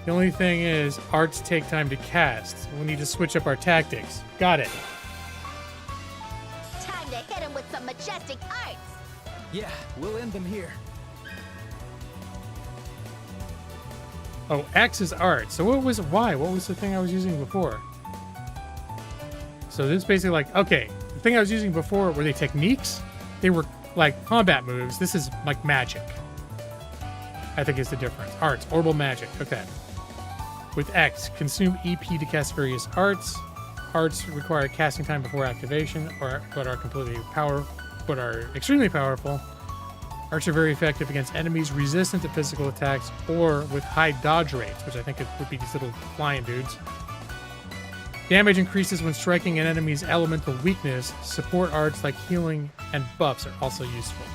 S1: The only thing is, arts take time to cast. We'll need to switch up our tactics. Got it.
S7: Time to hit him with some majestic arts!
S10: Yeah, we'll end them here.
S1: Oh, X is art. So what was Y? What was the thing I was using before? So this is basically like, okay, the thing I was using before were they techniques? They were like combat moves. This is like magic. I think is the difference. Arts, orbal magic. Okay. With X, consume EP to cast various arts. Arts require casting time before activation, but are extremely powerful. Arts are very effective against enemies resistant to physical attacks or with high dodge rates, which I think would be these little flying dudes. Damage increases when striking an enemy's elemental weakness. Support arts like healing and buffs are also useful.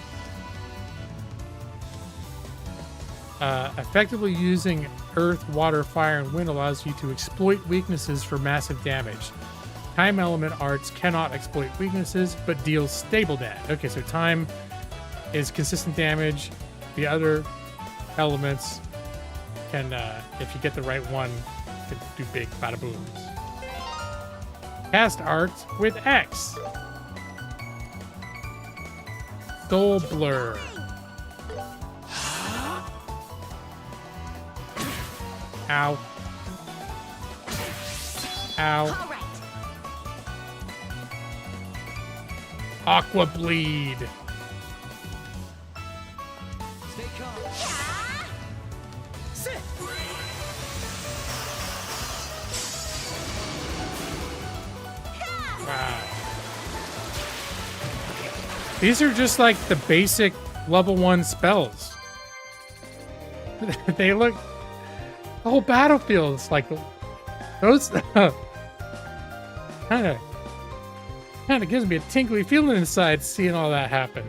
S1: Effectively using earth, water, fire, and wind allows you to exploit weaknesses for massive damage. Time element arts cannot exploit weaknesses, but deal stable damage. Okay, so time is consistent damage. The other elements can, if you get the right one, can do big bada booms. Cast arts with X. Soul Blur. Ow. Ow.
S7: All right.
S1: Aqua Bleed.
S10: Stay calm.
S7: Yeah!
S10: Sit!
S1: Wow. These are just like the basic level 1 spells. They look... The whole battlefield is like... Those... kind of gives me a tingly feeling inside seeing all that happen.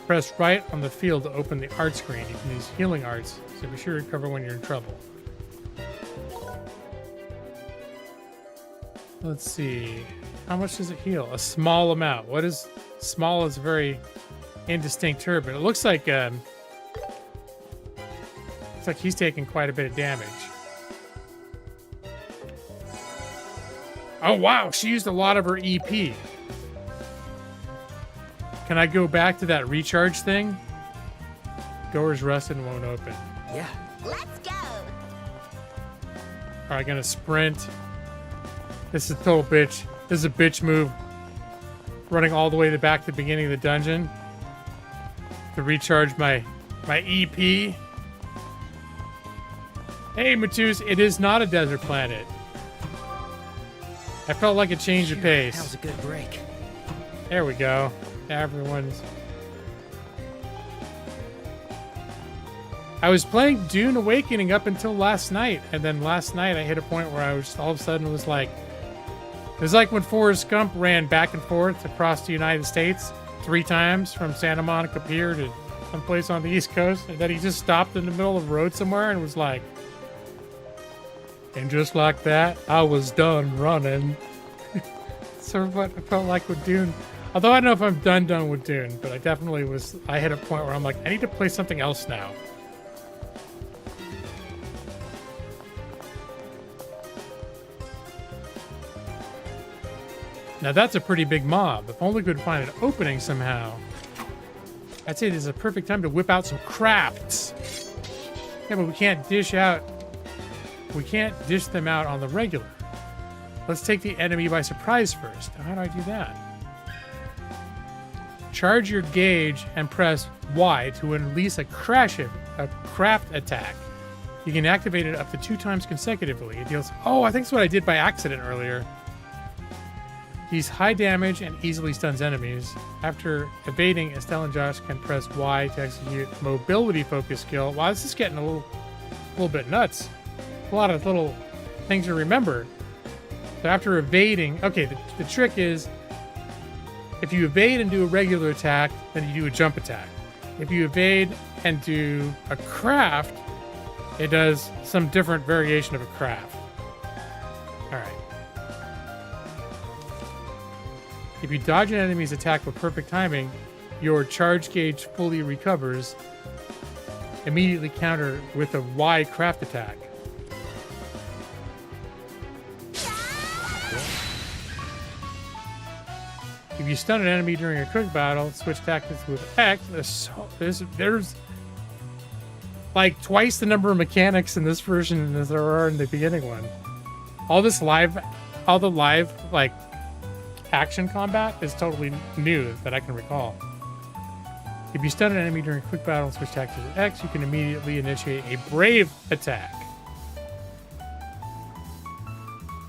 S1: Press right on the field to open the art screen. You can use healing arts, so be sure to recover when you're in trouble. Let's see. How much does it heal? A small amount. What is small? Is a very indistinct term, but it looks like he's taking quite a bit of damage. Oh wow, she used a lot of her EP. Can I go back to that recharge thing? Door's rusted and won't open.
S9: Yeah,
S7: Let's go.
S1: All right, gonna sprint. This is a total bitch. This is a bitch move. Running all the way back to the beginning of the dungeon to recharge my EP. Hey, Matus, it is not a desert planet. I felt like a change of pace.
S9: That was a good break.
S1: There we go. Everyone's... I was playing Dune Awakening up until last night, and then last night I hit a point where I was all of a sudden was like... It was like when Forrest Gump ran back and forth across the United States 3 times from Santa Monica Pier to someplace on the East Coast, and then he just stopped in the middle of the road somewhere and was like... And just like that, I was done running. Sort of what I felt like with Dune. Although I don't know if I'm done with Dune, but I definitely was... I hit a point where I'm like, I need to play something else now. Now that's a pretty big mob. If only we could find an opening somehow. I'd say this is a perfect time to whip out some crafts. Yeah, but we can't dish them out on the regular. Let's take the enemy by surprise first. How do I do that? Charge your gauge and press Y to release a craft attack. You can activate it up to 2 times consecutively. It deals... Oh, I think that's what I did by accident earlier. He's high damage and easily stuns enemies. After evading, Estelle and Josh can press Y to execute mobility focus skill. Wow, this is getting a little bit nuts. A lot of little things to remember. So after evading, okay, the trick is if you evade and do a regular attack, then you do a jump attack. If you evade and do a craft, it does some different variation of a craft. All right. If you dodge an enemy's attack with perfect timing, your charge gauge fully recovers. Immediately counter with a Y craft attack. If you stun an enemy during a quick battle, switch tactics with X. There's like twice the number of mechanics in this version as there are in the beginning one. All the live like action combat is totally new that I can recall. If you stun an enemy during a quick battle and switch tactics with X, you can immediately initiate a brave attack.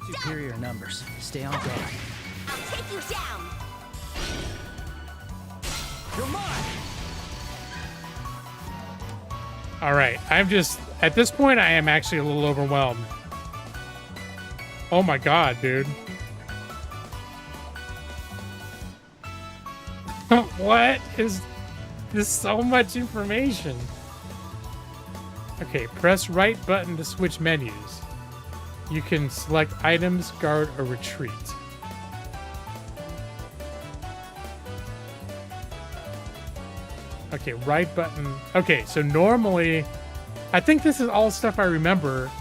S9: Superior numbers. Stay on guard.
S7: I'll take you down.
S10: You're mine!
S1: All right, I'm just at this point I am actually a little overwhelmed. Oh my god, dude. What is this? So much information. Okay, press right button to switch menus. You can select items, guard, or retreat. Okay, right button. Okay, so normally, I think this is all stuff I remember.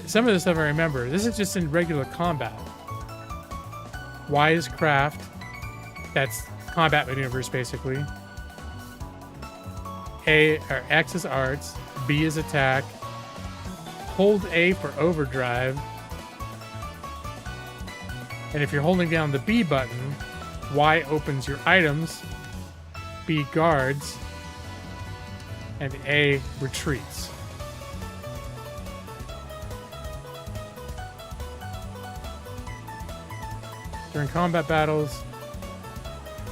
S1: Some of the stuff I remember. This is just in regular combat. Y is craft. That's combat maneuvers, basically. X is arts. B is attack. Hold A for overdrive. And if you're holding down the B button, Y opens your items. B guards, and A retreats. During combat battles,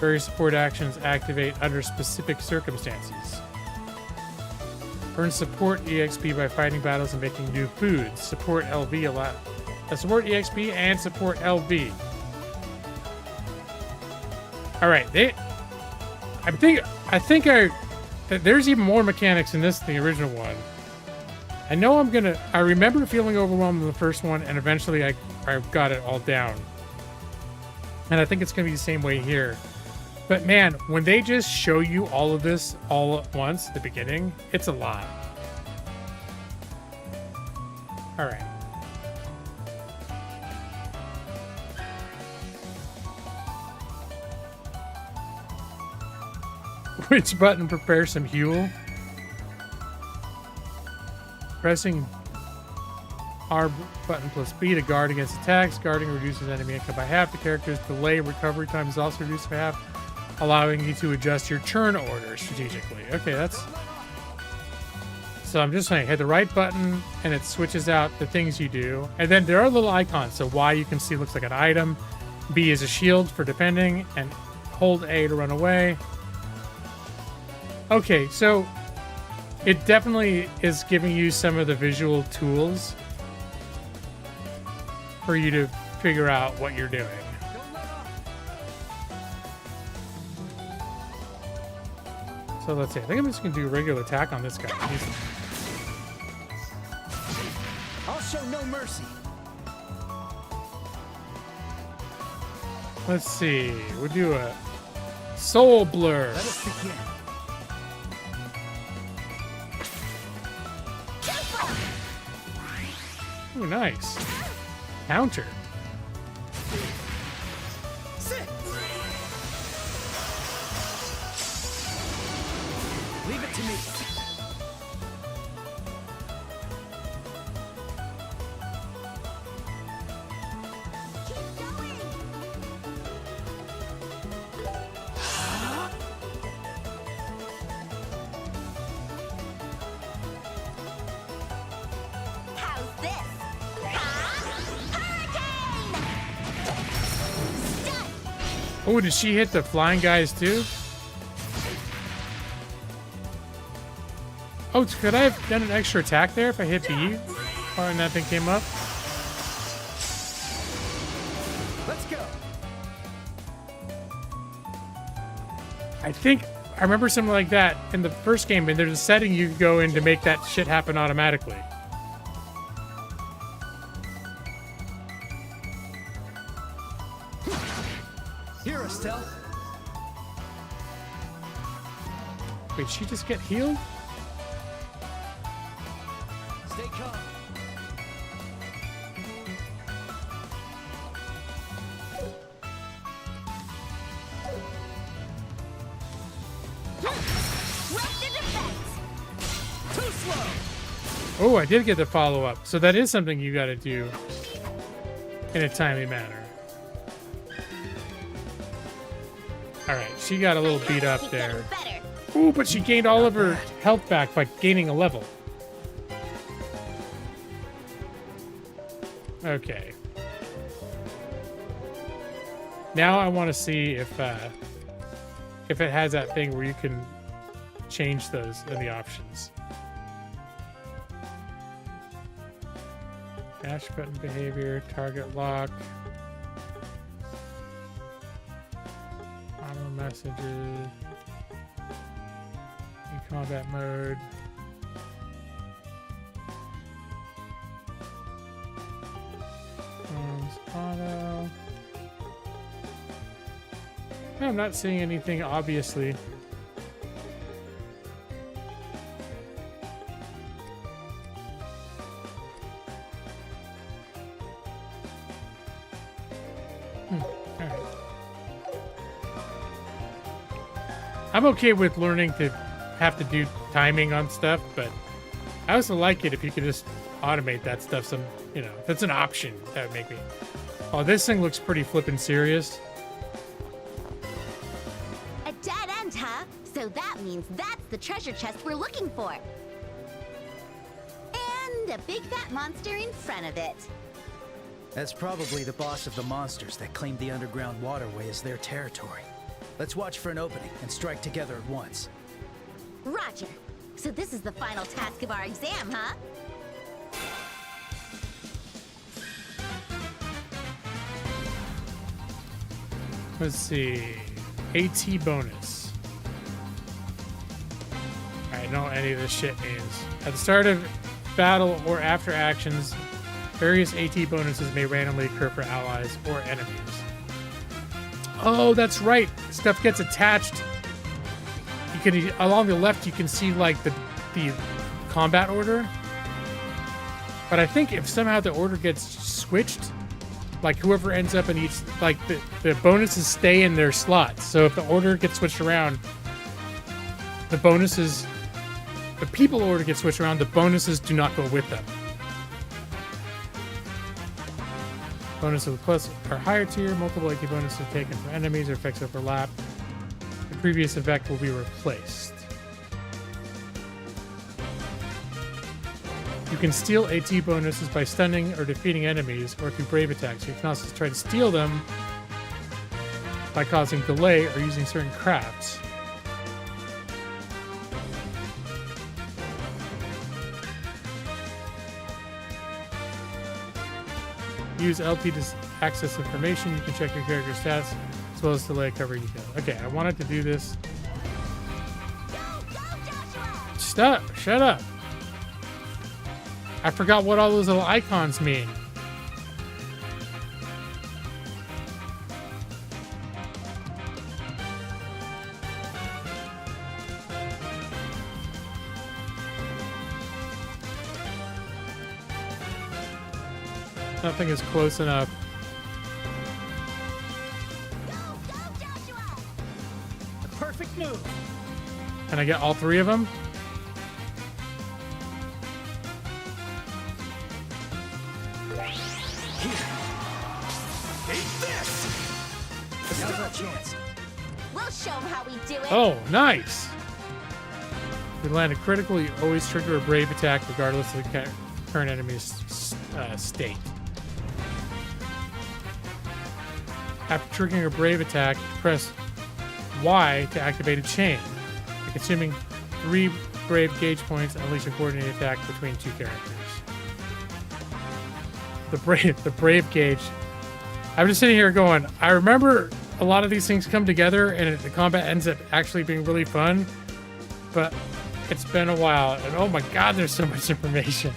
S1: various support actions activate under specific circumstances. Earn support EXP by fighting battles and making new foods. Support LV allow. Support EXP and support LV. All right, I think there's even more mechanics in this than the original one. I remember feeling overwhelmed in the first one, and eventually I got it all down. And I think it's going to be the same way here. But man, when they just show you all of this all at once at the beginning, it's a lot. All right. Which button prepares some fuel? Pressing R button plus B to guard against attacks. Guarding reduces enemy income by half. The character's delay recovery time is also reduced by half, allowing you to adjust your turn order strategically. Okay, that's... So I'm just saying, hit the right button, and it switches out the things you do. And then there are little icons. So Y you can see looks like an item. B is a shield for defending, and hold A to run away. Okay, so it definitely is giving you some of the visual tools for you to figure out what you're doing. So let's see. I think I'm just going to do regular attack on this guy.
S10: I'll show no mercy.
S1: Let's see. We'll do a soul blur.
S10: Let us begin.
S1: Ooh, nice. Counter.
S10: Sit. Leave it to me.
S7: How's this? Hurricane! Stun!
S1: Oh, did she hit the flying guys too? Oh, could I have done an extra attack there if I hit B? Oh, and that thing came up?
S10: Let's go.
S1: I think I remember something like that in the first game, and there's a setting you can go in to make that shit happen automatically.
S10: Here, Estelle.
S1: Wait, she just get healed?
S10: Stay calm.
S7: Rapid defense!
S10: Too slow.
S1: Oh, I did get the follow-up. So that is something you gotta do in a timely manner. Alright, she got a little beat up
S7: Keep
S1: there.
S7: getting better.
S1: Ooh, but she gained all of her health back by gaining a level. Okay. Now I want to see if it has that thing where you can change those in the options. Dash button behavior, target lock, auto messages, in combat mode. Auto. I'm not seeing anything obviously. Alright. I'm okay with learning to have to do timing on stuff, but I also like it if you could just automate that stuff. Some, you know, if it's an option, that would make me. Oh, this thing looks pretty flippin' serious.
S7: A dead end, huh? So that means that's the treasure chest we're looking for. And a big fat monster in front of it.
S9: That's probably the boss of the monsters that claimed the underground waterway as their territory. Let's watch for an opening and strike together at once.
S7: Roger. So this is the final task of our exam, huh?
S1: Let's see. AT bonus. I don't know what any of this shit means. At the start of battle or after actions, various AT bonuses may randomly occur for allies or enemies. Oh, that's right. Stuff gets attached. You can, along the left, you can see like the combat order. But I think if somehow the order gets switched, like whoever ends up in each, like the bonuses stay in their slots. So if the order gets switched around, the bonuses the people order gets switched around, the bonuses do not go with them. Bonuses with plus are higher tier, multiple AP bonuses taken from enemies or effects overlap. The previous effect will be replaced. You can steal AT bonuses by stunning or defeating enemies or through brave attacks. You can also try to steal them by causing delay or using certain crafts. Use LT to access information. You can check your character stats as well as delay cover details. Okay, I wanted to do this. Stop! Shut up! I forgot what all those little icons mean. Nothing is close enough.
S10: The perfect move.
S1: Can I get all three of them?
S10: Now's our chance.
S7: We'll show them how we do it.
S1: Oh, nice! If you land a critical, you always trigger a brave attack regardless of the current enemy's state. After triggering a brave attack, press Y to activate a chain. Consuming 3 brave gauge points, unleash a coordinated attack between 2 characters. The brave gauge. I'm just sitting here going, I remember a lot of these things come together and the combat ends up actually being really fun, but it's been a while, and oh my god, there's so much information.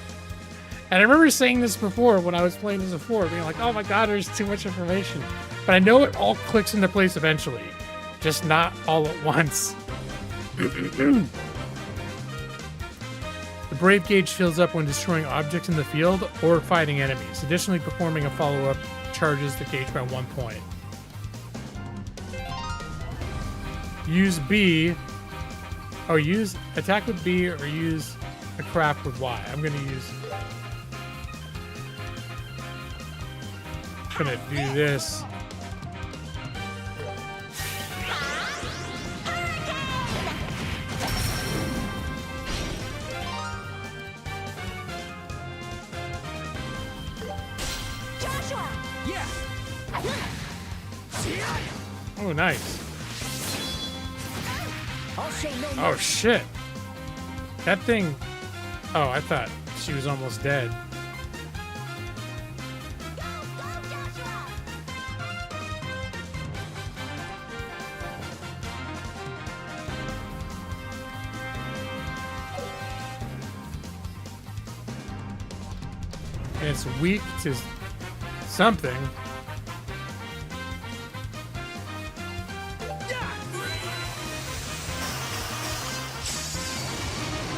S1: And I remember saying this before when I was playing this before, being like, oh my god, there's too much information. But I know it all clicks into place eventually, just not all at once. The brave gauge fills up when destroying objects in the field or fighting enemies. Additionally, performing a follow-up charges the gauge by 1 point. Use B. Oh, use attack with B or use a craft with Y. I'm gonna do this.
S7: Joshua!
S10: Yeah.
S1: Oh, nice.
S10: I'll show no
S1: Oh,
S10: mercy.
S1: shit. That thing... Oh, I thought she was almost dead. And it's weak to something.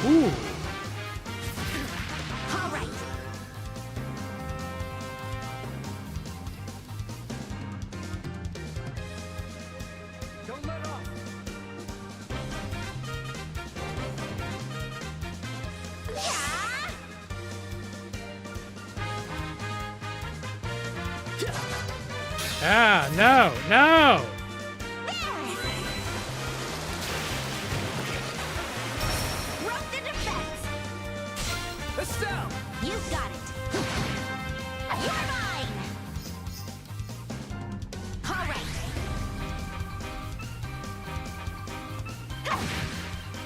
S1: Ooh.
S7: All right.
S10: Don't let off.
S1: Ah, no, no!
S7: Broke the defense.
S10: Estelle.
S7: You got it. You're mine. All right.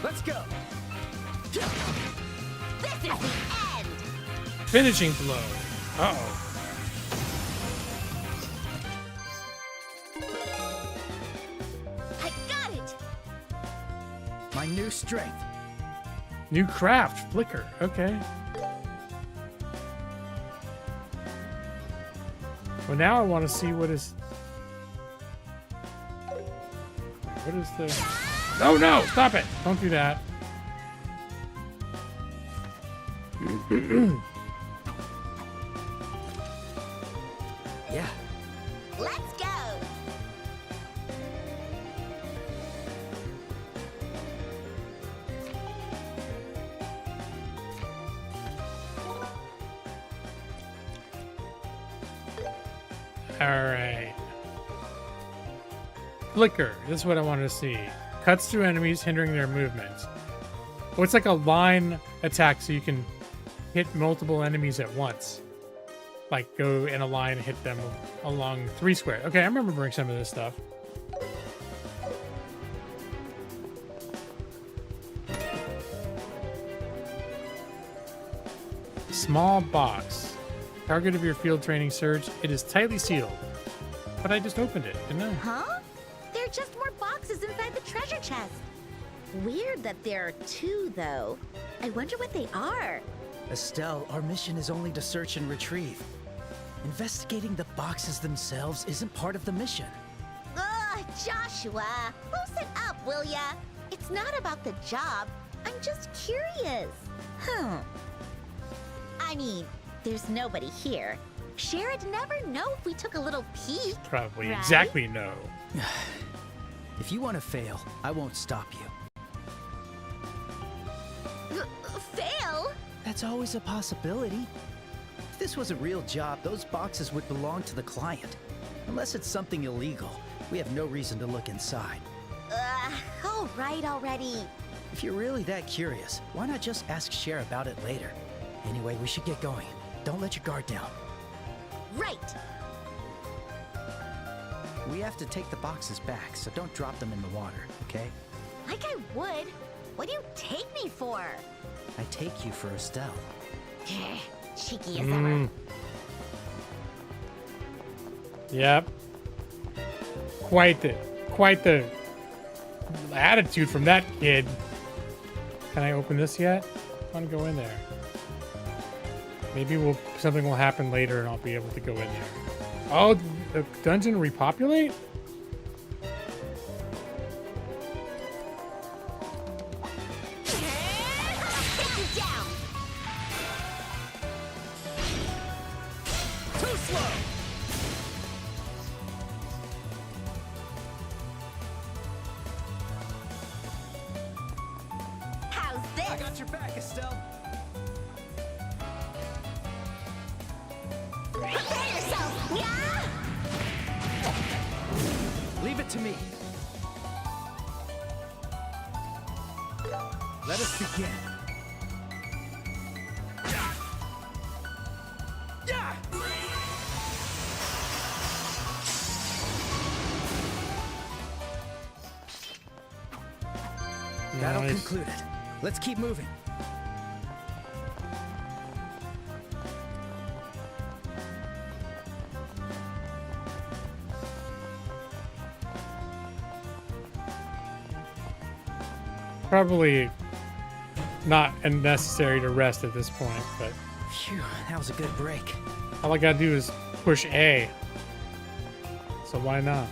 S10: Let's go.
S7: This is the end.
S1: Finishing blow. Uh-oh.
S7: I got it.
S10: My new strength.
S1: New craft, flicker. Okay. Well, now I want to see what is the... Oh, no! Stop it! Don't do that.
S10: Yeah.
S7: Let's go.
S1: All right. Flicker. This is what I wanted to see. Cuts through enemies, hindering their movements. Oh, it's like a line attack, so you can hit multiple enemies at once. Like go in a line and hit them along 3 square. Okay, I'm remembering some of this stuff. Small box. Target of your field training surge. It is tightly sealed. But I just opened it, didn't I?
S7: Huh? There are just more boxes inside the treasure chest. Weird that there are 2, though. I wonder what they are.
S9: Estelle, our mission is only to search and retrieve. Investigating the boxes themselves isn't part of the mission.
S7: Ugh, Joshua, loosen up, will ya? It's not about the job. I'm just curious. I mean, there's nobody here. Shera'd never know if we took a little peek.
S1: Probably
S7: right?
S1: exactly no.
S9: If you want to fail, I won't stop you.
S7: Fail?
S9: That's always a possibility. If this was a real job, those boxes would belong to the client. Unless it's something illegal, we have no reason to look inside.
S7: All right already.
S9: If you're really that curious, why not just ask Cher about it later? Anyway, we should get going. Don't let your guard down.
S7: Right.
S9: We have to take the boxes back, so don't drop them in the water, okay?
S7: Like I would. What do you take me for?
S9: I take you for Estelle.
S7: Cheeky as ever.
S1: Yep. Quite the attitude from that kid. Can I open this yet? I want to go in there. Maybe something will happen later and I'll be able to go in there. Oh, the dungeon repopulate?
S7: Down.
S10: Too slow!
S7: How's this?
S10: I got your back, Estelle.
S7: Prepare yourself. Yeah.
S10: Leave it to me. Let us begin. Yeah! That'll
S1: Nice.
S10: conclude it. Let's keep moving.
S1: Probably not necessary to rest at this point, but
S9: Phew, that was a good break.
S1: all I gotta do is push A. So why not?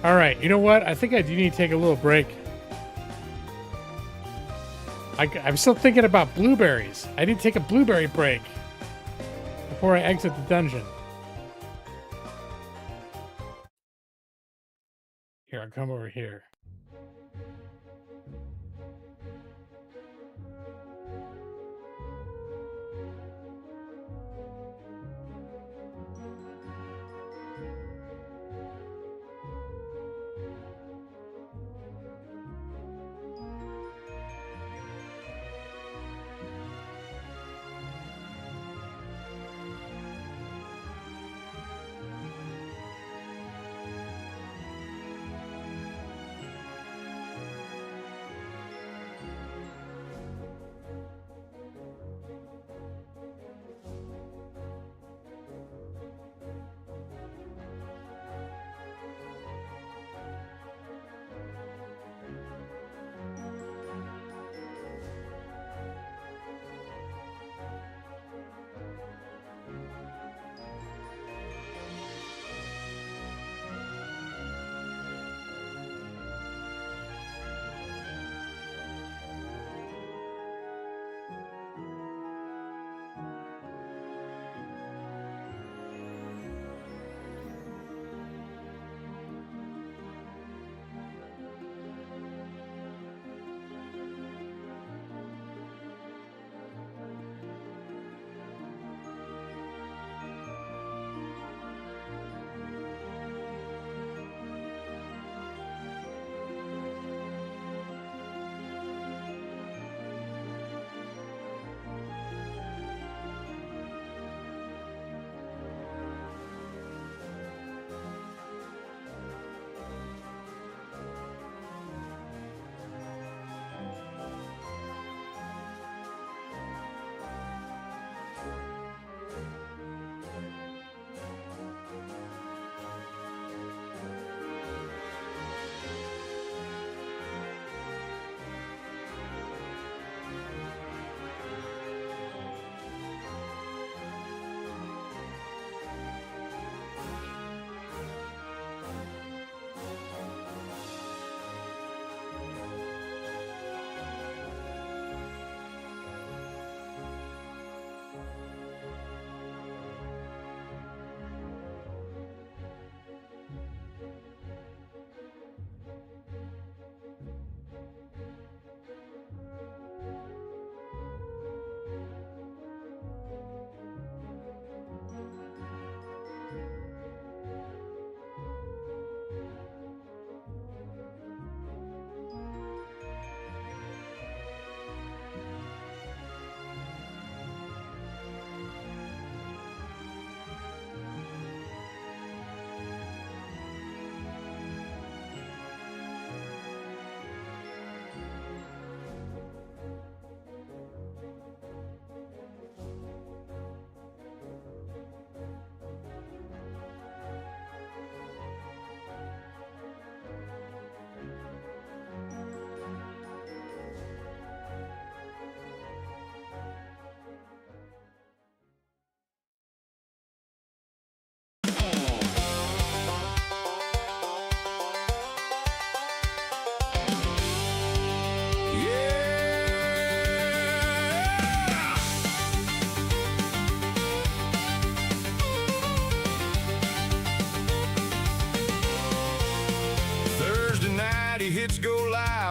S1: All right, you know what? I think I do need to take a little break. I'm still thinking about blueberries. I need to take a blueberry break before I exit the dungeon. Here, I'll come over here.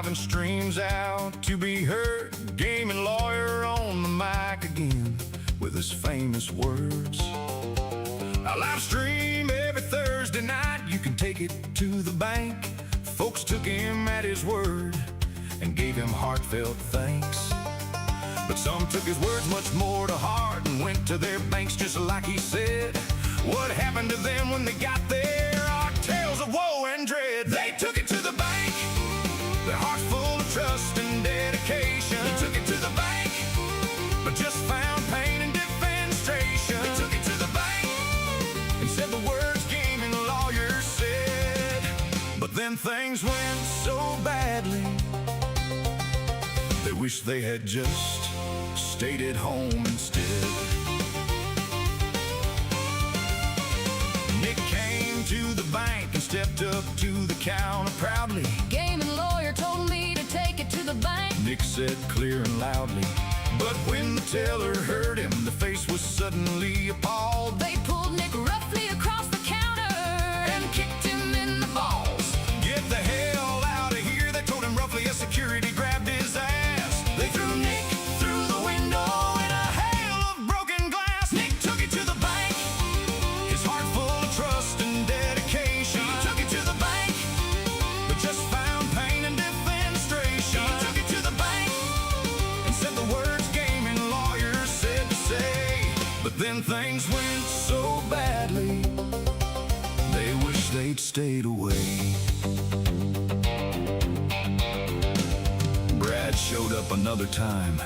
S2: nothing streams out to be heard. Gaming lawyer on the mic again with his famous words. I live stream every Thursday night. You can take it to the bank. Folks took him at his word and gave him heartfelt thanks. But some took his words much more to heart and went to their banks just like he said. What happened to them when they got there are tales of woe and dread. They took it to the bank, their hearts full of trust and dedication. They took it to the bank, but just found pain and defenestration. They took it to the bank and said the words gaming lawyers said. But then things went so badly, they wish they had just stayed at home instead. Nick came to the bank and stepped up to the counter proudly.
S3: Gaming lawyer told me to take it to the bank.
S2: Nick said clear and loudly. But when the teller heard him, the face was suddenly appalled.
S3: They pulled Nick roughly across the counter and kicked him in the balls.
S2: Get the hell out of here, they told him roughly as security grabbed his ass. They threw Nick through the window in a hail of broken glass. Nick took it to the bank, his heart full of trust and dedication. He took it to the bank, but just found pain and defenestration. He took it to the bank and said the words gaming lawyers said to say. But then things went so badly, they wish they'd stayed away. Brad showed up another time,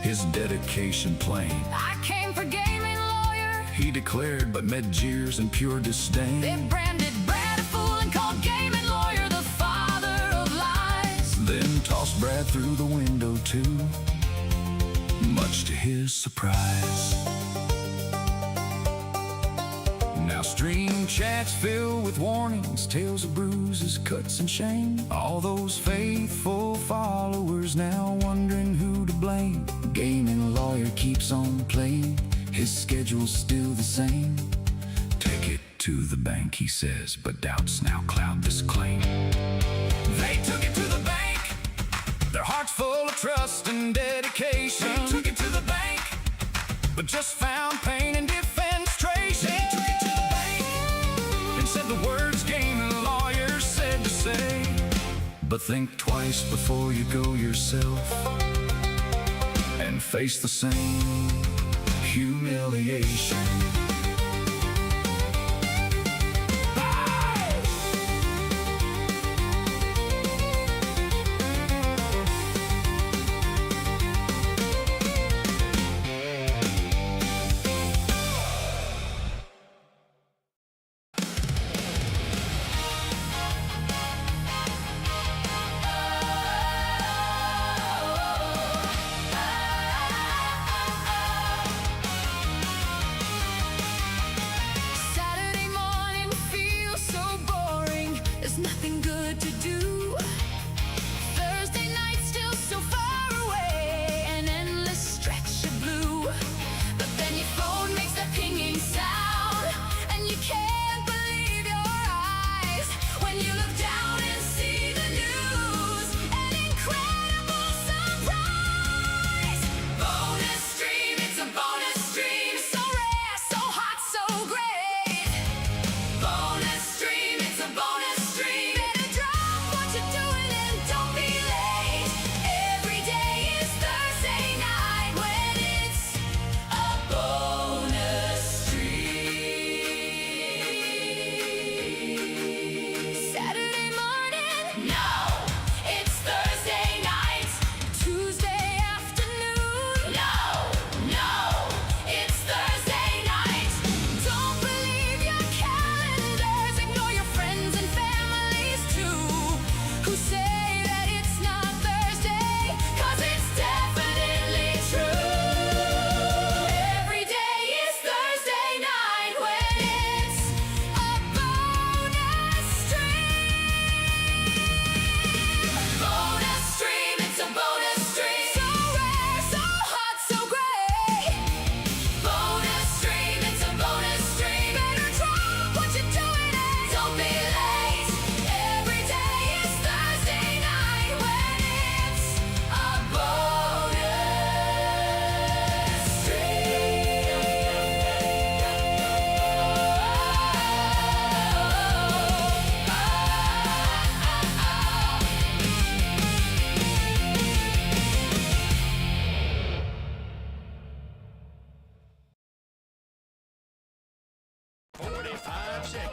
S2: his dedication plain.
S3: I came for gaming lawyer.
S2: He declared, but met jeers and pure disdain.
S3: They branded Brad a fool and called gaming lawyer the father of lies.
S2: Then tossed Brad through the window too, much to his surprise. Now stream chats fill with warnings, tales of bruises, cuts and shame. All those faithful followers now wondering who to blame. Gaming lawyer keeps on playing, his schedule's still the same. Take it to the bank, he says, but doubts now cloud this claim. They took it to the bank, their hearts full of trust and dedication. They took it to the bank, but just found pain and defenestration. They took it to the bank and said the words gaming lawyers said to say. But think twice before you go yourself and face the same humiliation.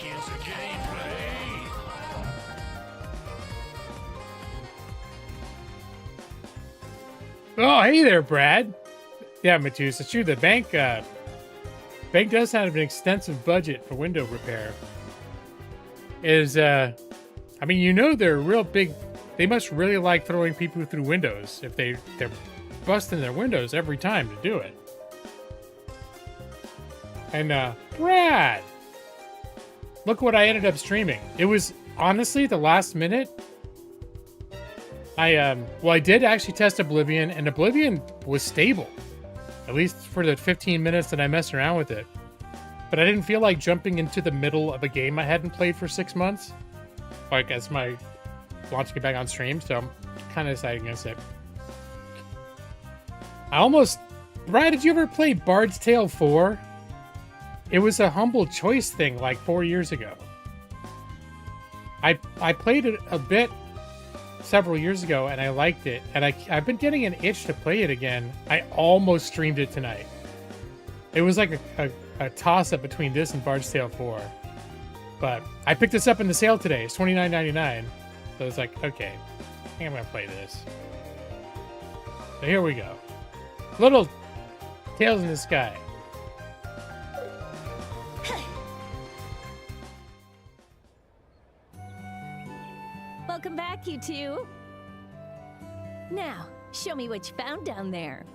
S5: is a gameplay.
S1: Oh, hey there, Brad. Yeah, Matus, it's true. The bank does have an extensive budget for window repair. I mean, you know, they're real big. They must really like throwing people through windows if they're busting their windows every time to do it. And Brad, look what I ended up streaming. It was honestly the last minute. I did actually test Oblivion, and Oblivion was stable, at least for the 15 minutes that I messed around with it. But I didn't feel like jumping into the middle of a game I hadn't played for 6 months, like as my launching it back on stream. So I'm kind of deciding against it. Brad, did you ever play Bard's Tale 4? It was a humble choice thing like 4 years ago. I played it a bit several years ago and I liked it, and I've been getting an itch to play it again. I almost streamed it tonight. It was like a toss-up between this and Bard's Tale 4. But I picked this up in the sale today. It's $29.99. So I was like, okay, I think I'm going to play this. So here we go. Little Tales in the Sky.
S12: Welcome back, you two. Now, show me what you found down there.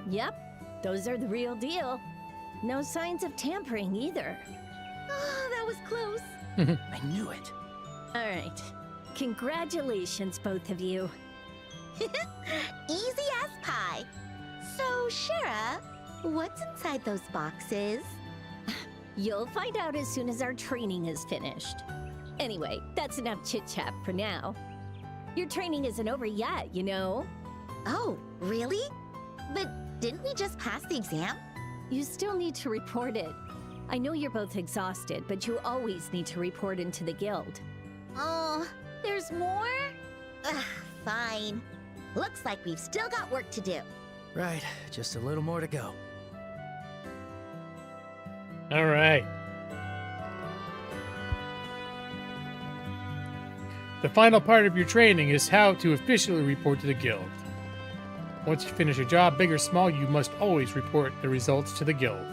S12: Yep, those are the real deal. No signs of tampering either.
S7: Oh, that was close.
S9: I knew it.
S12: All right. Congratulations, both of you.
S7: Easy as pie. So, Shara, what's inside those boxes?
S12: You'll find out as soon as our training is finished. Anyway, that's enough chit-chat for now. Your training isn't over yet, you know?
S7: Oh, really? But didn't we just pass the exam?
S12: You still need to report it. I know you're both exhausted, but you always need to report into the guild.
S7: Oh, there's more? Ugh, fine. Looks like we've still got work to do.
S9: Right, just a little more to go.
S1: All right. The final part of your training is how to officially report to the guild. Once you finish a job, big or small, you must always report the results to the guild.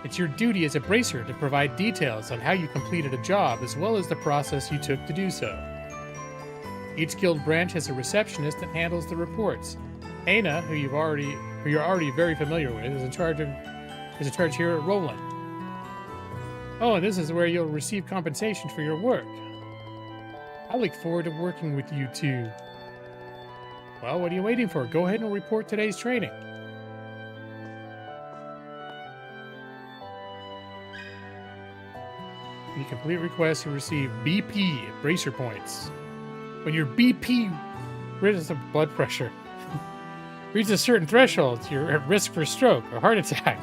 S1: It's your duty as a bracer to provide details on how you completed a job as well as the process you took to do so. Each guild branch has a receptionist that handles the reports. Aina, who you're already very familiar with, is in charge here at Roland. Oh, and this is where you'll receive compensation for your work. I look forward to working with you two. Well, what are you waiting for? Go ahead and report today's training. When you complete requests, you receive BP bracer points. When your BP reaches of blood pressure reaches a certain threshold, you're at risk for stroke or heart attack.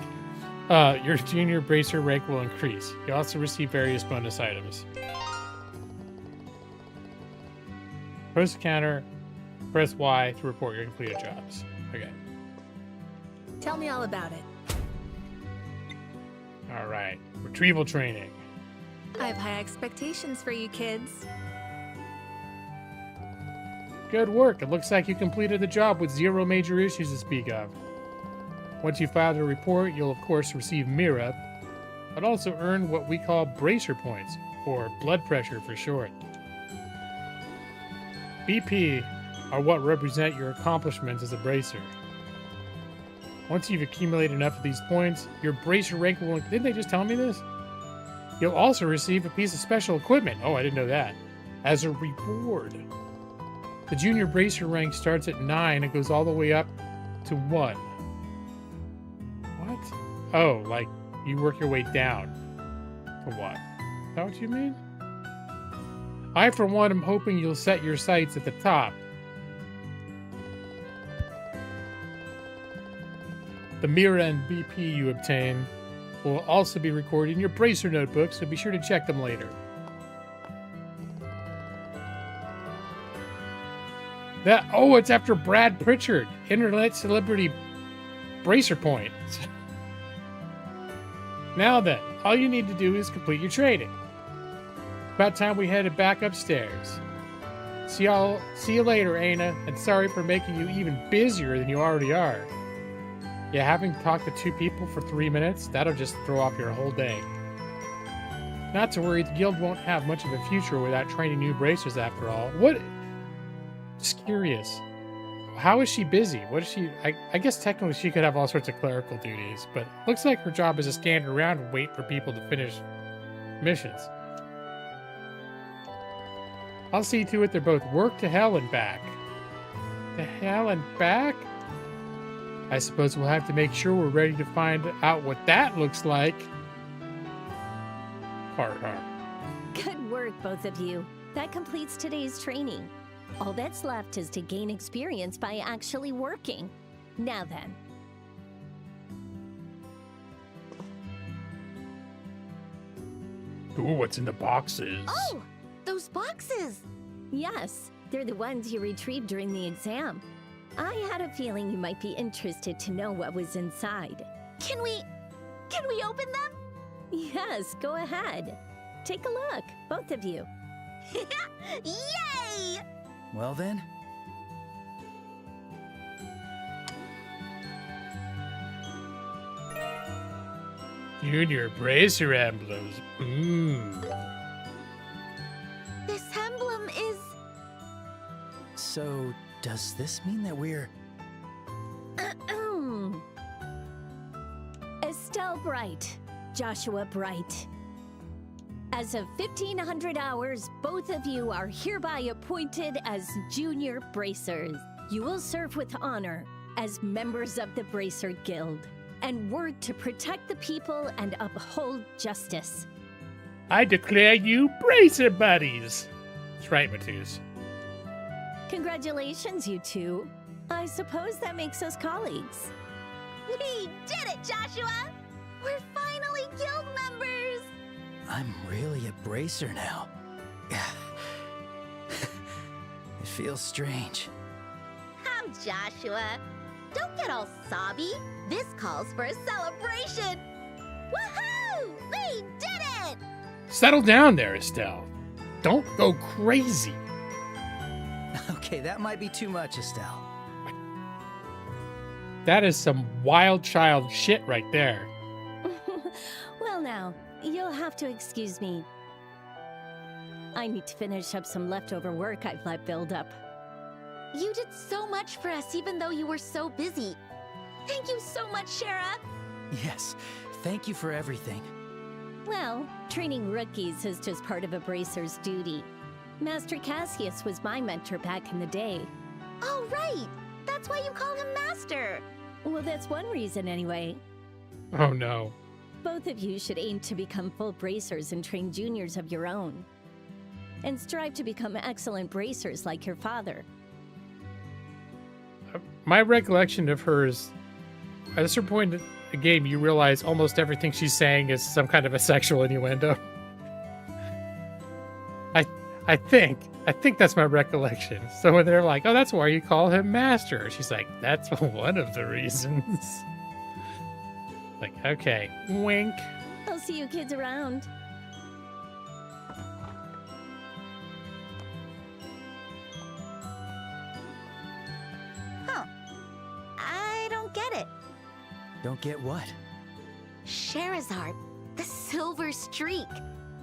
S1: Your junior bracer rank will increase. You also receive various bonus items. Press counter, press Y to report your completed jobs. Okay.
S11: Tell me all about it.
S1: All right. Retrieval training.
S11: I have high expectations for you kids.
S1: Good work. It looks like you completed the job with 0 major issues to speak of. Once you file the report, you'll of course receive Mira, but also earn what we call bracer points, or blood pressure for short. BP are what represent your accomplishments as a bracer. Once you've accumulated enough of these points, your bracer rank will... Didn't they just tell me this? You'll also receive a piece of special equipment. Oh, I didn't know that. As a reward. The junior bracer rank starts at 9 and goes all the way up to 1. What? Oh, like you work your way down to 1. Is that what you mean? I, for one, am hoping you'll set your sights at the top. The Mira and BP you obtain will also be recorded in your bracer notebook, so be sure to check them later. It's after Brad Pritchard, Internet Celebrity Bracer Point. Now then, all you need to do is complete your training. About time we headed back upstairs. See you later, Ana, and sorry for making you even busier than you already are. Yeah, having talked to 2 people for 3 minutes, that'll just throw off your whole day. Not to worry, the guild won't have much of a future without training new bracers after all. What? Just curious. How is she busy? What is she... I guess technically she could have all sorts of clerical duties, but looks like her job is to stand around and wait for people to finish missions. I'll see to it they're both work to hell and back. To hell and back? I suppose we'll have to make sure we're ready to find out what that looks like. Heart.
S12: Good work, both of you. That completes today's training. All that's left is to gain experience by actually working. Now then.
S5: Ooh, what's in the boxes?
S7: Oh, those boxes!
S12: Yes, they're the ones you retrieved during the exam. I had a feeling you might be interested to know what was inside.
S7: Can we open them?
S12: Yes, go ahead. Take a look, both of you.
S7: Yay!
S9: Well then,
S1: Junior bracer emblems.
S7: This emblem is...
S9: so does this mean that we're...
S12: Estelle Bright, Joshua Bright. As of 1500 hours, both of you are hereby appointed as junior bracers. You will serve with honor as members of the Bracer Guild and work to protect the people and uphold justice.
S1: I declare you bracer buddies. That's right, Matus.
S12: Congratulations, you two. I suppose that makes us colleagues.
S7: We did it, Joshua! We're finally guild members!
S9: I'm really a bracer now. It feels strange.
S7: Come, Joshua. Don't get all sobby. This calls for a celebration. Woohoo! We did it!
S1: Settle down there, Estelle. Don't go crazy.
S9: Okay, that might be too much, Estelle.
S1: That is some wild child shit right there.
S12: Well now, you'll have to excuse me. I need to finish up some leftover work I've let build up.
S7: You did so much for us even though you were so busy. Thank you so much, Shara.
S9: Yes, thank you for everything.
S12: Well, training rookies is just part of a bracer's duty. Master Cassius was my mentor back in the day.
S7: Oh, right. That's why you call him Master.
S12: Well, that's one reason anyway.
S1: Oh no.
S12: Both of you should aim to become full bracers and train juniors of your own. And strive to become excellent bracers like your father.
S1: My recollection of her is, at a certain point in the game, you realize almost everything she's saying is some kind of a sexual innuendo. I think that's my recollection. So when they're like, oh, that's why you call him Master. She's like, that's one of the reasons. Like, okay, wink.
S12: I'll see you kids around.
S7: Huh. I don't get it.
S9: Don't get what?
S7: Sherazard, the Silver Streak.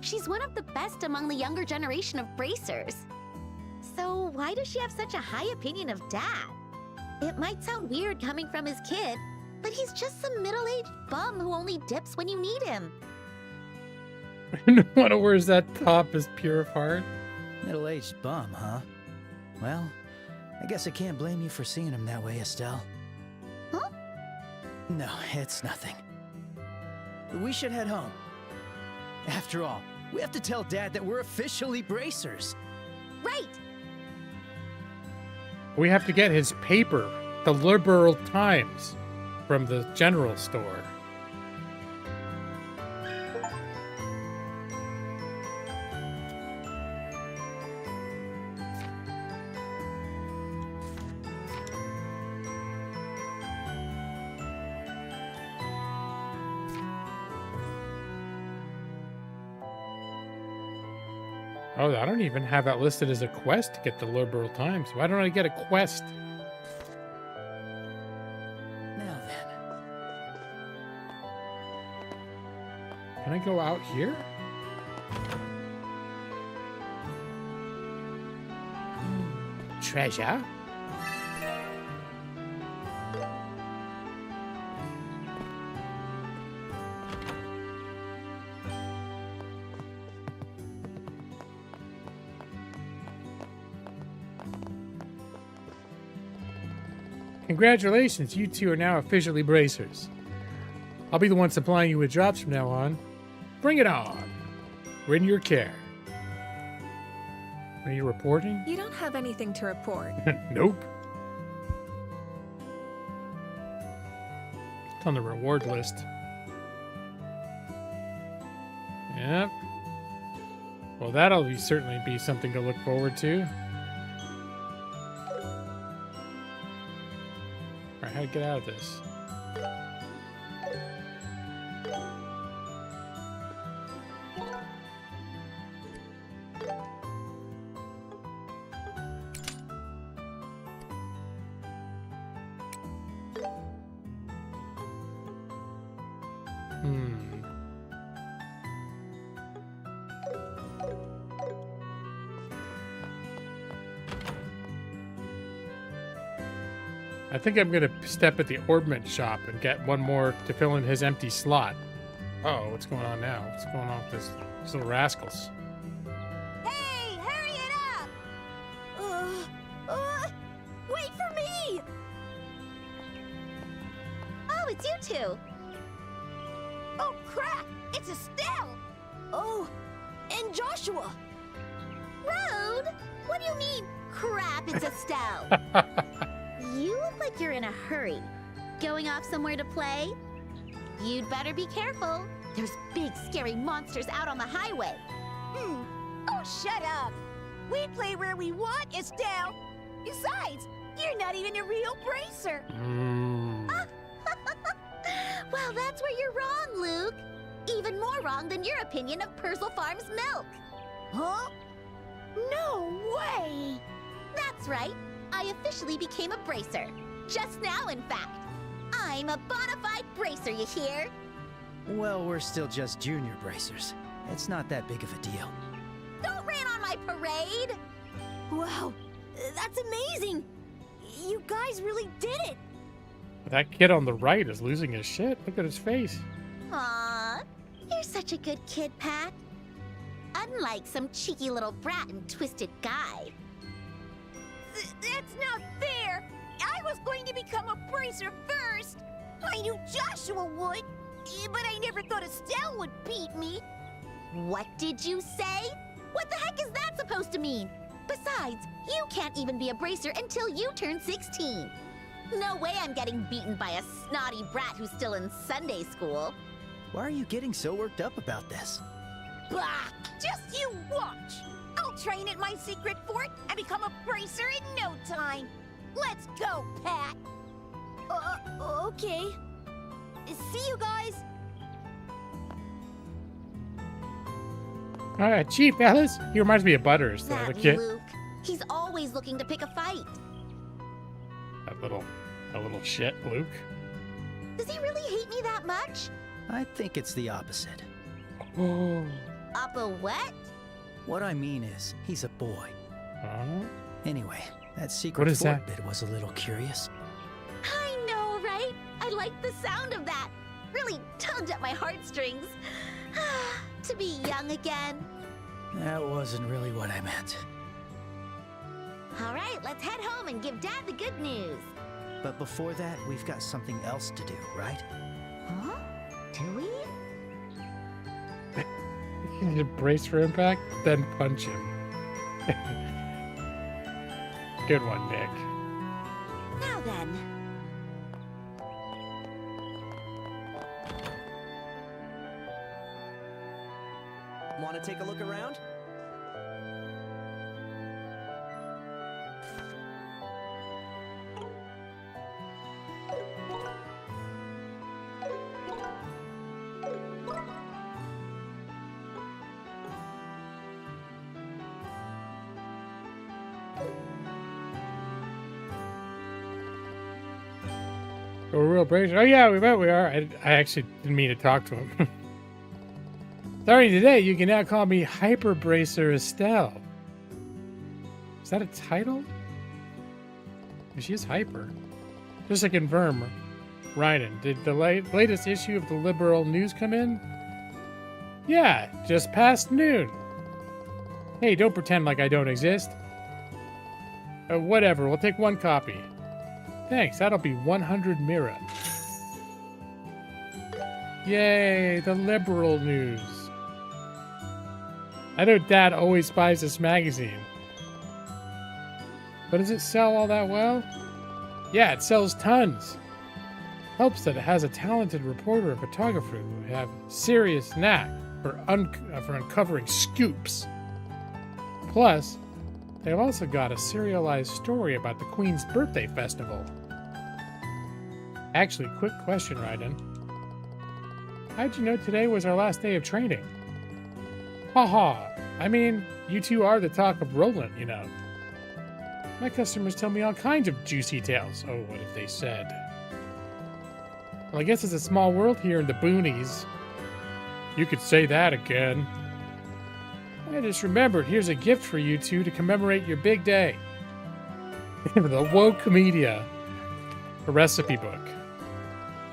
S7: She's one of the best among the younger generation of bracers. So why does she have such a high opinion of Dad? It might sound weird coming from his kid, but he's just some middle-aged bum who only dips when you need him.
S1: No one wears that top is pure of heart.
S9: Middle-aged bum, huh? Well, I guess I can't blame you for seeing him that way, Estelle.
S7: Huh?
S9: No, it's nothing. We should head home. After all, we have to tell Dad that we're officially bracers.
S7: Right!
S1: We have to get his paper, the Liberal Times, from the general store. Oh, I don't even have that listed as a quest to get the liberal times. Why don't I get a quest?
S9: Now then.
S1: Can I go out here? Treasure? Congratulations, you two are now officially bracers. I'll be the one supplying you with drops from now on. Bring it on. We're in your care. Are you reporting?
S11: You don't have anything to report.
S1: Nope. It's on the reward list. Yep. Well, that'll certainly be something to look forward to. Alright, how to get out of this? I think I'm gonna step at the ordnance shop and get one more to fill in his empty slot. Uh oh, what's going on now? What's going on with these little rascals?
S3: Hey, hurry it up! Wait for me! Oh, it's you two. Oh, crap! It's Estelle! Oh, and Joshua! Road? What do you mean, crap, it's Estelle?
S7: You look like you're in a hurry. Going off somewhere to play? You'd better be careful. There's big, scary monsters out on the highway.
S3: Oh, shut up! We play where we want, Estelle! Besides, you're not even a real bracer!
S7: Well, that's where you're wrong, Luke. Even more wrong than your opinion of Purcell Farm's milk.
S3: Huh? No way!
S7: That's right. I officially became a bracer. Just now, in fact. I'm a bona fide bracer, you hear?
S9: Well, we're still just junior bracers. It's not that big of a deal.
S7: Don't rain on my parade!
S3: Wow, that's amazing! You guys really did it!
S1: That kid on the right is losing his shit. Look at his face.
S7: Aw, you're such a good kid, Pat. Unlike some cheeky little brat and twisted guy.
S3: That's not fair! I was going to become a bracer first! I knew Joshua would, but I never thought Estelle would beat me!
S7: What did you say? What the heck is that supposed to mean? Besides, you can't even be a bracer until you turn 16. No way I'm getting beaten by a snotty brat who's still in Sunday school.
S9: Why are you getting so worked up about this?
S3: Bah! Just you watch! I'll train at my secret fort and become a bracer in no time! Let's go, Pat! Okay. See you guys!
S1: Alright, Chief Ellis. He reminds me of Butters, though, the
S7: That
S1: kid.
S7: Luke. He's always looking to pick a fight.
S1: That little shit, Luke.
S7: Does he really hate me that much?
S9: I think it's the opposite.
S1: Oh.
S7: Up a what?
S9: What I mean is, he's a boy. Anyway, that secret
S1: What is
S9: fort
S1: that?
S9: bit was a little curious.
S7: I know, right? I like the sound of that. Really tugged at my heartstrings. To be young again.
S9: That wasn't really what I meant.
S7: All right, let's head home and give Dad the good news.
S9: But before that, we've got something else to do, right?
S7: Huh? Do we?
S1: You need to brace for impact, then punch him. Good one, Nick.
S7: Now then.
S10: Want to take a look around?
S1: We're real bracer. Oh yeah, we bet we are. I actually didn't mean to talk to him. Starting today, you can now call me Hyper Bracer Estelle. Is that a title? She is hyper. Just to confirm, Ryan, did the latest issue of the Liberal News come in? Yeah, just past noon. Hey, don't pretend like I don't exist. Whatever, we'll take one copy. Thanks, that'll be 100 Mira. Yay, the Liberal News. I know Dad always buys this magazine. But does it sell all that well? Yeah, it sells tons. Helps that it has a talented reporter and photographer who have serious knack for uncovering scoops. Plus, they've also got a serialized story about the Queen's birthday festival. Actually, quick question, Raiden. How'd you know today was our last day of training? Haha, I mean, you two are the talk of Roland, you know. My customers tell me all kinds of juicy tales. Oh, what have they said? Well, I guess it's a small world here in the boonies. You could say that again. I just remembered, here's a gift for you two to commemorate your big day. The Woke Media. A recipe book.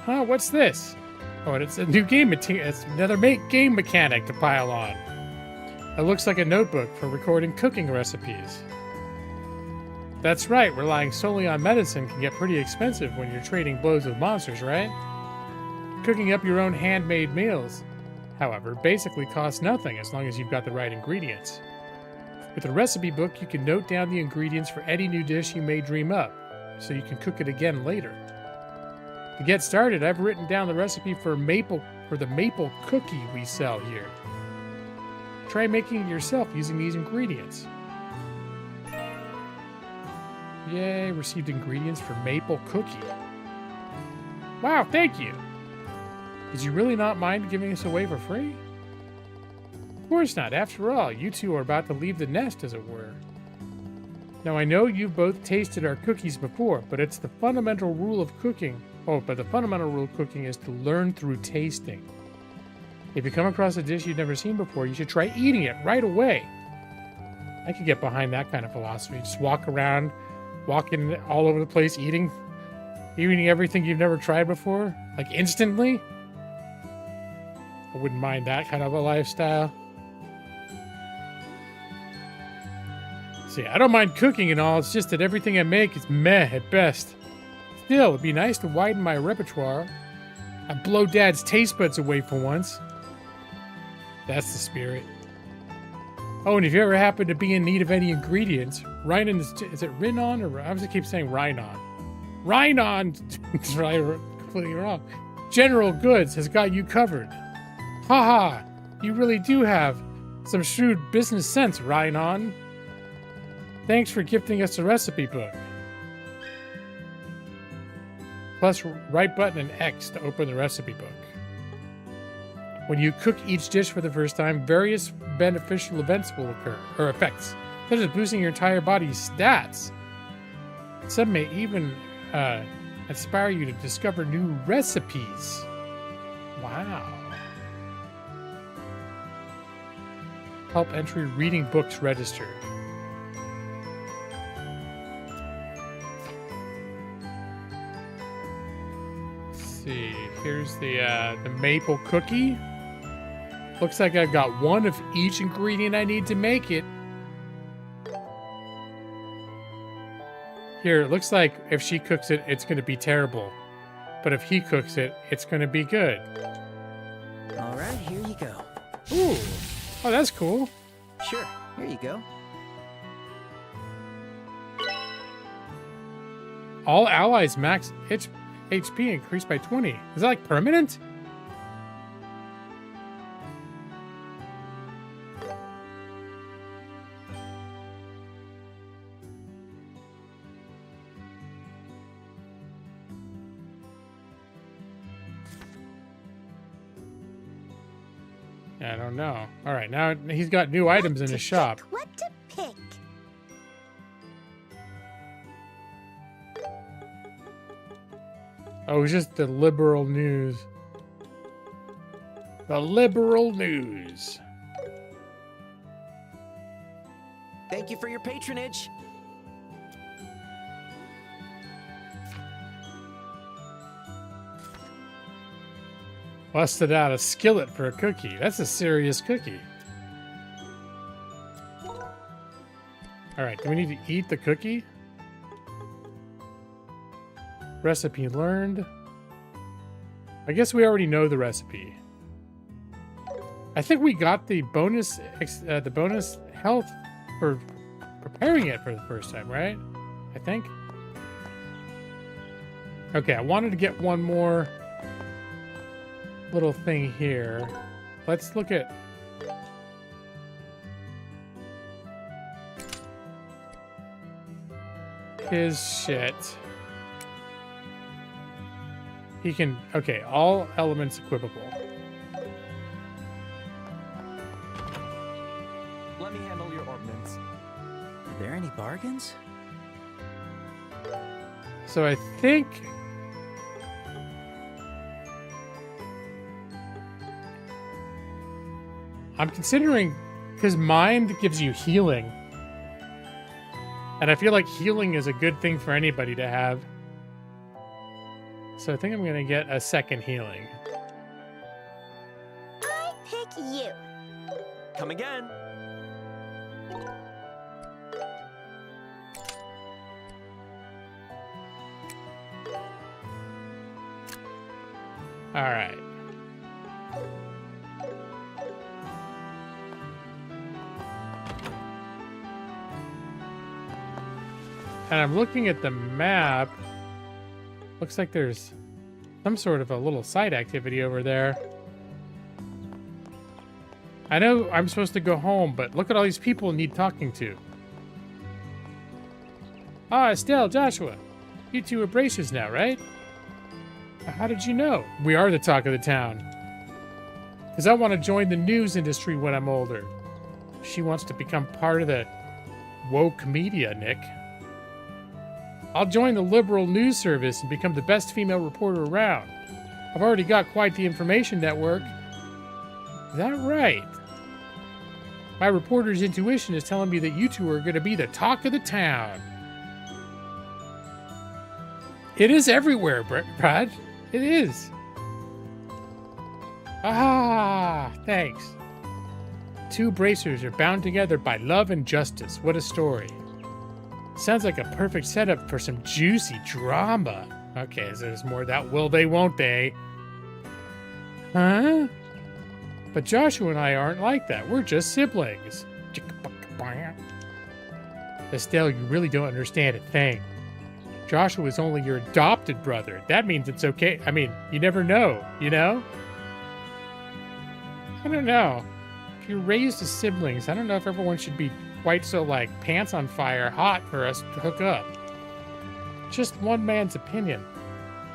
S1: Huh, what's this? Oh, and it's a new game. It's another game mechanic to pile on. It looks like a notebook for recording cooking recipes. That's right, relying solely on medicine can get pretty expensive when you're trading blows with monsters, right? Cooking up your own handmade meals, however, basically costs nothing as long as you've got the right ingredients. With a recipe book, you can note down the ingredients for any new dish you may dream up, so you can cook it again later. To get started, I've written down the recipe for the maple cookie we sell here. Try making it yourself using these ingredients. Yay, received ingredients for maple cookie. Wow, thank you. Did you really not mind giving us away for free? Of course not. After all, you two are about to leave the nest, as it were. Now, I know you've both tasted our cookies before, but it's the fundamental rule of cooking. Oh, but the fundamental rule of cooking is to learn through tasting. If you come across a dish you've never seen before, you should try eating it right away. I could get behind that kind of philosophy. Just walking all over the place, eating everything you've never tried before, like instantly. I wouldn't mind that kind of a lifestyle. See, I don't mind cooking and all, it's just that everything I make is meh at best. Still, it'd be nice to widen my repertoire. I'd blow Dad's taste buds away for once. That's the spirit. Oh, and if you ever happen to be in need of any ingredients, Rhinon is it Rhinon or I always keep saying Rhinon. Rhinon! That's completely wrong. General Goods has got you covered. Haha, you really do have some shrewd business sense, Rhinon. Thanks for gifting us a recipe book. Plus, right button and X to open the recipe book. When you cook each dish for the first time, various beneficial events will occur, or effects, such as boosting your entire body's stats. Some may even inspire you to discover new recipes. Wow. Help entry reading books registered. Let's see, here's the maple cookie. Looks like I've got one of each ingredient I need to make it. Here, it looks like if she cooks it, it's going to be terrible. But if he cooks it, it's going to be good.
S9: All right, here you go.
S1: Ooh. Oh, that's cool.
S9: Sure, here you go.
S1: All allies max HP increased by 20. Is that like permanent? I don't know. All right, now he's got new items in his shop.
S7: What to pick?
S1: Oh, it's just the liberal news. The liberal news.
S10: Thank you for your patronage.
S1: Busted out a skillet for a cookie. That's a serious cookie. Alright, do we need to eat the cookie? Recipe learned. I guess we already know the recipe. I think we got the bonus health for preparing it for the first time, right? I think. Okay, I wanted to get one more little thing here. Let's look at his shit. He can, okay, all elements equipable.
S10: Let me handle your ordnance.
S9: Are there any bargains?
S1: So I think I'm considering, because mind gives you healing. And I feel like healing is a good thing for anybody to have. So I think I'm going to get a second healing.
S7: I pick you.
S10: Come again.
S1: All right. And I'm looking at the map. Looks like there's some sort of a little side activity over there. I know I'm supposed to go home, but look at all these people I need talking to. Ah, Estelle, Joshua. You two are bracers now, right? How did you know? We are the talk of the town. Because I want to join the news industry when I'm older. She wants to become part of the woke media, Nick. I'll join the liberal news service and become the best female reporter around. I've already got quite the information network. Is that right? My reporter's intuition is telling me that you two are going to be the talk of the town. It is everywhere, Brad. It is. Ah, thanks. Two bracers are bound together by love and justice. What a story. Sounds like a perfect setup for some juicy drama. Okay, so there's more of that will they, won't they? Huh? But Joshua and I aren't like that. We're just siblings. Estelle, you really don't understand a thing. Joshua is only your adopted brother. That means it's okay. I mean, you never know, you know? I don't know. If you're raised as siblings, I don't know if everyone should be quite so, like, pants on fire hot for us to hook up. Just one man's opinion.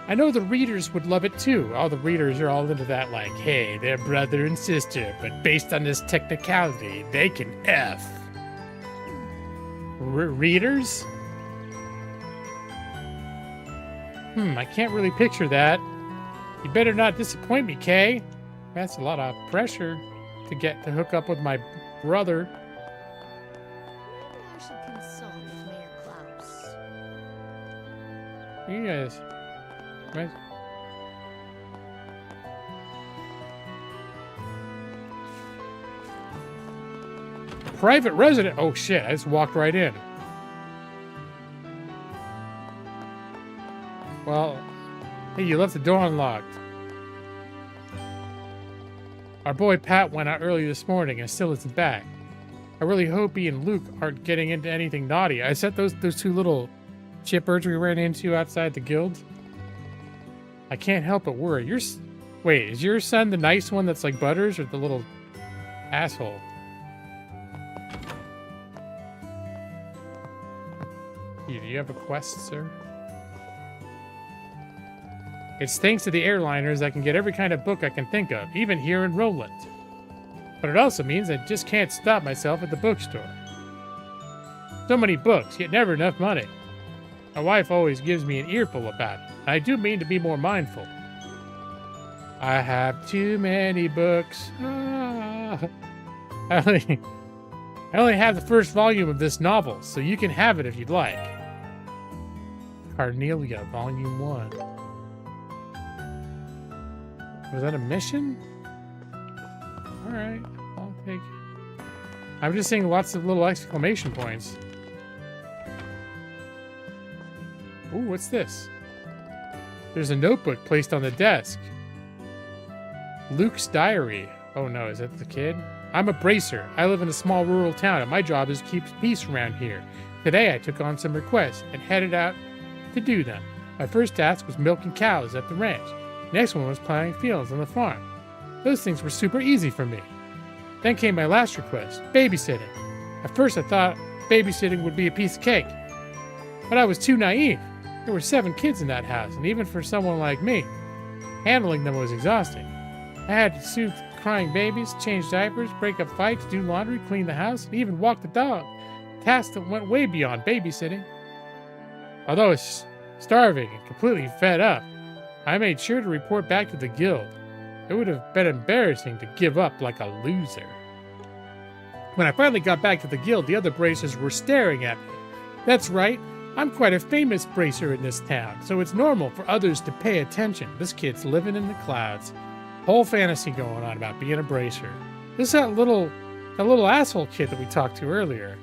S1: I know the readers would love it too. All the readers are all into that, like, hey, they're brother and sister, but based on this technicality, they can F. Readers? I can't really picture that. You better not disappoint me, Kay. That's a lot of pressure to get to hook up with my brother.
S7: I should consult with Mayor Klaus.
S1: You guys. Right? Private resident. Oh shit! I just walked right in. Well, hey, you left the door unlocked. Our boy Pat went out early this morning and still isn't back. I really hope he and Luke aren't getting into anything naughty. I set those two little chippers we ran into outside the guild. I can't help but worry. Wait, is your son the nice one that's like Butters or the little asshole? Do you have a quest, sir? It's thanks to the airliners I can get every kind of book I can think of, even here in Roland. But it also means I just can't stop myself at the bookstore. So many books, yet never enough money. My wife always gives me an earful about it. I do mean to be more mindful. I have too many books. Ah. I only have the first volume of this novel, so you can have it if you'd like. Carnelia, Volume 1. Was that a mission? Alright, I'll take it. I'm just seeing lots of little exclamation points. Ooh, what's this? There's a notebook placed on the desk. Luke's diary. Oh no, is that the kid? I'm a bracer. I live in a small rural town, and my job is to keep peace around here. Today I took on some requests and headed out to do them. My first task was milking cows at the ranch. Next one was plowing fields on the farm. Those things were super easy for me. Then came my last request, babysitting. At first I thought babysitting would be a piece of cake. But I was too naive. There were 7 kids in that house, and even for someone like me, handling them was exhausting. I had to soothe crying babies, change diapers, break up fights, do laundry, clean the house, and even walk the dog. Tasks that went way beyond babysitting. Although I was starving and completely fed up, I made sure to report back to the guild. It would have been embarrassing to give up like a loser. When I finally got back to the guild, the other bracers were staring at me. That's right, I'm quite a famous bracer in this town, so it's normal for others to pay attention. This kid's living in the clouds. Whole fantasy going on about being a bracer. This is that little asshole kid that we talked to earlier.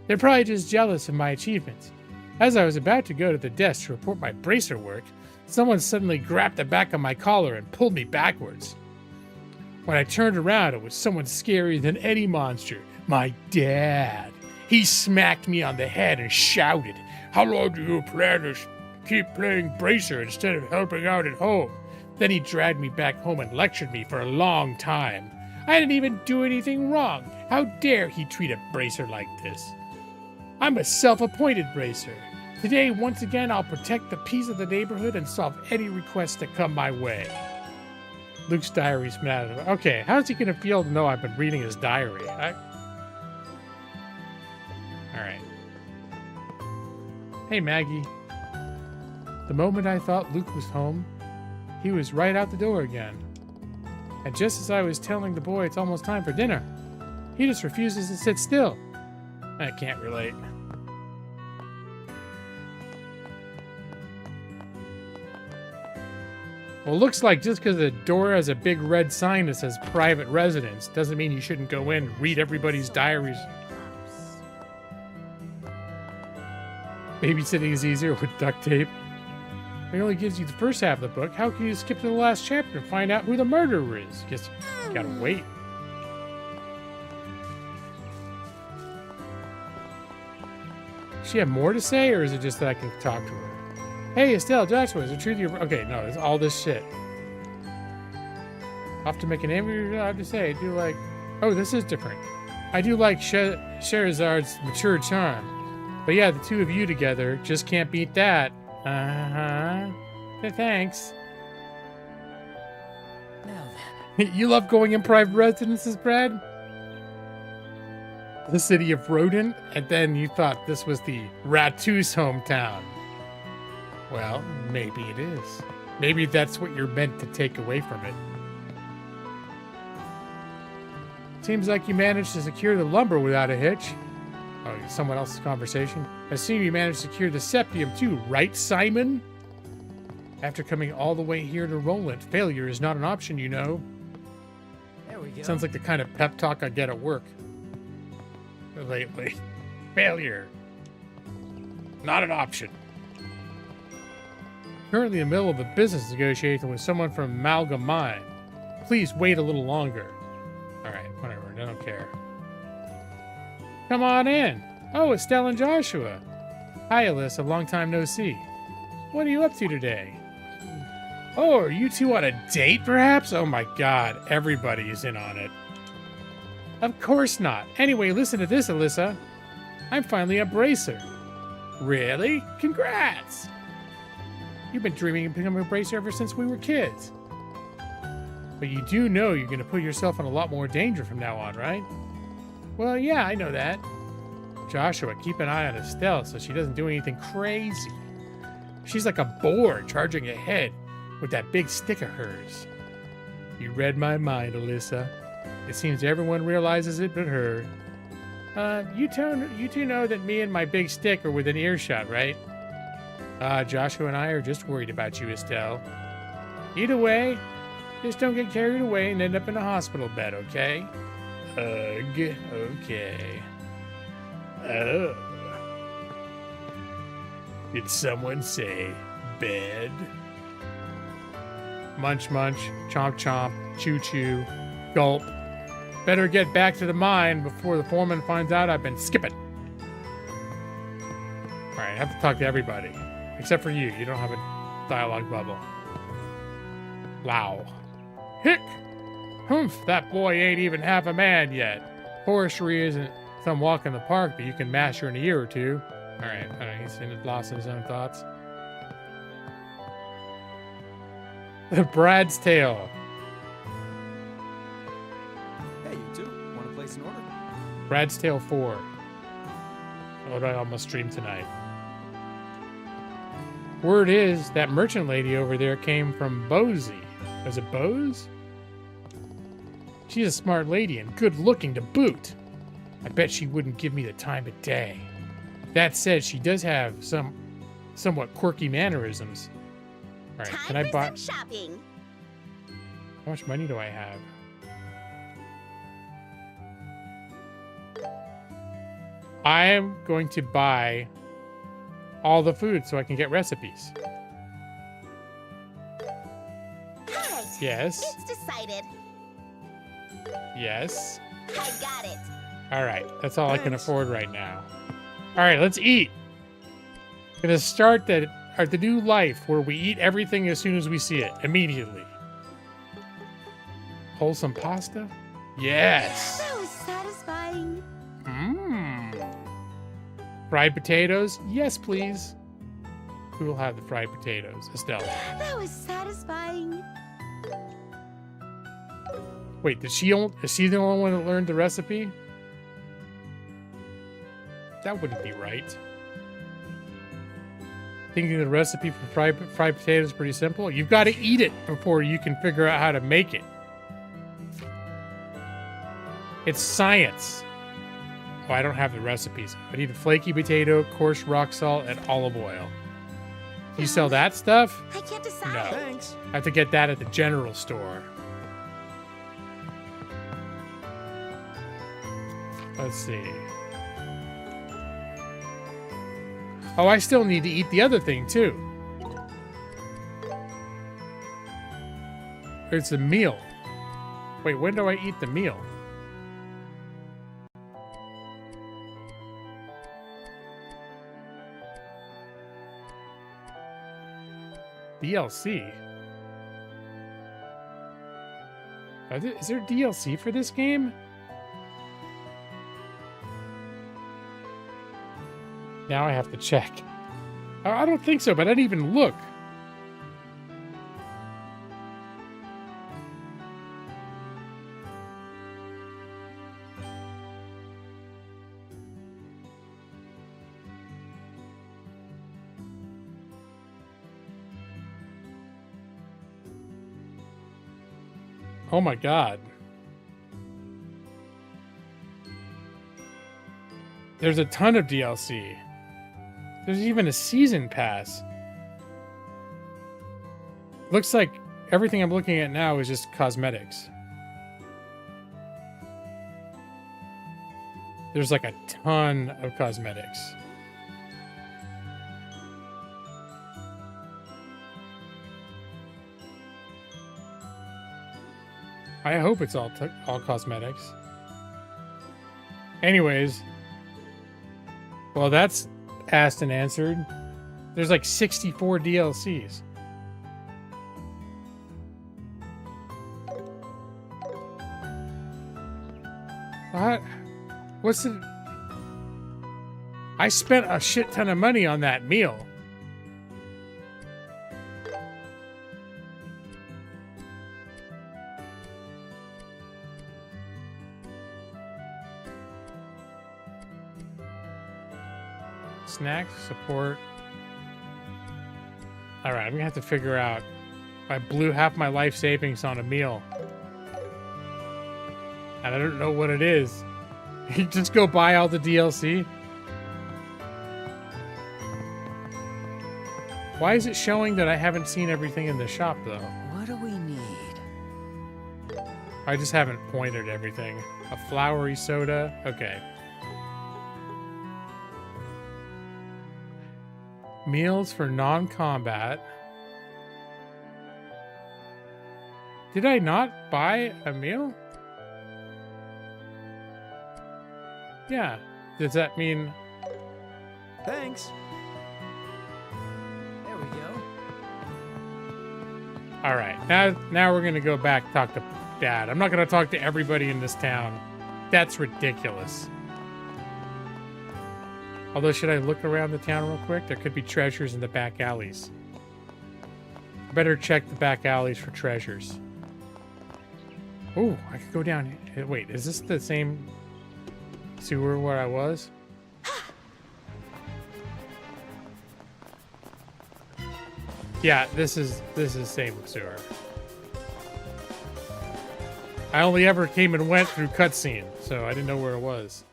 S1: They're probably just jealous of my achievements. As I was about to go to the desk to report my bracer work, someone suddenly grabbed the back of my collar and pulled me backwards. When I turned around, it was someone scarier than any monster. My dad. He smacked me on the head and shouted, "How long do you plan to keep playing bracer instead of helping out at home?" Then he dragged me back home and lectured me for a long time. I didn't even do anything wrong. How dare he treat a bracer like this? I'm a self-appointed bracer. Today, once again, I'll protect the peace of the neighborhood and solve any requests that come my way. Luke's diary's been out of it. Okay, how's he gonna feel to know I've been reading his diary? Alright. Hey, Maggie. The moment I thought Luke was home, he was right out the door again. And just as I was telling the boy it's almost time for dinner, he just refuses to sit still. I can't relate. Well, looks like just because the door has a big red sign that says private residence doesn't mean you shouldn't go in and read everybody's diaries. Babysitting is easier with duct tape. It only gives you the first half of the book. How can you skip to the last chapter and find out who the murderer is? Guess you gotta wait. Does she have more to say, or is it just that I can talk to her? Hey, Estelle, Joshua, is it true that you're... Okay, no, it's all this shit. Off to make an angry... I have to say, I do like... Oh, this is different. I do like Scheherazad's mature charm. But yeah, the two of you together just can't beat that. Uh-huh. Thanks.
S9: Now then.
S1: You love going in private residences, Brad? The city of Rodent? And then you thought this was the Rattoos hometown. Well, maybe it is. Maybe that's what you're meant to take away from it. Seems like you managed to secure the lumber without a hitch. Oh, someone else's conversation. I assume you managed to secure the septium too, right, Simon? After coming all the way here to Roland, failure is not an option, you know.
S9: There we go.
S1: Sounds like the kind of pep talk I get at work. Lately. Failure. Not an option. Currently in the middle of a business negotiation with someone from Amalgam Mine. Please wait a little longer. Alright, whatever, I don't care. Come on in. Oh, Estelle and Joshua. Hi, Alyssa, long time no see. What are you up to today? Oh, are you two on a date, perhaps? Oh my god, everybody is in on it. Of course not. Anyway, listen to this, Alyssa. I'm finally a bracer. Really? Congrats! You've been dreaming of becoming a bracer ever since we were kids. But you do know you're going to put yourself in a lot more danger from now on, right? Well, yeah, I know that. Joshua, keep an eye on Estelle so she doesn't do anything crazy.
S6: She's like a boar charging ahead with that big stick of hers. You read my mind, Alyssa. It seems everyone realizes it but her. You two know that me and my big stick are within earshot, right? Joshua and I are just worried about you, Estelle. Either way, just don't get carried away and end up in a hospital bed, okay? Ugh, okay. Oh. Did someone say bed? Munch, munch, chomp, chomp, chew, chew, gulp. Better get back to the mine before the foreman finds out I've been skipping. Alright, I have to talk to everybody. Except for you. You don't have a dialogue bubble. Low. Hick! Humph, that boy ain't even half a man yet. Forestry isn't some walk in the park that you can master in a year or two. Alright, he's lost in his own thoughts. The Brad's Tale.
S10: Hey, you two. Want to place an order?
S6: Brad's Tale 4. What I almost streamed tonight. Word is that merchant lady over there came from Bozy. Was it Bose? She's a smart lady and good looking to boot. I bet she wouldn't give me the time of day. That said, she does have some somewhat quirky mannerisms. All right, can I buy
S7: some shopping?
S6: How much money do I have? I am going to buy all the food so I can get recipes.
S7: Alright.
S6: Yes.
S7: It's decided.
S6: Yes.
S7: I got it.
S6: All right, that's all I can afford right now. All right, let's eat. Gonna start the new life where we eat everything as soon as we see it, immediately. Wholesome pasta? Yes.
S7: That was satisfying.
S6: Mmm. Fried potatoes? Yes, please. Who will have the fried potatoes? Estelle.
S7: That was satisfying.
S6: Wait, is she the only one that learned the recipe? That wouldn't be right. Thinking the recipe for fried potatoes is pretty simple. You've got to eat it before you can figure out how to make it. It's science. Oh, I don't have the recipes. I need a flaky potato, coarse rock salt, and olive oil. You sell that stuff?
S7: I can't decide.
S6: No.
S10: Thanks.
S6: I have to get that at the general store. Let's see. Oh, I still need to eat the other thing, too. It's a meal. Wait, when do I eat the meal? DLC? Is there DLC for this game? Now I have to check. Oh, I don't think so, but I didn't even look. Oh my god. There's a ton of DLC. There's even a season pass. Looks like everything I'm looking at now is just cosmetics. There's like a ton of cosmetics. I hope it's all cosmetics. Anyways, well, that's asked and answered. There's like 64 DLCs. What? What's it? I spent a shit ton of money on that meal. Snacks, support.
S1: All right, I'm gonna have to figure out. I blew half my life savings on a meal, and I don't know what it is. You just go buy all the DLC. Why is it showing that I haven't seen everything in the shop though?
S9: What do we need?
S1: I just haven't pointed everything. A flowery soda. Okay. Meals for non-combat. Did I not buy a meal? Yeah. Does that mean...
S9: Thanks. There we go.
S1: All right. Now we're going to go back talk to Dad. I'm not going to talk to everybody in this town. That's ridiculous. Although, should I look around the town real quick? There could be treasures in the back alleys. Better check the back alleys for treasures. Oh, I could go down. Wait, is this the same sewer where I was? Yeah, this is same sewer. I only ever came and went through cutscene, so I didn't know where it was.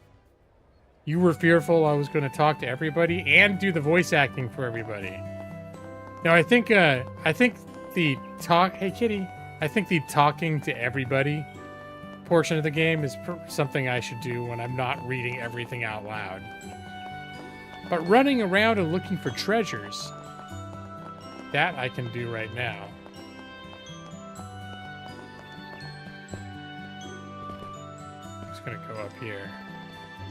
S1: You were fearful I was going to talk to everybody and do the voice acting for everybody. No, I think the talk. Hey, kitty. I think the talking to everybody portion of the game is something I should do when I'm not reading everything out loud. But running around and looking for treasures, that I can do right now. I'm just gonna go up here.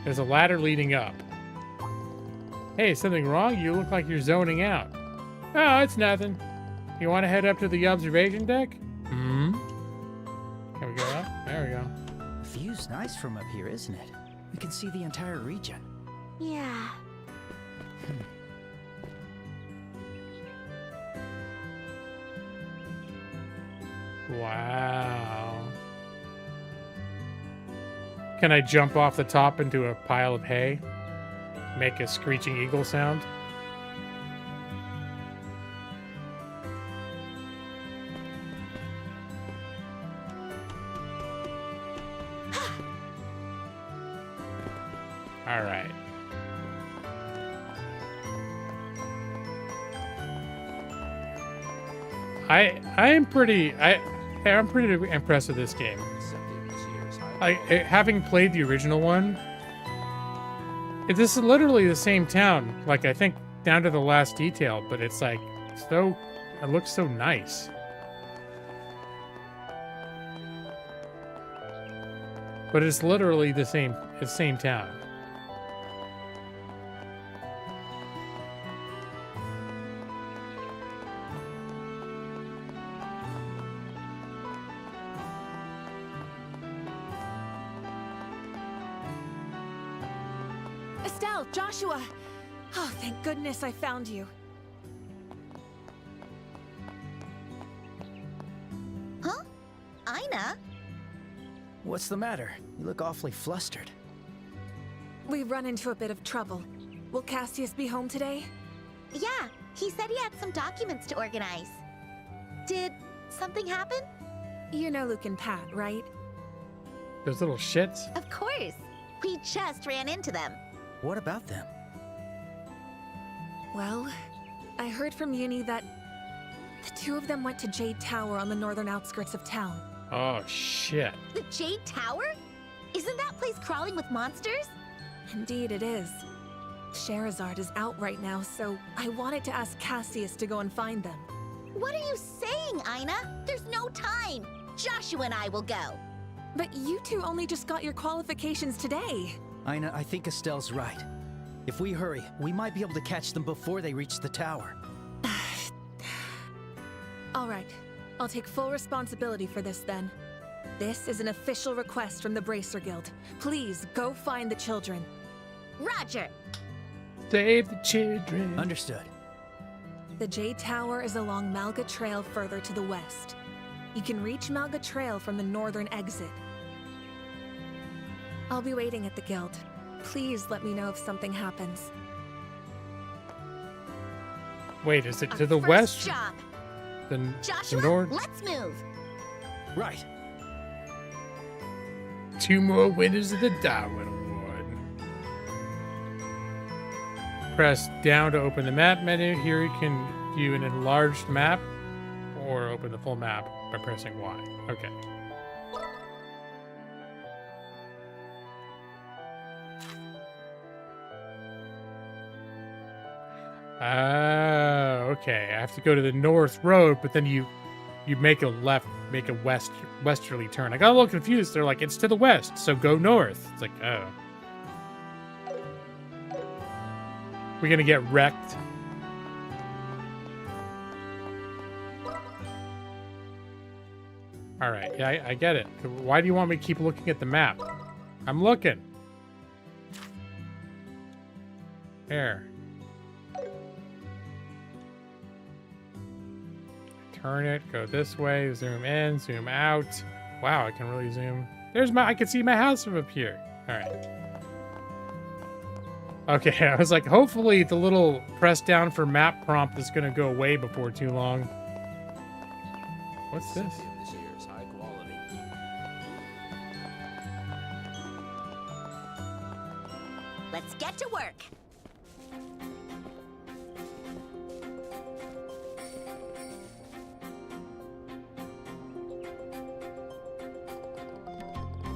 S1: There's a ladder leading up. Hey, something wrong? You look like you're zoning out. Oh, it's nothing. You want to head up to the observation deck? Hmm? Can we go up? There we go.
S9: The view's nice from up here, isn't it? We can see the entire region.
S7: Yeah.
S1: Wow. Can I jump off the top into a pile of hay? Make a screeching eagle sound? All right. I'm pretty impressed with this game. Having played the original one, this is literally the same town. Like, I think down to the last detail, but it's like so. It looks so nice. But it's literally the same town.
S11: Estelle, Joshua! Oh, thank goodness I found you.
S7: Huh? Ina?
S9: What's the matter? You look awfully flustered.
S11: We've run into a bit of trouble. Will Cassius be home today?
S7: Yeah, he said he had some documents to organize. Did something happen?
S11: You know Luke and Pat, right?
S1: Those little shits?
S7: Of course. We just ran into them.
S9: What about them?
S11: Well, I heard from Uni that the two of them went to Jade Tower on the northern outskirts of town.
S1: Oh, shit.
S7: The Jade Tower? Isn't that place crawling with monsters?
S11: Indeed it is. Sherazard is out right now, so I wanted to ask Cassius to go and find them.
S7: What are you saying, Ina? There's no time. Joshua and I will go.
S11: But you two only just got your qualifications today.
S9: Ina, I think Estelle's right. If we hurry, we might be able to catch them before they reach the tower.
S11: All right. I'll take full responsibility for this then. This is an official request from the Bracer Guild. Please go find the children.
S7: Roger.
S1: Save the children.
S9: Understood.
S11: The Jade Tower is along Malga Trail further to the west. You can reach Malga Trail from the northern exit. I'll be waiting at the guild. Please let me know if something happens.
S1: Wait, is it
S7: Our
S1: to the
S7: first
S1: west?
S7: Job.
S1: The
S7: Joshua,
S1: north?
S7: let's move.
S9: Right.
S1: 2 more winners of the Darwin Award. Press down to open the map menu. Here you can view an enlarged map or open the full map by pressing Y. Okay. Okay. I have to go to the north road, but then you make a left, make a westerly turn. I got a little confused. They're like, it's to the west, so go north. It's like, oh. We're gonna get wrecked. All right, yeah, I get it. Why do you want me to keep looking at the map? I'm looking. There. Turn it, go this way, zoom in, zoom out. Wow, I can really zoom. I can see my house from up here. All right. Okay, I was like, hopefully the little press down for map prompt is gonna go away before too long. What's this?
S7: Let's get to work.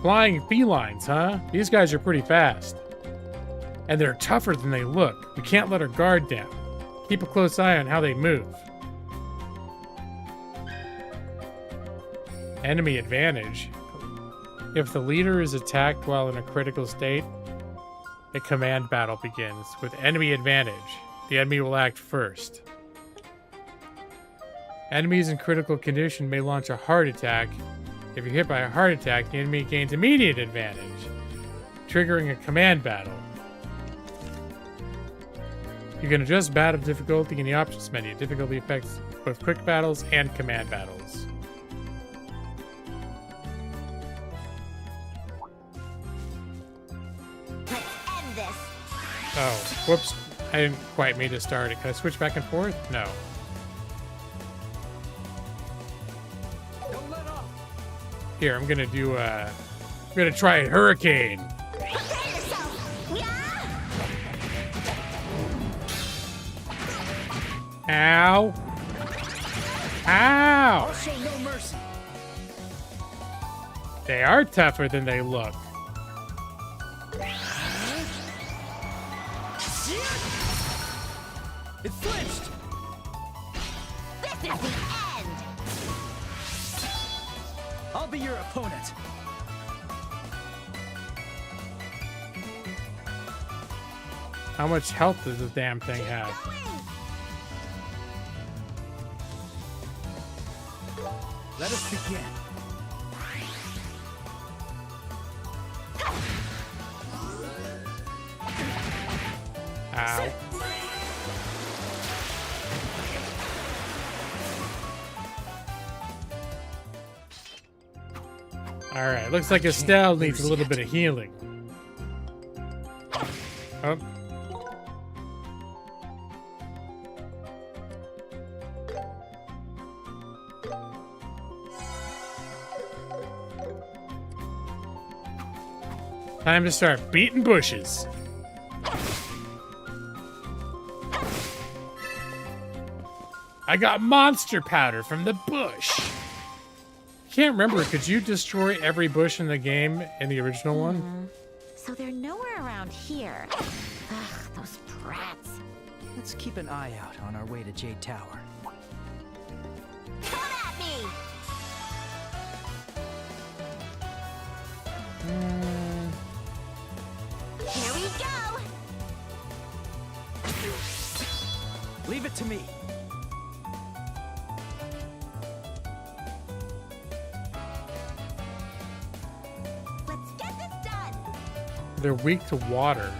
S1: Flying felines, huh? These guys are pretty fast. And they're tougher than they look. We can't let our guard down. Keep a close eye on how they move. Enemy advantage. If the leader is attacked while in a critical state, a command battle begins. With enemy advantage, the enemy will act first. Enemies in critical condition may launch a heart attack. If you're hit by a heart attack, the enemy gains immediate advantage, triggering a command battle. You can adjust battle difficulty in the options menu. Difficulty affects both quick battles and command battles.
S7: Let's end this.
S1: Oh, whoops. I didn't quite mean to start it. Can I switch back and forth? No.
S10: Don't let up.
S1: Here, I'm gonna do I'm gonna try a hurricane.
S7: Prepare yourself. Yeah.
S1: Ow. Ow!
S10: I'll show no mercy.
S1: They are tougher than they look.
S10: It flinched.
S7: This is the end.
S10: I'll be your opponent.
S1: How much health does this damn thing have?
S10: Let us begin.
S1: Ow. Alright, looks like Estelle needs a little bit of healing. Oh. Time to start beating bushes. I got monster powder from the bush. Can't remember, could you destroy every bush in the game in the original one?
S7: So they're nowhere around here. Ugh, those brats.
S9: Let's keep an eye out on our way to Jade Tower.
S7: Come at me! Here we go!
S9: Leave it to me.
S7: Let's get this done!
S1: They're weak to water.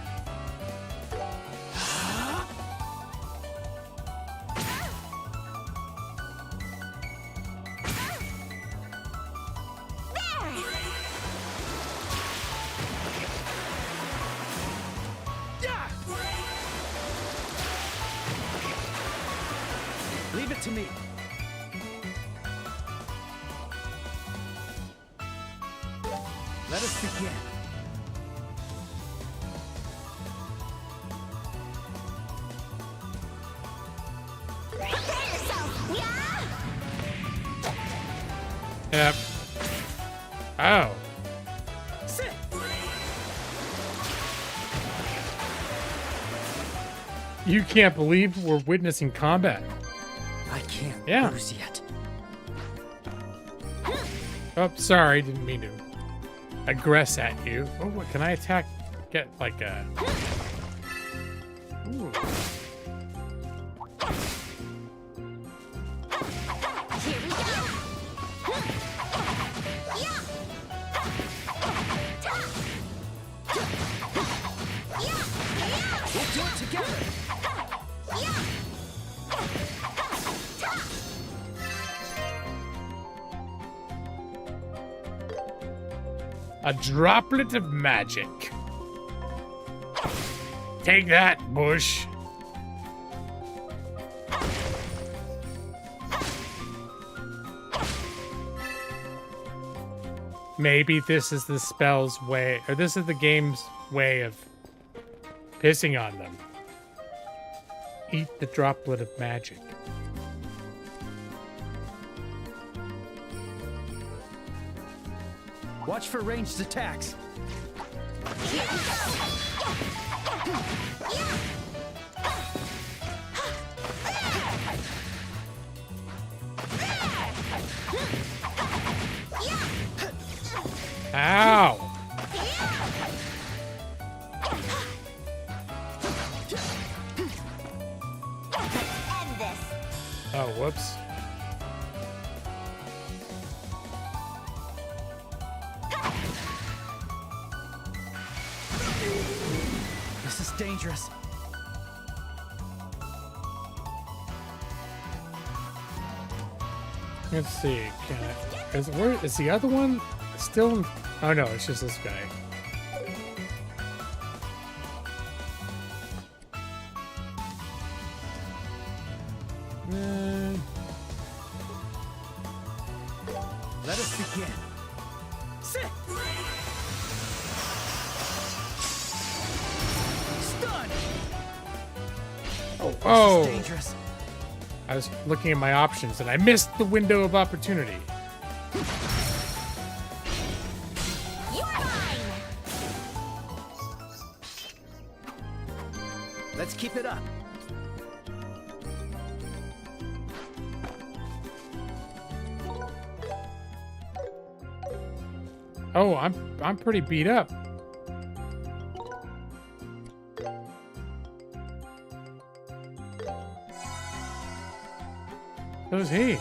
S10: Leave it to me. Let us begin.
S7: Prepare yourself, yeah?
S1: Yep. Oh.
S10: Sit.
S1: You can't believe we're witnessing combat.
S10: I can't
S1: Yeah.
S10: lose yet.
S1: Oh, sorry, didn't mean to aggress at you. Oh, what can I attack? Get like a. Ooh.
S7: Here we go. Yeah.
S10: We'll do it together.
S1: A droplet of magic. Take that, Bush. Maybe this is the spell's way, or this is the game's way of pissing on them. Eat the droplet of magic.
S10: Watch for ranged attacks.
S1: Ow!
S7: End this.
S1: Oh, whoops.
S10: This is dangerous.
S1: Let's see. Can I, where is the other one still? Oh no, it's just this guy.
S10: Let us begin. Sit. Stun.
S1: Oh,
S10: This is dangerous.
S1: I was looking at my options and I missed the window of opportunity.
S7: You're mine.
S10: Let's keep it up.
S1: Oh, I'm pretty beat up. Who's he?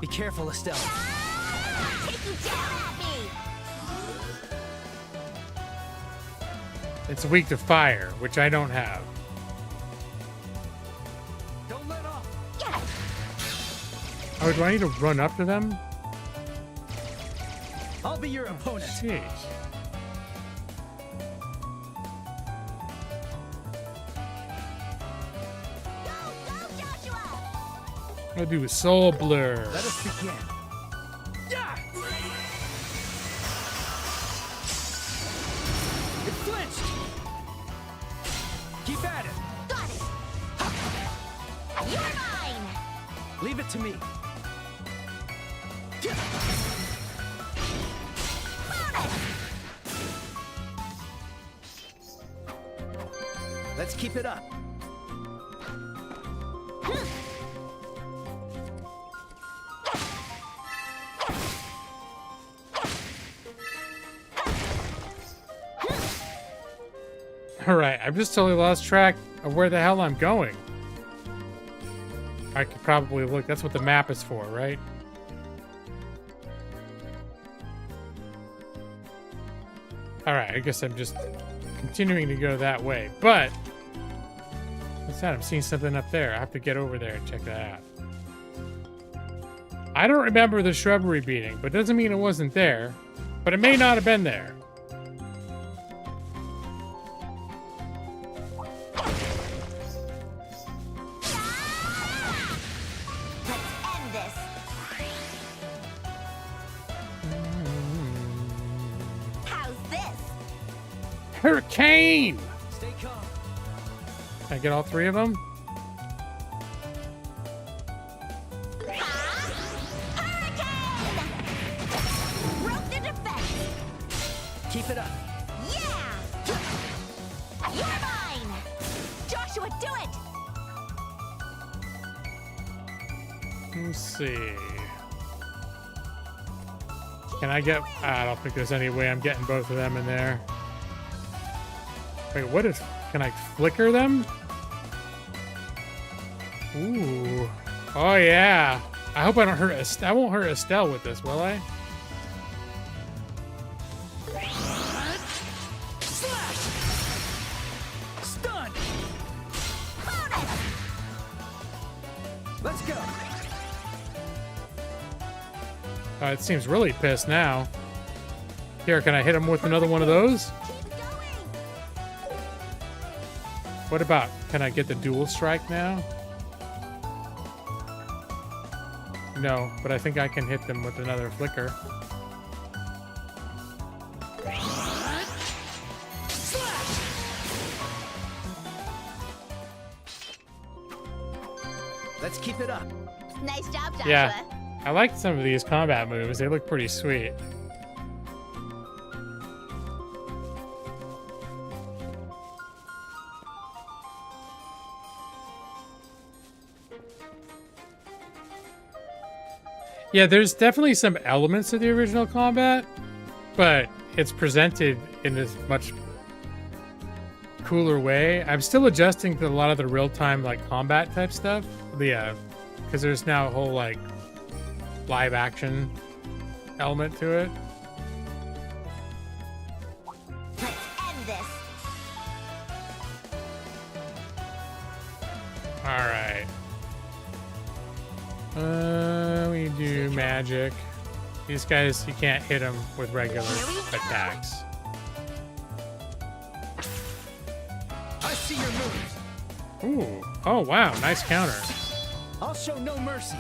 S10: Be careful, Estelle.
S7: Take you down at me.
S1: It's weak to fire, which I don't have.
S10: Don't let off.
S1: Oh, do I need to run up to them?
S10: I'll be your opponent.
S1: Jeez.
S7: Go, Joshua.
S1: I'll do a soul blur.
S10: Let us begin. Yeah! It flinched. Keep at it.
S7: Got it. You're mine.
S10: Leave it to me. Let's keep it up.
S1: All right, I've just totally lost track of where the hell I'm going. I could probably look. That's what the map is for, right? All right, I guess I'm just continuing to go that way. But what's that? I'm seeing something up there. I have to get over there and check that out. I don't remember the shrubbery beating, but doesn't mean it wasn't there. But it may not have been there. Hurricane!
S10: Stay calm.
S1: Can I get all three of them?
S7: Broke the defense.
S10: Keep it up.
S7: Yeah! You're mine! Joshua, do it!
S1: Let's see. Can I get... I don't think there's any way I'm getting both of them in there. Wait, what is... Can I flicker them? Ooh. Oh, yeah. I hope I don't hurt... I won't hurt Estelle with this, will I?
S10: Slash! Stun! Let's go.
S1: It seems really pissed now. Here, can I hit him with another one of those?
S7: Keep going!
S1: What about... Can I get the dual strike now? No, but I think I can hit them with another flicker.
S10: Slash! Let's keep it up.
S7: Nice job, Joshua.
S1: Yeah. I like some of these combat moves. They look pretty sweet. Yeah, there's definitely some elements of the original combat, but it's presented in this much cooler way. I'm still adjusting to a lot of the real-time like combat type stuff. Because there's now a whole like live action element to it.
S7: Let's end this.
S1: All right. We do magic. These guys, you can't hit them with regular attacks.
S10: I see your moves.
S1: Ooh. Oh, wow. Nice counter.
S10: I'll show no mercy.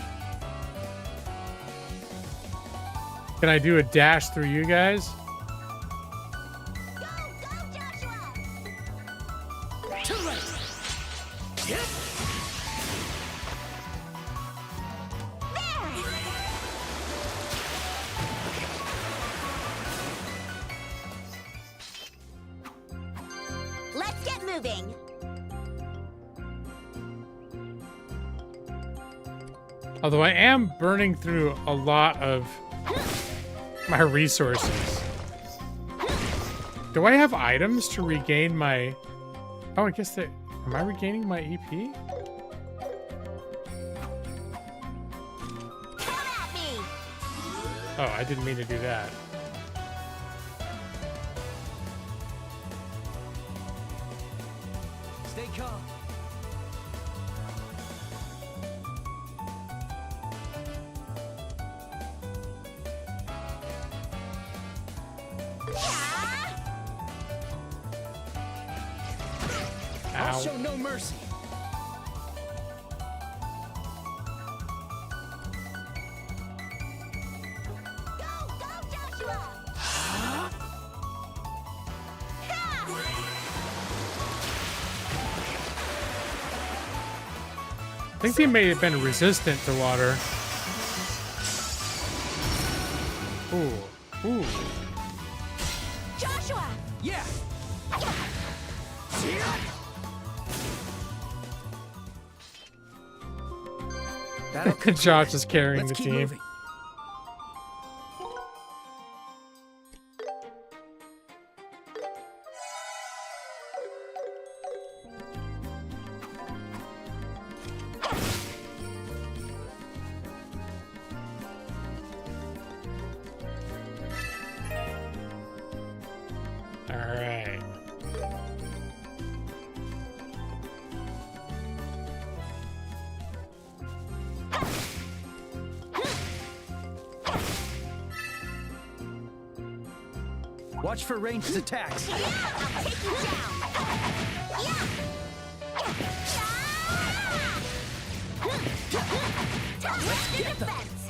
S1: Can I do a dash through you guys?
S7: Go, Joshua!
S10: Too late. Yep.
S7: There! Let's get moving.
S1: Although I am burning through a lot of my resources. Do I have items to regain my... Oh, I guess that... Am I regaining my EP?
S7: Come at me!
S1: Oh, I didn't mean to do that.
S10: Stay calm. I'll
S1: Ow.
S10: show no mercy.
S7: Go, Joshua!
S1: I think they may have been resistant to water. Ooh. Ooh.
S7: Joshua!
S10: Yeah. That'll conclude
S1: Josh
S10: it.
S1: is carrying
S10: Let's
S1: the
S10: keep
S1: team.
S10: moving.
S1: All right.
S10: Watch for ranged attacks.
S7: I'll take you down! Let's get them! Defense!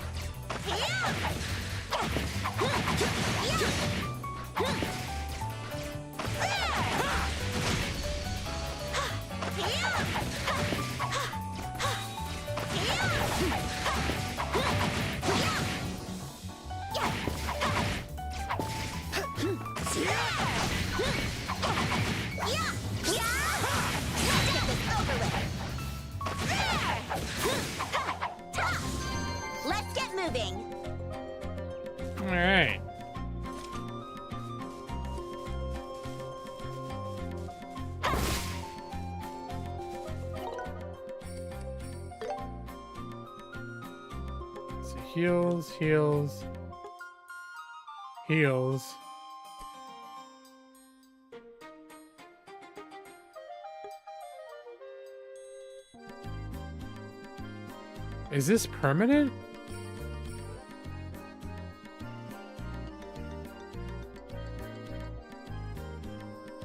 S1: heals, heals, heals. Is this permanent?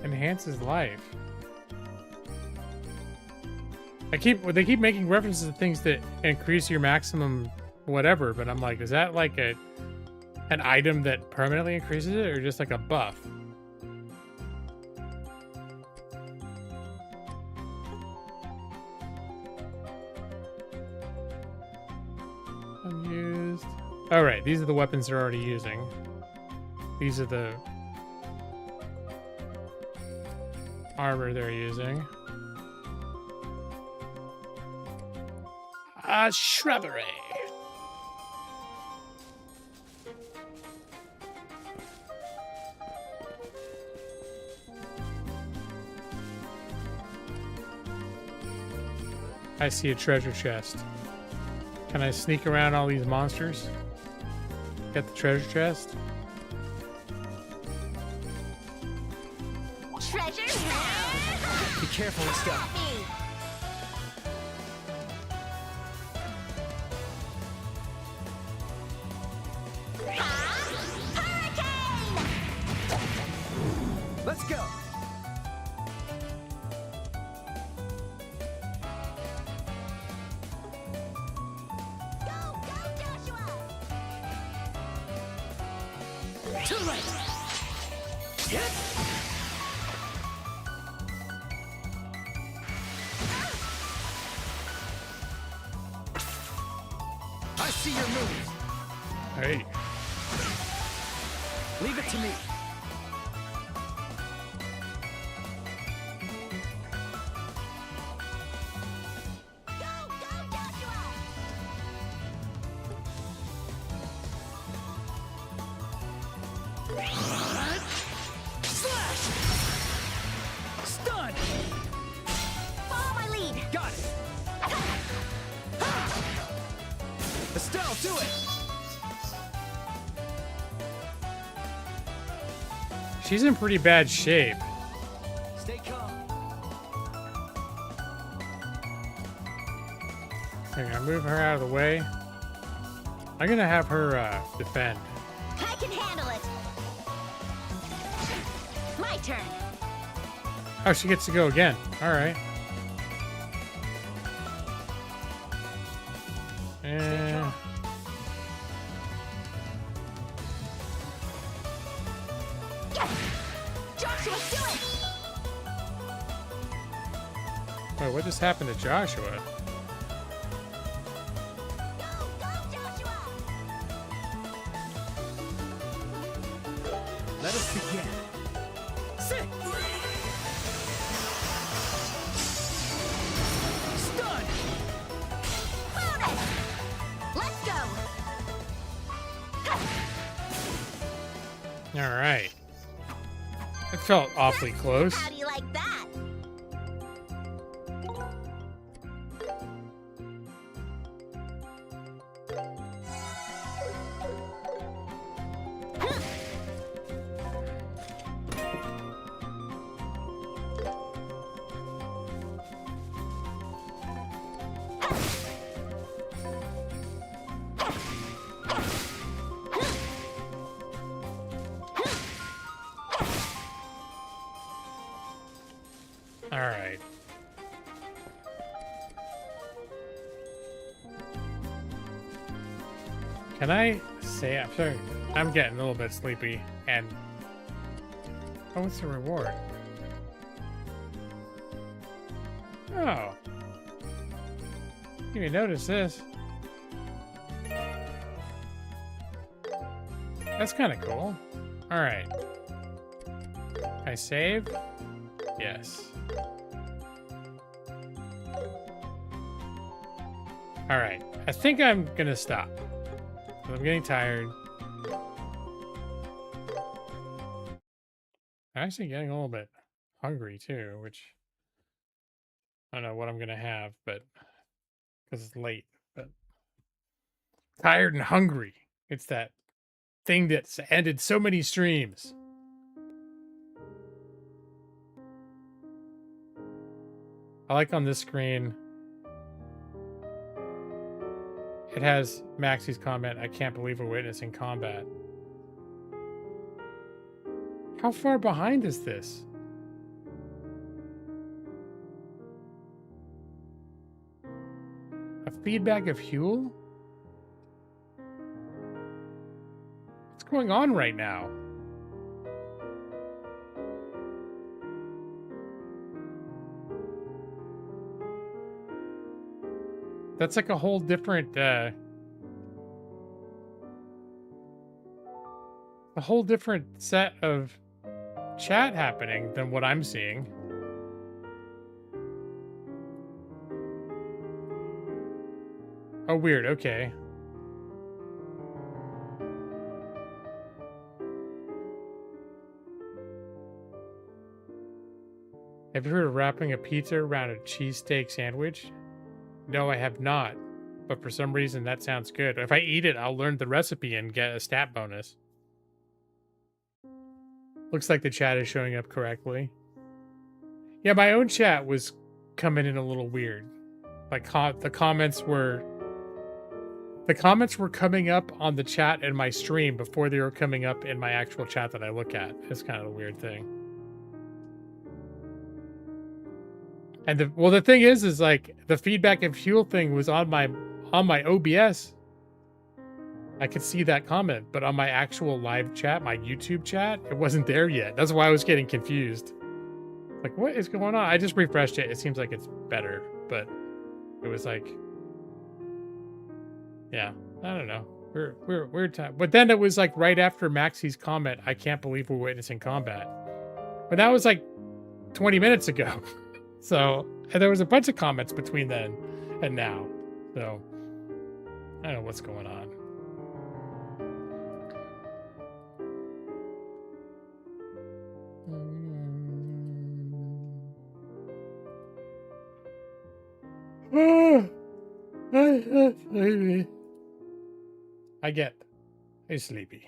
S1: Enhances life. They keep making references to things that increase your maximum whatever, but I'm like, is that like an item that permanently increases it, or just like a buff? Unused. All right, these are the weapons they're already using. These are the armor they're using. Shrubbery. I see a treasure chest. Can I sneak around all these monsters? Get the treasure chest?
S7: Treasure?
S10: Be careful and stuff. Let's go. To right. Yep. I see your moves.
S1: Hey.
S10: Leave it to me. Slash! Stun!
S7: Follow my lead.
S10: Got it! Estelle, do it!
S1: She's in pretty bad shape.
S10: Stay calm.
S1: I'm gonna move her out of the way. I'm gonna have her defend.
S7: I can handle it. My turn.
S1: Oh, she gets to go again. All right. And
S7: Joshua, do it.
S1: wait, what just happened to Joshua?
S7: Go, Joshua.
S10: Let us begin. Sit! Stun!
S7: Bonus. Let's go.
S1: All right. It felt awfully close.
S7: How do you like that?
S1: All right. Can I say, I'm sorry, I'm getting a little bit sleepy, and oh, what's the reward? Oh, you may notice this. That's kind of cool. All right. I save? Yes. All right. I think I'm gonna stop. I'm getting tired. I'm actually getting a little bit hungry too, which I don't know what I'm gonna have, but because it's late. But Tired and hungry. It's that thing that's ended so many streams. I like on this screen, it has Maxie's comment, I can't believe we're witnessing combat. How far behind is this? A feedback of Huel? What's going on right now? That's like a whole different, a whole different set of chat happening than what I'm seeing. Oh, weird. Okay. Have you heard of wrapping a pizza around a cheesesteak sandwich? No, I have not. But for some reason, that sounds good. If I eat it, I'll learn the recipe and get a stat bonus. Looks like the chat is showing up correctly. Yeah, my own chat was coming in a little weird. Like the comments were coming up on the chat in my stream before they were coming up in my actual chat that I look at. It's kind of a weird thing. And the thing is like the feedback of Huel thing was on my OBS. I could see that comment, but on my actual live chat, my YouTube chat, it wasn't there yet. That's why I was getting confused. Like, what is going on? I just refreshed it. It seems like it's better, but it was like, yeah, I don't know. Weird time. But then it was like right after Maxie's comment, I can't believe we're witnessing combat. But that was like 20 minutes ago. So, and there was a bunch of comments between then and now. So, I don't know what's going on. I'm sleepy.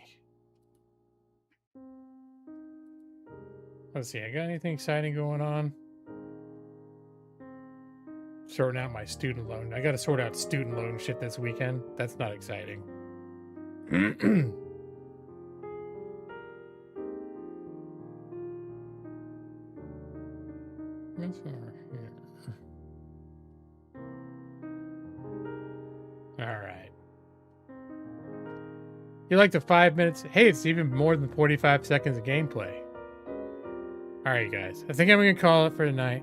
S1: Let's see, I got anything exciting going on? Sorting out my student loan. I gotta sort out student loan shit this weekend. That's not exciting. What's over here? Alright. You like the 5 minutes? Hey, it's even more than 45 seconds of gameplay. Alright, guys. I think I'm gonna call it for tonight.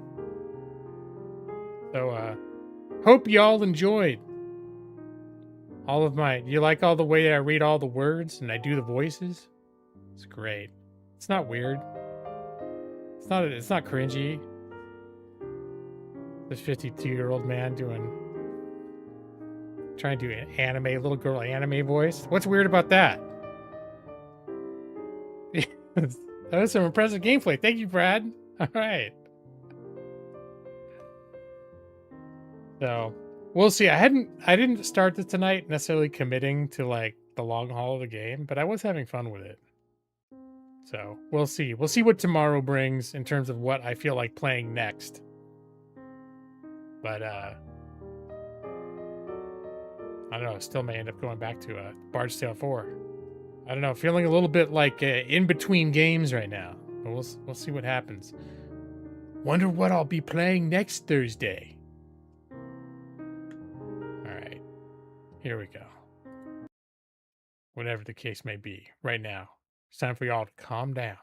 S1: So, hope y'all enjoyed all of my... You like all the way I read all the words and I do the voices? It's great. It's not weird. It's not cringy. This 52-year-old man trying to do an anime, little girl anime voice. What's weird about that? That was some impressive gameplay. Thank you, Brad. All right. So we'll see. I didn't start this tonight necessarily committing to like the long haul of the game, but I was having fun with it. So we'll see. We'll see what tomorrow brings in terms of what I feel like playing next. But I don't know. Still may end up going back to Bard's Tale 4. I don't know. Feeling a little bit like in between games right now. But we'll see what happens. Wonder what I'll be playing next Thursday. All right. Here we go. Whatever the case may be. Right now, it's time for y'all to calm down.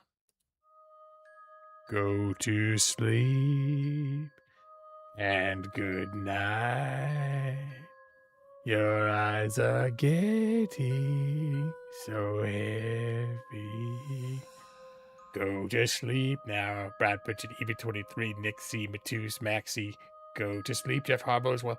S1: Go to sleep. And good night. Your eyes are getting so heavy. Go to sleep now. Brad Pritchett, EV23, Nick C, Matus, Maxi. Go to sleep. Jeff Harbaugh as well.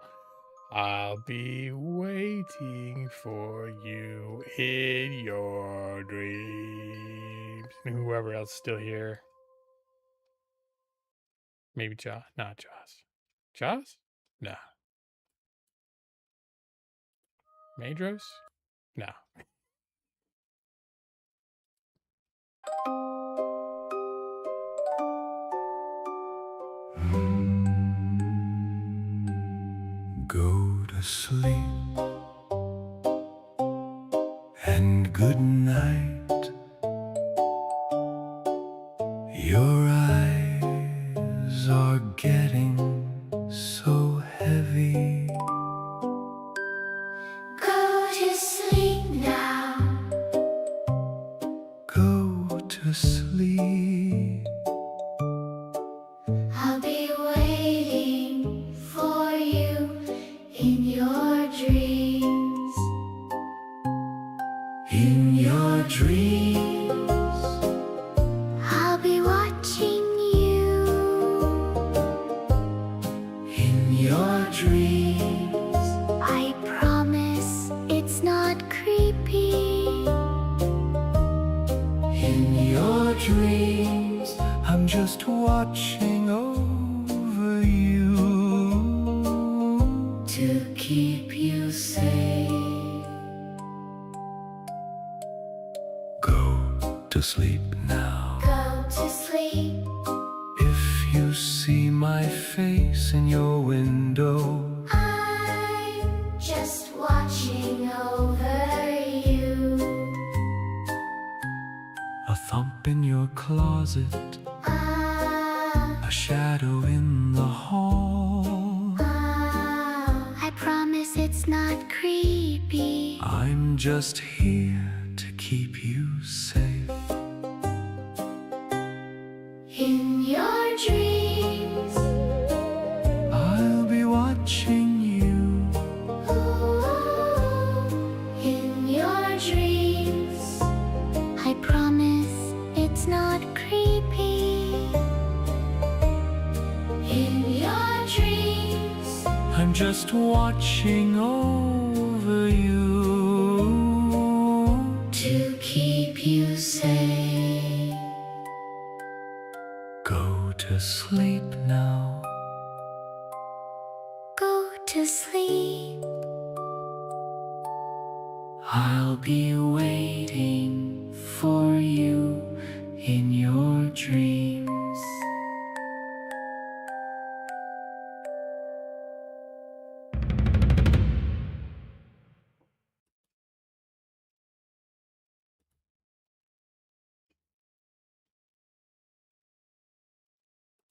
S1: I'll be waiting for you in your dreams. And whoever else is still here. Maybe Josh. Not Josh. Josh? No. Madros? No.
S2: Go to sleep and good night. Your eyes are getting so heavy.
S3: Go to sleep now.
S2: Go to sleep.
S3: I'll be waiting for you in your dreams.
S2: In your dreams,
S3: I'll be watching you.
S2: in your dreams,
S3: I promise it's not creepy.
S2: in your dreams, I'm just watching over you
S3: To keep you safe.
S2: Go to sleep now.
S3: Go to sleep.
S2: If you see my face in your window,
S3: I'm just watching over you.
S2: a thump in your closet, a shadow in the hall.
S3: I promise it's not creepy.
S2: I'm just here to keep you safe.
S3: In your dreams,
S2: I'll be watching you.
S3: in your dreams, I promise it's not creepy. In your dreams,
S2: I'm just watching over you
S3: to keep you safe.
S2: Go to sleep now.
S3: Go to sleep.
S2: I'll be waiting for you in your dreams.